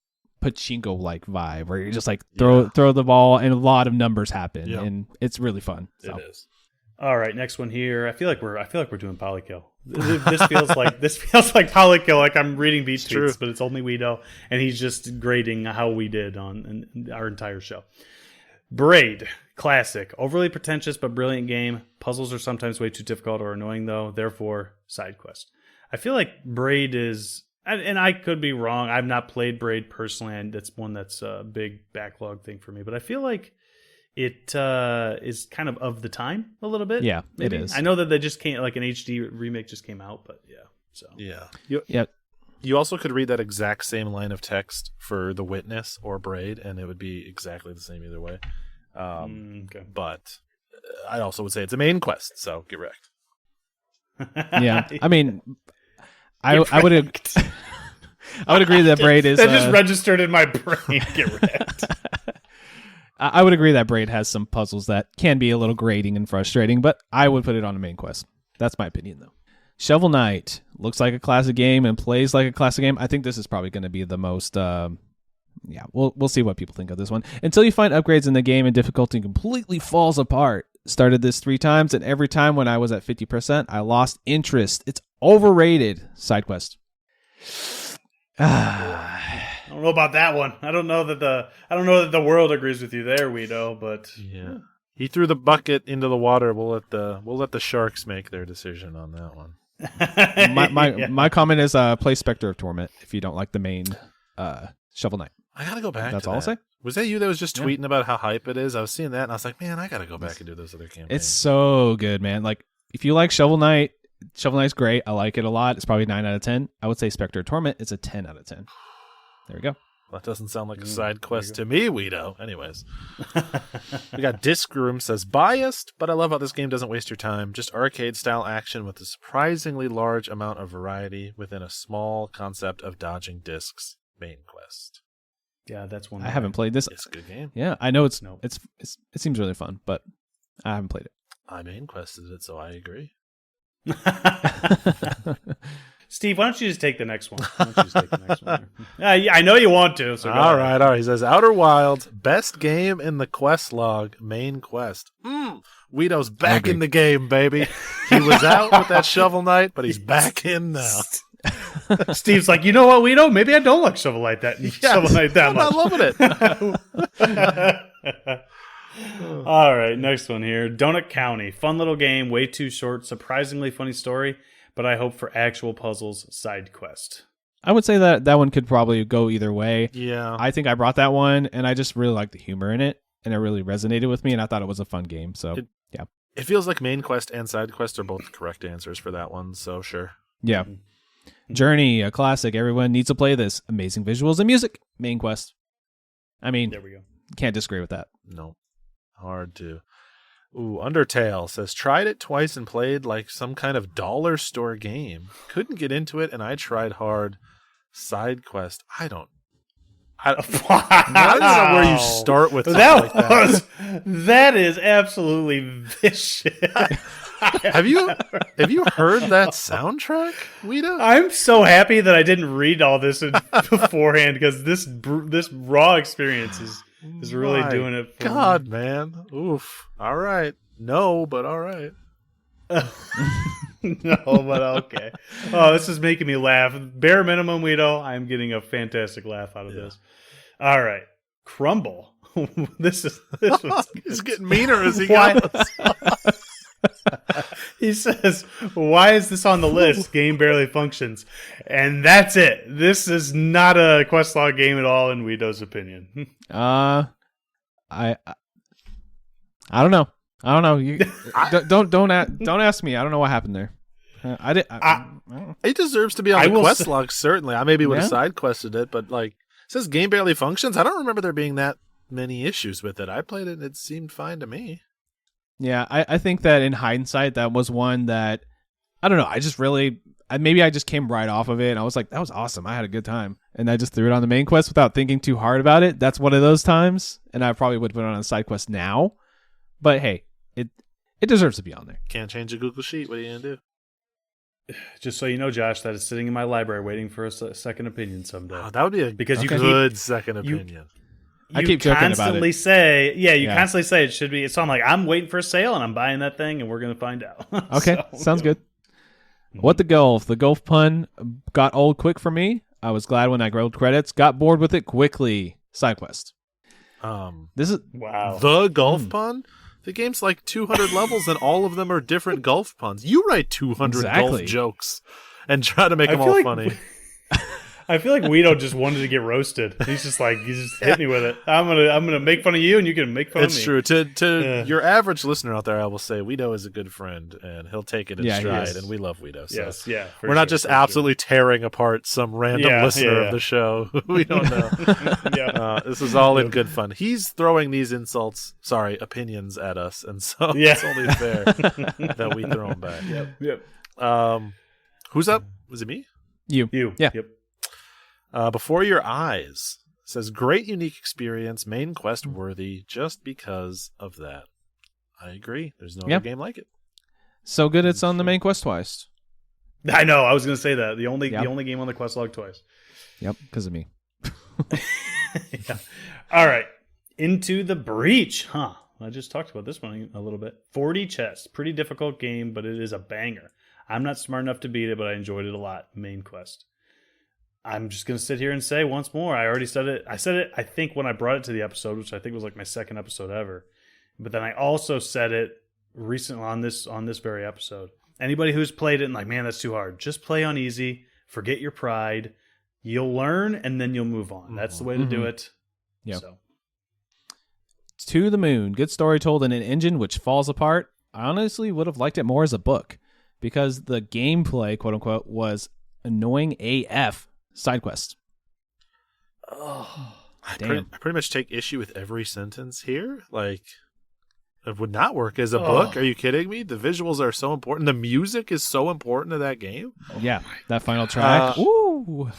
pachinko like vibe where you just like throw the ball and a lot of numbers happen and it's really fun. So. It is. All right, next one here. I feel like we're doing Polykill. This feels like Polykill. Like I'm reading beat tweets, but it's only Weedo, and he's just grading how we did on our entire show. Braid, classic, overly pretentious but brilliant game. Puzzles are sometimes way too difficult or annoying though. Therefore, side quest. I feel like Braid is, and I could be wrong. I've not played Braid personally, and that's one that's a big backlog thing for me. But I feel like it is kind of the time a little bit. Yeah, maybe. It is. I know that they just came, like an HD remake just came out, but yeah. So You also could read that exact same line of text for The Witness or Braid, and it would be exactly the same either way. Okay. But I also would say it's a main quest, so get wrecked. Yeah, I mean, I would agree that Braid is that just registered in my brain. Get wrecked. I would agree that Braid has some puzzles that can be a little grating and frustrating, but I would put it on a main quest. That's my opinion, though. Shovel Knight looks like a classic game and plays like a classic game. I think this is probably going to be the most. We'll see what people think of this one. Until you find upgrades in the game and difficulty completely falls apart. Started this 3 times, and every time when I was at 50%, I lost interest. It's overrated. Side quest. I don't know about that one. I don't know that the world agrees with you there, Weedo. But yeah, he threw the bucket into the water. We'll let the sharks make their decision on that one. My comment is play Spectre of Torment if you don't like the main Shovel Knight. I gotta go back. That's all I'll say. Was that you that was just tweeting about how hype it is? I was seeing that and I was like, man, I gotta go back and do those other campaigns. It's so good, man. Like if you like Shovel Knight's great. I like it a lot. It's probably 9 out of 10. I would say Spectre of Torment is a 10 out of 10. There we go. That doesn't sound like a side quest to me, Weedo. Anyways. We got Disc Room says, biased, but I love how this game doesn't waste your time. Just arcade-style action with a surprisingly large amount of variety within a small concept of dodging discs. Main quest. Yeah, that's one. I haven't played this. It's a good game. Yeah, I know it seems really fun, but I haven't played it. I main quested it, so I agree. Steve, why don't you just take the next one? I know you want to. So all right. He says, Outer Wilds, best game in the quest log, main quest. Weedo's back in the game, baby. He was out with that Shovel Knight, but he's back in now. Steve's like, you know what, Weedo? Maybe I don't like Shovel Knight that much. I'm not loving it. All right, next one here. Donut County. Fun little game, way too short, surprisingly funny story, but I hope for actual puzzles side quest. I would say that one could probably go either way. Yeah. I think I brought that one, and I just really liked the humor in it, and it really resonated with me, and I thought it was a fun game, so yeah. It feels like main quest and side quest are both correct answers for that one, so sure. Yeah. Journey, a classic. Everyone needs to play this. Amazing visuals and music. Main quest. I mean, there we go. Can't disagree with that. No. Hard to. Ooh, Undertale says, tried it twice and played like some kind of dollar store game. Couldn't get into it, and I tried hard. Side quest. I don't know where you start with something like that. That is absolutely vicious. Have you heard that soundtrack, Weedo? I'm so happy that I didn't read all this beforehand because this raw experience is really doing it for me. Man. Oof. All right. No, but all right. No, but okay. Oh, this is making me laugh. Bare minimum, Weedo, I'm getting a fantastic laugh out of this. All right. Crumble. This was He's getting meaner as he goes. He says, why is this on the list? Game barely functions. And that's it. This is not a questlog game at all, in Weedo's opinion. I don't know. You don't ask me. I don't know what happened there. It deserves to be on the questlog, certainly. I maybe would have side quested it, but like says game barely functions. I don't remember there being that many issues with it. I played it and it seemed fine to me. Yeah, I think that in hindsight, that was one that, I don't know, I just came right off of it, and I was like, that was awesome. I had a good time. And I just threw it on the main quest without thinking too hard about it. That's one of those times, and I probably would put it on a side quest now. But hey, it deserves to be on there. Can't change a Google Sheet. What are you going to do? Just so you know, Josh, that is sitting in my library waiting for a second opinion someday. Oh, that would be a good second opinion. I keep joking about it. You constantly say it should be. So I'm like, I'm waiting for a sale and I'm buying that thing and we're going to find out. Okay, sounds good. What the golf? The golf pun got old quick for me. I was glad when I rolled credits. Got bored with it quickly. Side quest. This is the golf pun. The game's like 200 levels and all of them are different golf puns. You write 200 golf jokes and try to make them all funny. I feel like Guido just wanted to get roasted. He's just hit me with it. I'm gonna make fun of you, and you can make fun of me. It's true. To your average listener out there, I will say Guido is a good friend, and he'll take it in stride. And we love Guido. So yes, yeah. We're not just absolutely tearing apart some random listener of the show. We don't know. This is all in good fun. He's throwing these opinions at us, and so it's only fair that we throw them back. Yep. Who's up? Was it me? You. Yeah. Yep. Before Your Eyes says, great unique experience, main quest worthy, just because of that. I agree. There's no other game like it. So good it's on the main quest twice. I know. I was going to say that. The only game on the quest log twice. Yep, because of me. All right. Into the Breach. I just talked about this one a little bit. 40 chess. Pretty difficult game, but it is a banger. I'm not smart enough to beat it, but I enjoyed it a lot. Main quest. I'm just going to sit here and say once more, I already said it. I said it, I think, when I brought it to the episode, which I think was like my second episode ever. But then I also said it recently on this very episode. Anybody who's played it and like, man, that's too hard. Just play on easy. Forget your pride. You'll learn, and then you'll move on. That's the way to do it. Yeah. So. To the Moon. Good story told in an engine which falls apart. I honestly would have liked it more as a book because the gameplay, quote unquote, was annoying AF. Side quest. Oh, I pretty much take issue with every sentence here. Like, it would not work as a book. Are you kidding me? The visuals are so important. The music is so important to that game. Yeah, that final track. Ooh.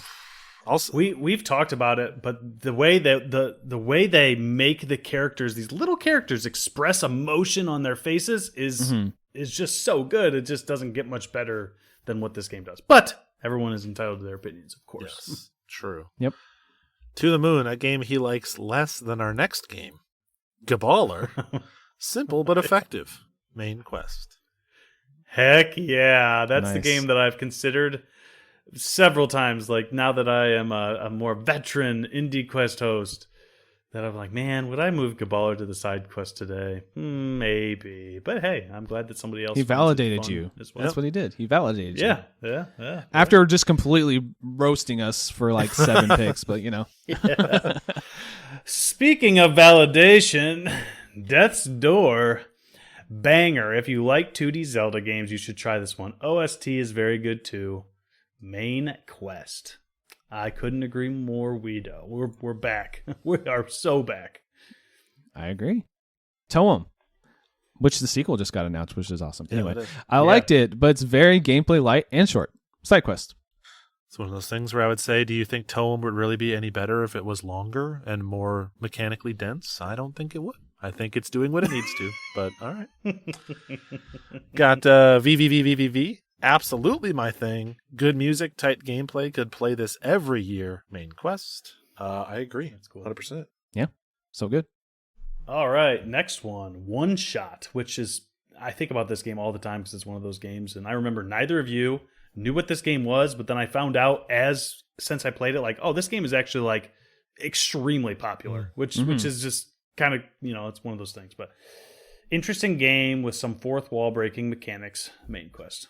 Also, we've talked about it, but the way that the way they make the characters, these little characters, express emotion on their faces is just so good. It just doesn't get much better than what this game does. But everyone is entitled to their opinions, of course. Yes, true. Yep. To the Moon, a game he likes less than our next game. Geballer. Simple but effective. Main quest. Heck yeah. That's the game that I've considered several times. Like, now that I am a more veteran IndieQuest host, that I'm like, man, would I move Geballer to the side quest today? Maybe. But hey, I'm glad that somebody else He validated you. As well. That's what he did. He validated you. Yeah. After just completely roasting us for like 7 picks, but you know. Yeah. Speaking of validation, Death's Door. Banger. If you like 2D Zelda games, you should try this one. OST is very good too. Main quest. I couldn't agree more, Guido. We're back. We are so back. I agree. TOEM, which the sequel just got announced, which is awesome. Yeah, anyway, I liked it, but it's very gameplay light and short. Side quest. It's one of those things where I would say, do you think TOEM would really be any better if it was longer and more mechanically dense? I don't think it would. I think it's doing what it needs to, but all right. Got VVVVVV. Absolutely my thing. Good music, tight gameplay. Could play this every year. Main quest. I agree. That's cool. 100%. Yeah. So good. All right. Next one. Oneshot, which is, I think about this game all the time because it's one of those games. And I remember neither of you knew what this game was, but then I found out since I played it, like, oh, this game is actually like extremely popular, which is just kind of, it's one of those things. But interesting game with some fourth wall breaking mechanics. Main quest.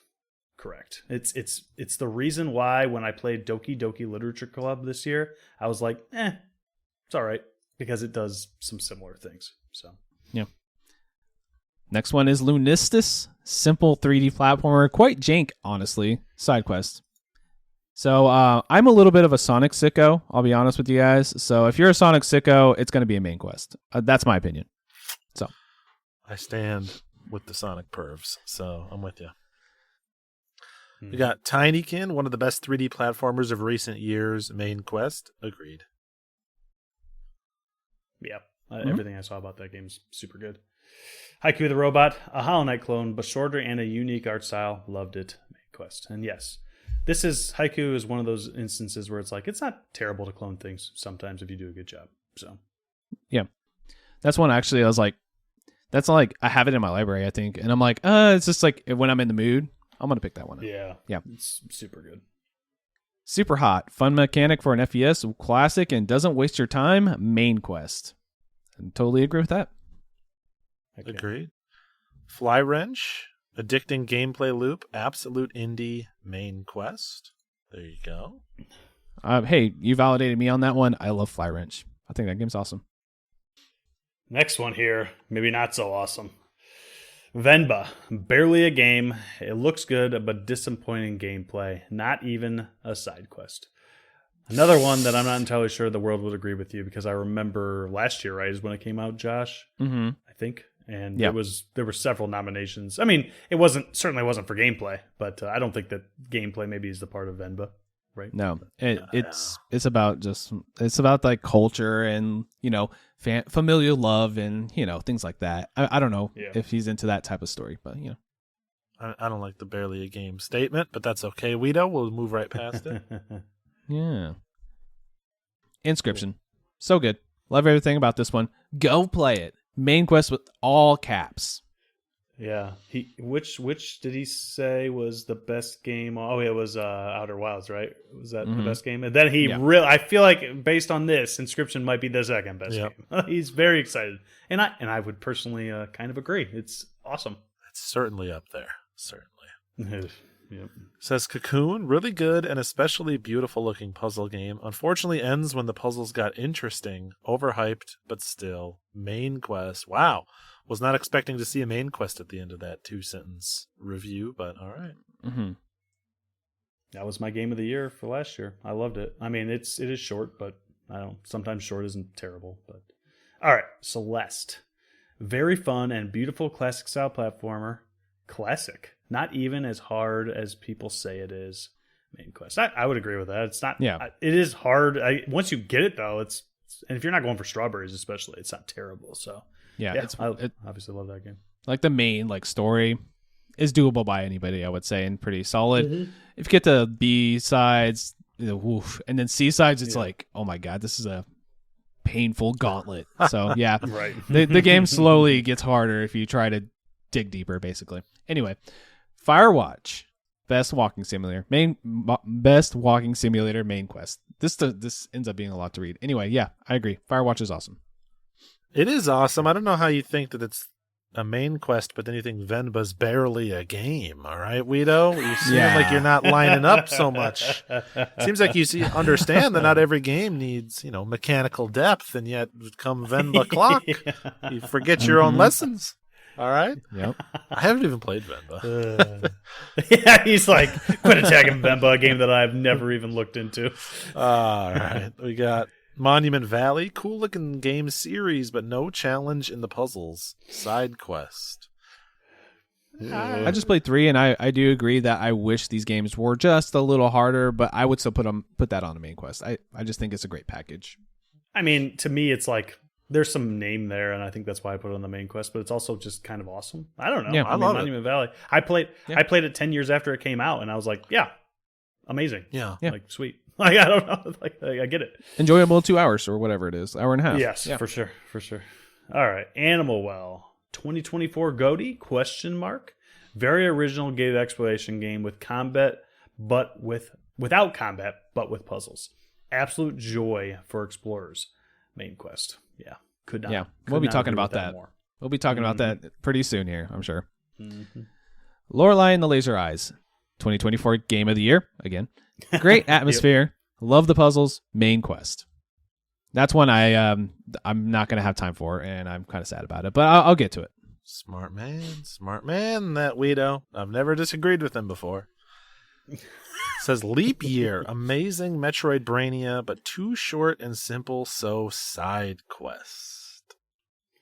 Correct. It's the reason why when I played Doki Doki Literature Club this year, I was like, it's all right, because it does some similar things. So yeah. Next one is Lunistice, simple 3D platformer, quite jank, honestly. Side quest. So I'm a little bit of a Sonic sicko, I'll be honest with you guys. So if you're a Sonic sicko, it's going to be a main quest. That's my opinion. So I stand with the Sonic pervs, so I'm with you. We got Tinykin, one of the best 3D platformers of recent years. Main quest, agreed. Yeah, everything I saw about that game is super good. Haiku the Robot, a Hollow Knight clone, but shorter and a unique art style. Loved it. Main quest. And yes, Haiku is one of those instances where it's like, it's not terrible to clone things sometimes if you do a good job. So, yeah. That's one actually I was like, that's like, I have it in my library, I think. And I'm like, it's just like when I'm in the mood, I'm going to pick that one up. Yeah. It's super good. Superhot, fun mechanic for an FES, classic and doesn't waste your time. Main quest. I totally agree with that. Okay. Agreed. Fly Wrench, addicting gameplay loop, absolute indie main quest. There you go. Hey, you validated me on that one. I love Fly Wrench. I think that game's awesome. Next one here, maybe not so awesome. Venba, barely a game. It looks good, but disappointing gameplay. Not even a side quest. Another one that I'm not entirely sure the world would agree with you, because I remember last year, right, is when it came out, Josh? Mm-hmm. I think. And there were several nominations. I mean, it certainly wasn't for gameplay, but I don't think that gameplay maybe is the part of Venba, right? No, it's about like culture and, you know, familial love and, you know, things like that. I don't know if he's into that type of story, but, you know. I don't like the barely a game statement, but that's okay. Weedo, we'll move right past it. Yeah. Inscryption. So good. Love everything about this one. Go play it. Main quest with all caps. Yeah. Which did he say was the best game? Oh, yeah, it was Outer Wilds, right? Was that the best game? And then I feel like based on this, Inscryption might be the second best game. He's very excited. And I would personally kind of agree. It's awesome. It's certainly up there. Certainly. Yep. Says Cocoon, really good and especially beautiful looking puzzle game. Unfortunately ends when the puzzles got interesting, overhyped, but still. Main quest. Wow. Was not expecting to see a main quest at the end of that 2-sentence review, but all right. Mm-hmm. That was my game of the year for last year. I loved it. I mean, it is short, but sometimes short isn't terrible. But all right, Celeste. Very fun and beautiful classic style platformer. Classic. Not even as hard as people say it is. Main quest. I would agree with that. It's not. Yeah. It is hard. Once you get it though, and if you're not going for strawberries, especially, it's not terrible. So I obviously love that game. Like the main story is doable by anybody, I would say, and pretty solid. Mm-hmm. If you get the B sides, woof, and then C sides, it's like, oh my god, this is a painful gauntlet. So yeah, right. the game slowly gets harder if you try to dig deeper, basically. Anyway, Firewatch, best walking simulator main quest. This ends up being a lot to read. Anyway, yeah, I agree. Firewatch is awesome. It is awesome. I don't know how you think that it's a main quest, but then you think Venba's barely a game. All right, Weedo? You seem like you're not lining up so much. Seems like you understand that not every game needs, mechanical depth, and yet come Venba clock, you forget your own lessons. All right? Yep. I haven't even played Venba. He's like, quit attacking Venba, a game that I've never even looked into. All right. We got Monument Valley, cool looking game series, but no challenge in the puzzles. Side quest. I just played 3, and I do agree that I wish these games were just a little harder, but I would still put that on the main quest. I just think it's a great package. I mean, to me, it's like there's some name there, and I think that's why I put it on the main quest, but it's also just kind of awesome. I don't know. Yeah, I love Monument Valley. I played it 10 years after it came out, and I was like, yeah, amazing. Yeah. Like, sweet. Like, I don't know. Like, I get it. Enjoyable 2 hours or whatever it is. Hour and a half. Yes, for sure. All right. Animal Well. 2024 GOTY? ? Very original game exploration game with combat, but without combat, but with puzzles. Absolute joy for explorers. Main quest. Yeah. Could not. Yeah. We'll be talking about that. We'll be talking about that pretty soon here, I'm sure. Mm-hmm. Lorelei and the Laser Eyes. 2024 Game of the Year. Again. Great atmosphere. Love the puzzles. Main quest. That's one I'm not going to have time for, and I'm kind of sad about it, but I'll get to it. Smart man, that Weedo. I've never disagreed with him before. Says Leap Year, amazing Metroidvania, but too short and simple, so side quest.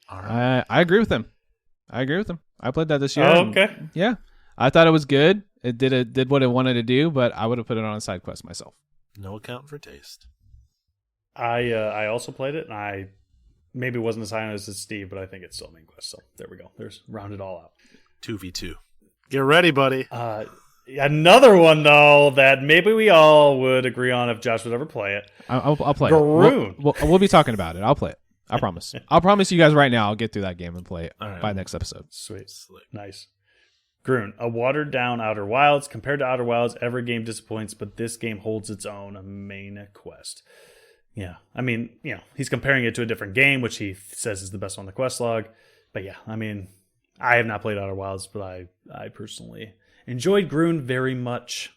All right. I agree with him. I played that this year. Oh, okay. Yeah. I thought it was good. It did what it wanted to do, but I would have put it on a side quest myself. No account for taste. I also played it, and I maybe wasn't as high on it as Steve, but I think it's still main quest. So there we go. There's round it all out. 2v2. Get ready, buddy. Another one though that maybe we all would agree on if Josh would ever play it. I'll play Grunn. it. We'll be talking about it. I'll play it. I promise. I'll promise you guys right now I'll get through that game and play it by next episode. Sweet. Nice. Grunn, a watered down Outer Wilds. Compared to Outer Wilds, every game disappoints, but this game holds its own. A main quest. Yeah. I mean, he's comparing it to a different game, which he says is the best on the quest log. But yeah, I mean, I have not played Outer Wilds, but I personally enjoyed Grunn very much.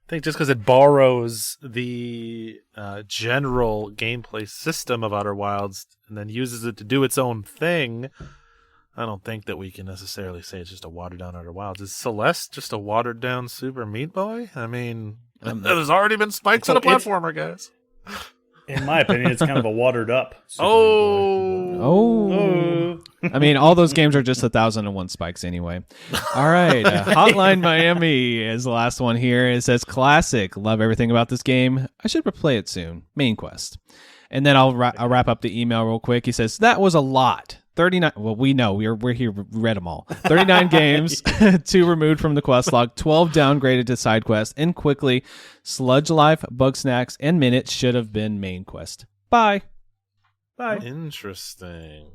I think just because it borrows the general gameplay system of Outer Wilds and then uses it to do its own thing, I don't think that we can necessarily say it's just a watered-down Outer Wilds. Is Celeste just a watered-down Super Meat Boy? I mean, there's already been spikes on a platformer, guys. In my opinion, it's kind of a watered-up Super Meat Boy. Oh. I mean, all those games are just 1,001 spikes anyway. All right. Hotline Miami is the last one here. It says, classic. Love everything about this game. I should replay it soon. Main quest. And then I'll wrap up the email real quick. He says, that was a lot. 39. Well, we know. We're here. We read them all. 39 games, 2 removed from the quest log, 12 downgraded to side quest, and quickly, Sludge Life, Bug Snacks, and Minutes should have been main quest. Bye. Interesting.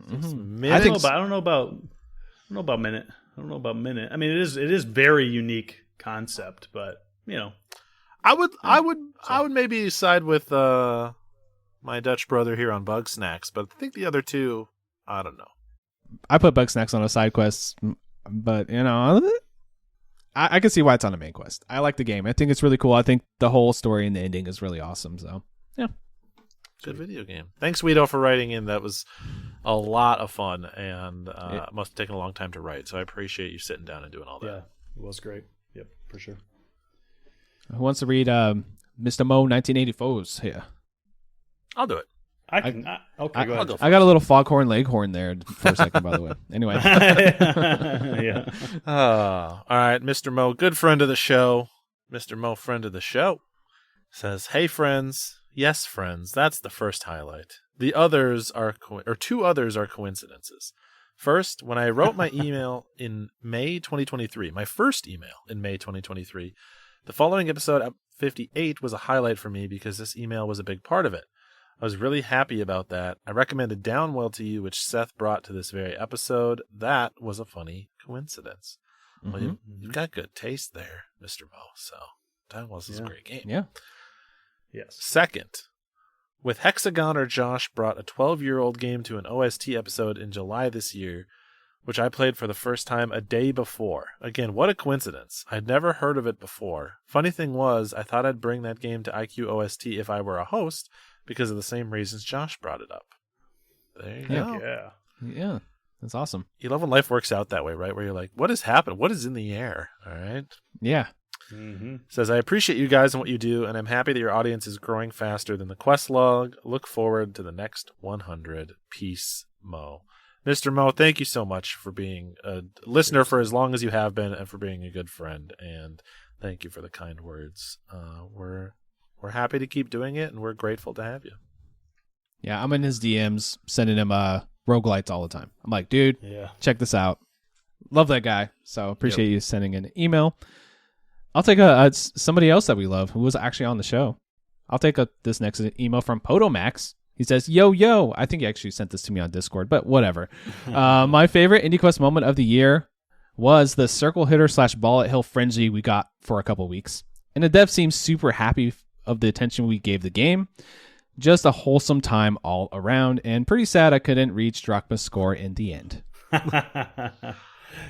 Mm-hmm. I don't know about Minute. I mean, it is very unique concept, but I would maybe side with my Dutch brother here on Bug Snacks, but I think the other two, I don't know. I put Bug Snacks on a side quest, but I can see why it's on a main quest. I like the game. I think it's really cool. I think the whole story and the ending is really awesome. So yeah. Good video game. Thanks, Guido, for writing in. That was a lot of fun, and it must have taken a long time to write. So I appreciate you sitting down and doing all that. Yeah, it was great. Yep, for sure. Who wants to read Mr. Mo 1984's here? I'll do it. Okay, go ahead. I got a little foghorn leghorn there for a second, by the way. Anyway. Yeah. All right, Mr. Mo, good friend of the show. Mr. Mo, friend of the show, says, hey, friends. Yes, friends, that's the first highlight. The others are two others are coincidences. First, when I wrote my email in May 2023, my first email in May 2023, the following episode 58 was a highlight for me because this email was a big part of it. I was really happy about that. I recommended Downwell to you, which Seth brought to this very episode. That was a funny coincidence. Mm-hmm. Well, you've got good taste there, Mr. Mo, so Downwell's is a great game. Yeah. Yes. Second, with Hexagon or Josh brought a 12-year-old game to an OST episode in July this year, which I played for the first time a day before. Again, what a coincidence. I'd never heard of it before. Funny thing was, I thought I'd bring that game to IQ OST if I were a host because of the same reasons Josh brought it up. There you go. Yeah. That's awesome. You love when life works out that way, right? Where you're like, what has happened? What is in the air? All right. Yeah. Mm-hmm. Says, I appreciate you guys and what you do, and I'm happy that your audience is growing faster than the quest log. Look forward to the next 100. Peace, Mo. Mr. Mo, thank you so much for being a listener for as long as you have been and for being a good friend, and thank you for the kind words. We're happy to keep doing it, and we're grateful to have you. Yeah, I'm in his DMs sending him roguelites all the time. I'm like, dude, check this out. Love that guy, so appreciate you sending an email. I'll take somebody else that we love who was actually on the show. I'll take this next email from Potomax. He says, yo. I think he actually sent this to me on Discord, but whatever. My favorite IndieQuest moment of the year was the circle hitter / bullet hill frenzy we got for a couple weeks. And the dev seems super happy of the attention we gave the game. Just a wholesome time all around, and pretty sad I couldn't reach Drachma's score in the end.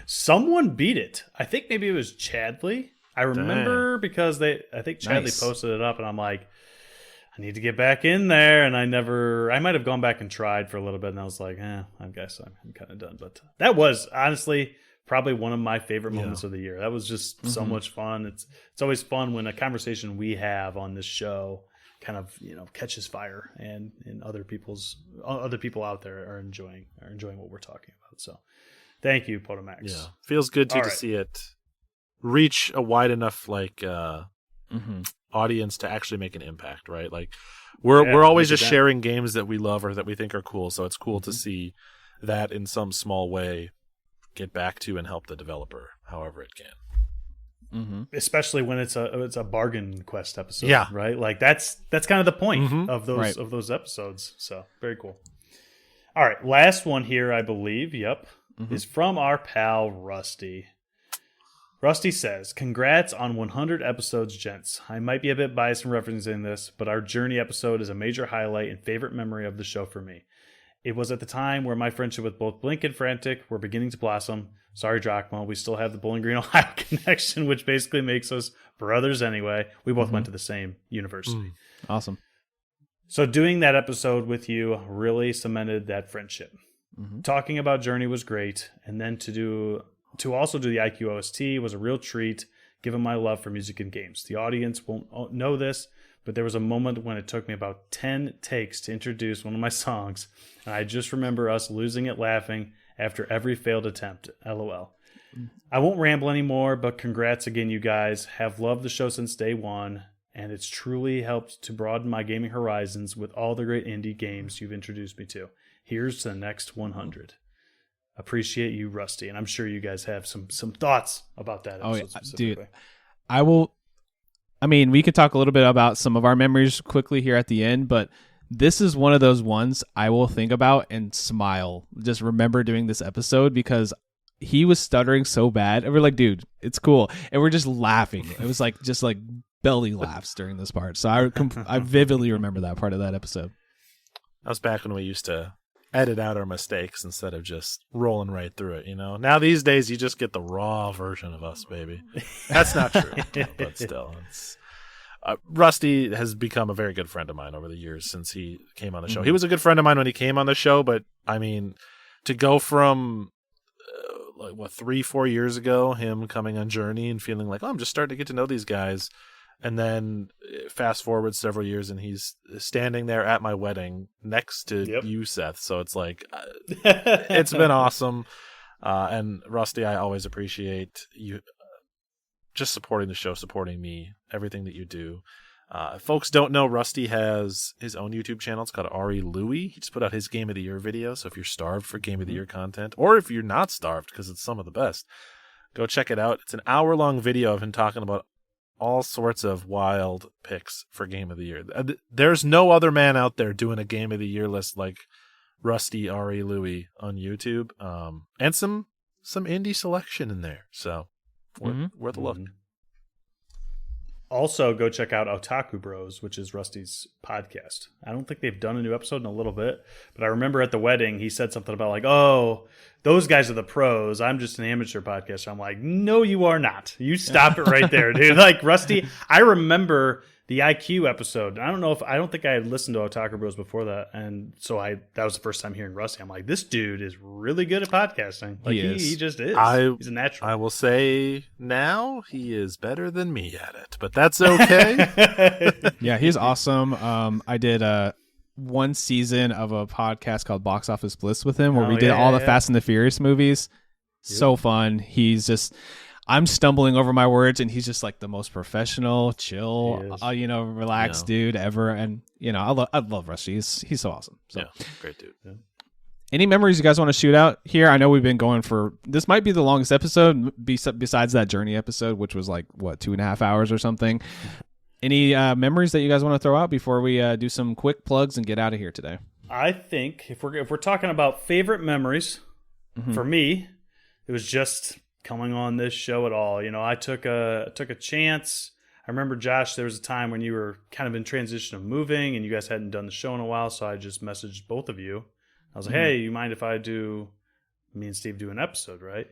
Someone beat it. I think maybe it was Chadley. I remember because I think Chadley posted it up, and I'm like, I need to get back in there, and I might have gone back and tried for a little bit, and I was like, I guess I'm kind of done. But that was, honestly, probably one of my favorite moments of the year. That was just so much fun. It's always fun when a conversation we have on this show kind of, catches fire and other people out there are enjoying what we're talking about. So thank you, Potomax. Yeah. Feels good to see it reach a wide enough audience to actually make an impact, right? Like we're always just sharing games that we love or that we think are cool. So it's cool to see that in some small way get back to and help the developer however it can. Especially when it's a bargain quest episode, yeah, right? Like that's kind of the point of those episodes. So very cool. All right, last one here, I believe. Yep, is from our pal Rusty. Rusty says, "Congrats on 100 episodes, gents. I might be a bit biased in referencing this, but our Journey episode is a major highlight and favorite memory of the show for me. It was at the time where my friendship with both Blink and Frantic were beginning to blossom. Sorry, Drachma, we still have the Bowling Green, Ohio connection, which basically makes us brothers anyway. We both went to the same university. Awesome. So doing that episode with you really cemented that friendship. Talking about Journey was great, and then to also do the IQ OST was a real treat, given my love for music and games. The audience won't know this, but there was a moment when it took me about 10 takes to introduce one of my songs, and I just remember us losing it laughing after every failed attempt. LOL. I won't ramble anymore, but congrats again, you guys. Have loved the show since day one, and it's truly helped to broaden my gaming horizons with all the great indie games you've introduced me to. Here's to the next 100. Appreciate you, Rusty, and I'm sure you guys have some thoughts about that episode specifically. Dude, we could talk a little bit about some of our memories quickly here at the end, but this is one of those ones I will think about and smile. Just remember doing this episode because he was stuttering so bad. And we're like, dude, it's cool. And we're just laughing. It was like just like belly laughs during this part. So I vividly remember that part of that episode. That was back when we used to edit out our mistakes instead of just rolling right through it, Now these days you just get the raw version of us, baby. That's not true, but still. Rusty has become a very good friend of mine over the years since he came on the show. He was a good friend of mine when he came on the show, but to go from 3-4 years ago, him coming on Journey and feeling like, I'm just starting to get to know these guys, and then fast forward several years and he's standing there at my wedding next to you, Seth. So it's like, it's been awesome. And Rusty, I always appreciate you just supporting the show, supporting me, everything that you do. Folks don't know, Rusty has his own YouTube channel. It's called Ari Louie. He just put out his Game of the Year video. So if you're starved for Game of the Year content, or if you're not starved because it's some of the best, go check it out. It's an hour-long video of him talking about all sorts of wild picks for Game of the Year. There's no other man out there doing a Game of the Year list like Rusty Ari Louie on YouTube, and some indie selection in there. So worth a look. Also, go check out Otaku Bros, which is Rusty's podcast. I don't think they've done a new episode in a little bit, but I remember at the wedding, he said something about like, oh, those guys are the pros. I'm just an amateur podcaster. I'm like, no, you are not. You stop it right there, dude. Like, Rusty, I remember the IQ episode. I don't think I had listened to Otaku Bros before that. And so that was the first time hearing Rusty. I'm like, this dude is really good at podcasting. Like, he just is. He's a natural. I will say now he is better than me at it, but that's okay. Yeah, he's awesome. I did one season of a podcast called Box Office Bliss with him where we did all the Fast and the Furious movies. Yep. So fun. He's just... I'm stumbling over my words, and he's just like the most professional, chill, relaxed dude ever. And I love Rusty. He's so awesome. So. Yeah, great dude. Yeah. Any memories you guys want to shoot out here? I know we've been going for this might be the longest episode besides that Journey episode, which was like 2.5 hours or something. Any memories that you guys want to throw out before we do some quick plugs and get out of here today? I think if we're talking about favorite memories, for me, it was just coming on this show at all. I took a chance. I remember, Josh, there was a time when you were kind of in transition of moving and you guys hadn't done the show in a while, so I just messaged both of you. I was like, hey, you mind if me and Steve do an episode, right?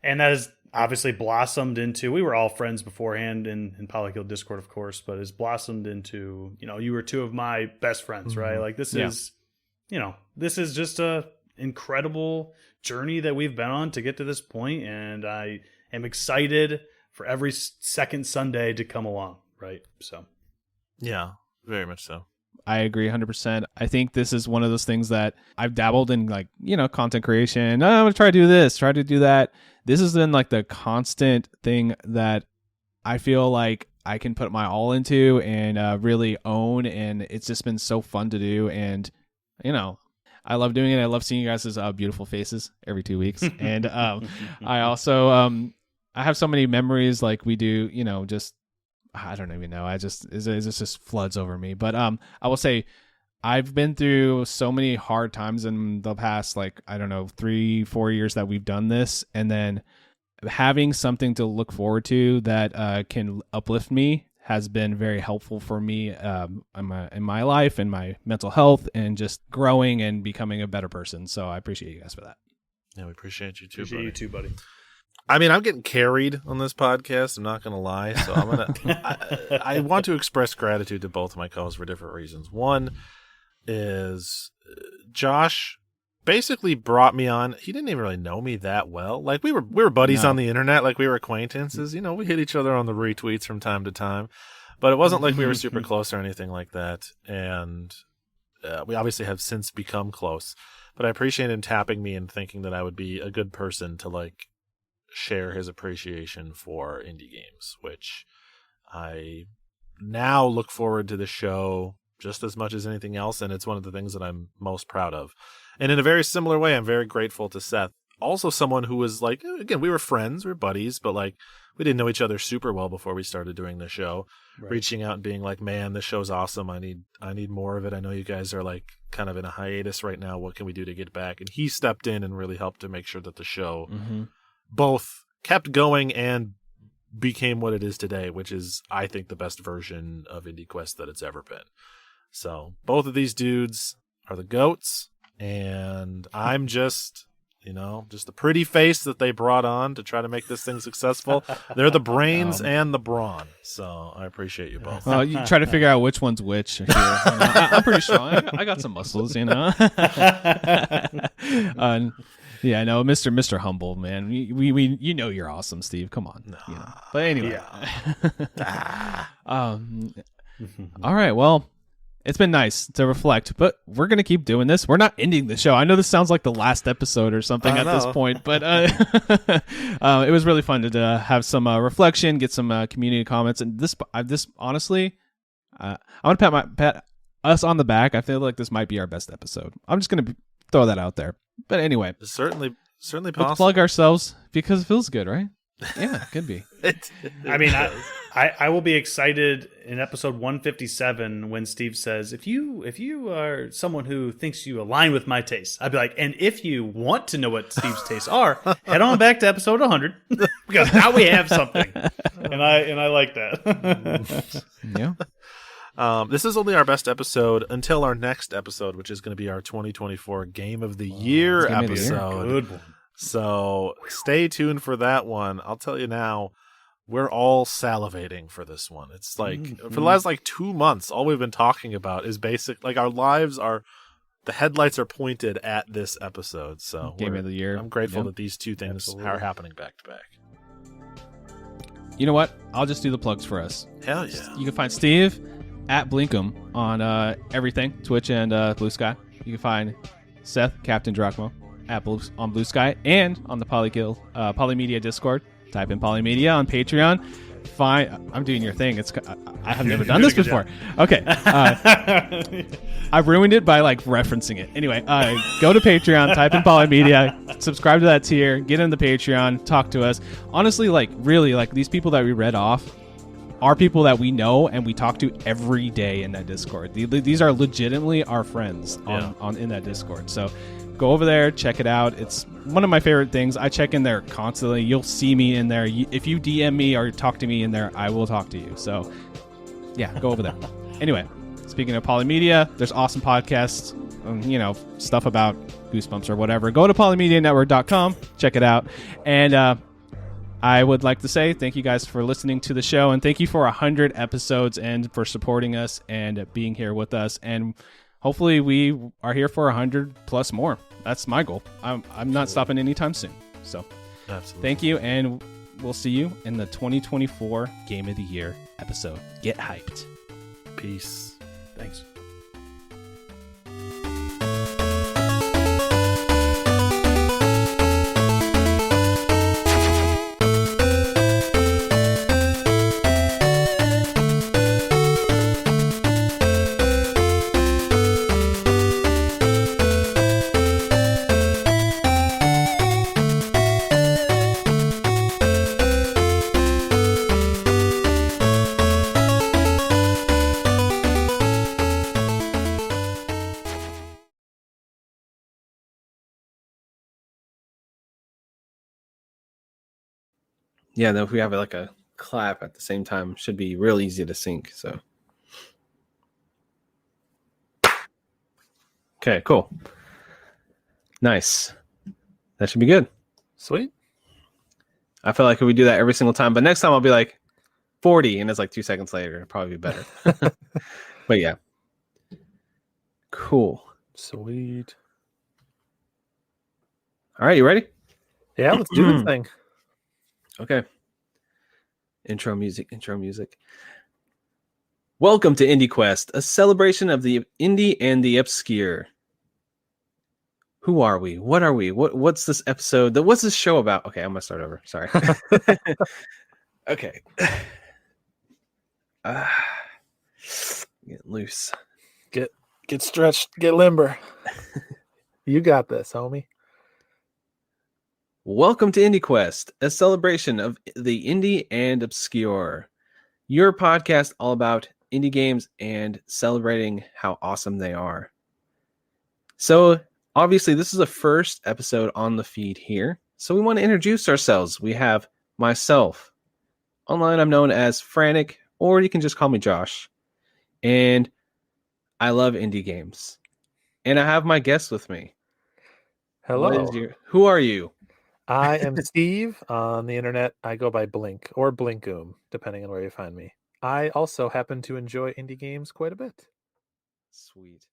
And that has obviously blossomed into, we were all friends beforehand in Polykill Discord, of course, but it's blossomed into, you were two of my best friends, right? Like this is, this is just incredible journey that we've been on to get to this point, and I am excited for every second Sunday to come along, right? So, yeah, very much so. I agree 100%. I think this is one of those things that I've dabbled in, like, content creation. Oh, I'm going to try to do this, try to do that. This has been like the constant thing that I feel like I can put my all into and really own. And it's just been so fun to do. And, I love doing it. I love seeing you guys' beautiful faces every 2 weeks. And I also, I have so many memories like we do, just, I don't even know. It just floods over me. But I will say I've been through so many hard times in the past, 3-4 years that we've done this. And then having something to look forward to that can uplift me has been very helpful for me in my life and my mental health and just growing and becoming a better person. So I appreciate you guys for that. Yeah, we appreciate you too, appreciate buddy. you too, buddy. I mean, I'm getting carried on this podcast. I'm not going to lie. So I'm going to, I want to express gratitude to both of my co-hosts for different reasons. One is Josh basically brought me on. He didn't even really know me that well. Like we were buddies on the internet. Like we were acquaintances, we hit each other on the retweets from time to time, but it wasn't like we were super close or anything like that. And we obviously have since become close, but I appreciate him tapping me and thinking that I would be a good person to share his appreciation for indie games, which I now look forward to the show just as much as anything else, and it's one of the things that I'm most proud of. And in a very similar way, I'm very grateful to Seth, also someone who was again, we were friends, we were buddies, but we didn't know each other super well before we started doing the show. Right. Reaching out and being like, man, this show's awesome. I need more of it. I know you guys are kind of in a hiatus right now. What can we do to get back? And he stepped in and really helped to make sure that the show both kept going and became what it is today, which is, I think, the best version of IndieQuest that it's ever been. So both of these dudes are the GOATs, and I'm just the pretty face that they brought on to try to make this thing successful. They're the brains and the brawn. So I appreciate you both. Well, you try to figure out which one's which. Here. I'm pretty strong. I got some muscles, Yeah, no, Mr. Humble, man. We you're awesome, Steve. Come on. But anyway. Yeah. All right, well, it's been nice to reflect, but we're going to keep doing this. We're not ending the show. I know this sounds like the last episode or something at this point, but it was really fun to have some reflection, get some community comments, and this honestly, I want to pat us on the back. I feel like this might be our best episode. I'm just going to throw that out there. But anyway, certainly possible. Let's plug ourselves because it feels good, right? Yeah, it could be. I mean, I will be excited in episode 157 when Steve says, if you are someone who thinks you align with my tastes, I'd be like, and if you want to know what Steve's tastes are, head on back to episode 100 because now we have something, and I like that. Yeah. This is only our best episode until our next episode, which is going to be our 2024 Game of the Year episode. Good one. So stay tuned for that one. I'll tell you now, we're all salivating for this one. It's for the last 2 months, all we've been talking about is our lives are, the headlights are pointed at this episode. So Game of the Year. I'm grateful that these two things are happening back to back. You know what? I'll just do the plugs for us. Hell yeah. You can find Steve at Blinkum on everything, Twitch and Blue Sky. You can find Seth, Captain Drachmo, on Blue Sky, and on the Polymedia Discord. Type in Polymedia on Patreon. I'm doing your thing. I have never done this before. Okay. I ruined it by referencing it. Anyway, go to Patreon, type in Polymedia, subscribe to that tier, get in the Patreon, talk to us. Honestly, really, these people that we read off are people that we know and we talk to every day in that Discord. These are legitimately our friends in that Discord. So go over there, check it out. It's one of my favorite things. I check in there constantly. You'll see me in there. If you DM me or talk to me in there, I will talk to you. So yeah, go over there. Anyway, speaking of Polymedia, there's awesome podcasts, stuff about Goosebumps or whatever. Go to polymedianetwork.com, check it out. And I would like to say thank you guys for listening to the show, and thank you for 100 episodes and for supporting us and being here with us. And hopefully we are here for 100 plus more. That's my goal. I'm not stopping anytime soon. So Absolutely. Thank you, and we'll see you in the 2024 Game of the Year episode. Get hyped. Peace. Thanks. Yeah, then if we have like a clap at the same time, should be real easy to sync. So, okay, cool, nice. That should be good. Sweet. I feel like if we do that every single time, but next time I'll be like 40, and it's like 2 seconds later. It'll probably be better. But yeah, cool. Sweet. All right, you ready? Yeah, let's do this thing. Okay. Intro music. Welcome to IndieQuest, a celebration of the indie and the obscure. Who are we? What are we? What's this episode? What's this show about? Okay, I'm gonna start over. Sorry. Okay. Get loose. Get stretched. Get limber. You got this, homie. Welcome to IndieQuest, a celebration of the indie and obscure. Your podcast all about indie games and celebrating how awesome they are. So, obviously, this is the first episode on the feed here. So, we want to introduce ourselves. We have myself. Online, I'm known as Frantic, or you can just call me Josh. And I love indie games. And I have my guest with me. Hello. Who are you? I am Steve. On the internet, I go by Blink or Blinkoom, depending on where you find me. I also happen to enjoy indie games quite a bit. Sweet.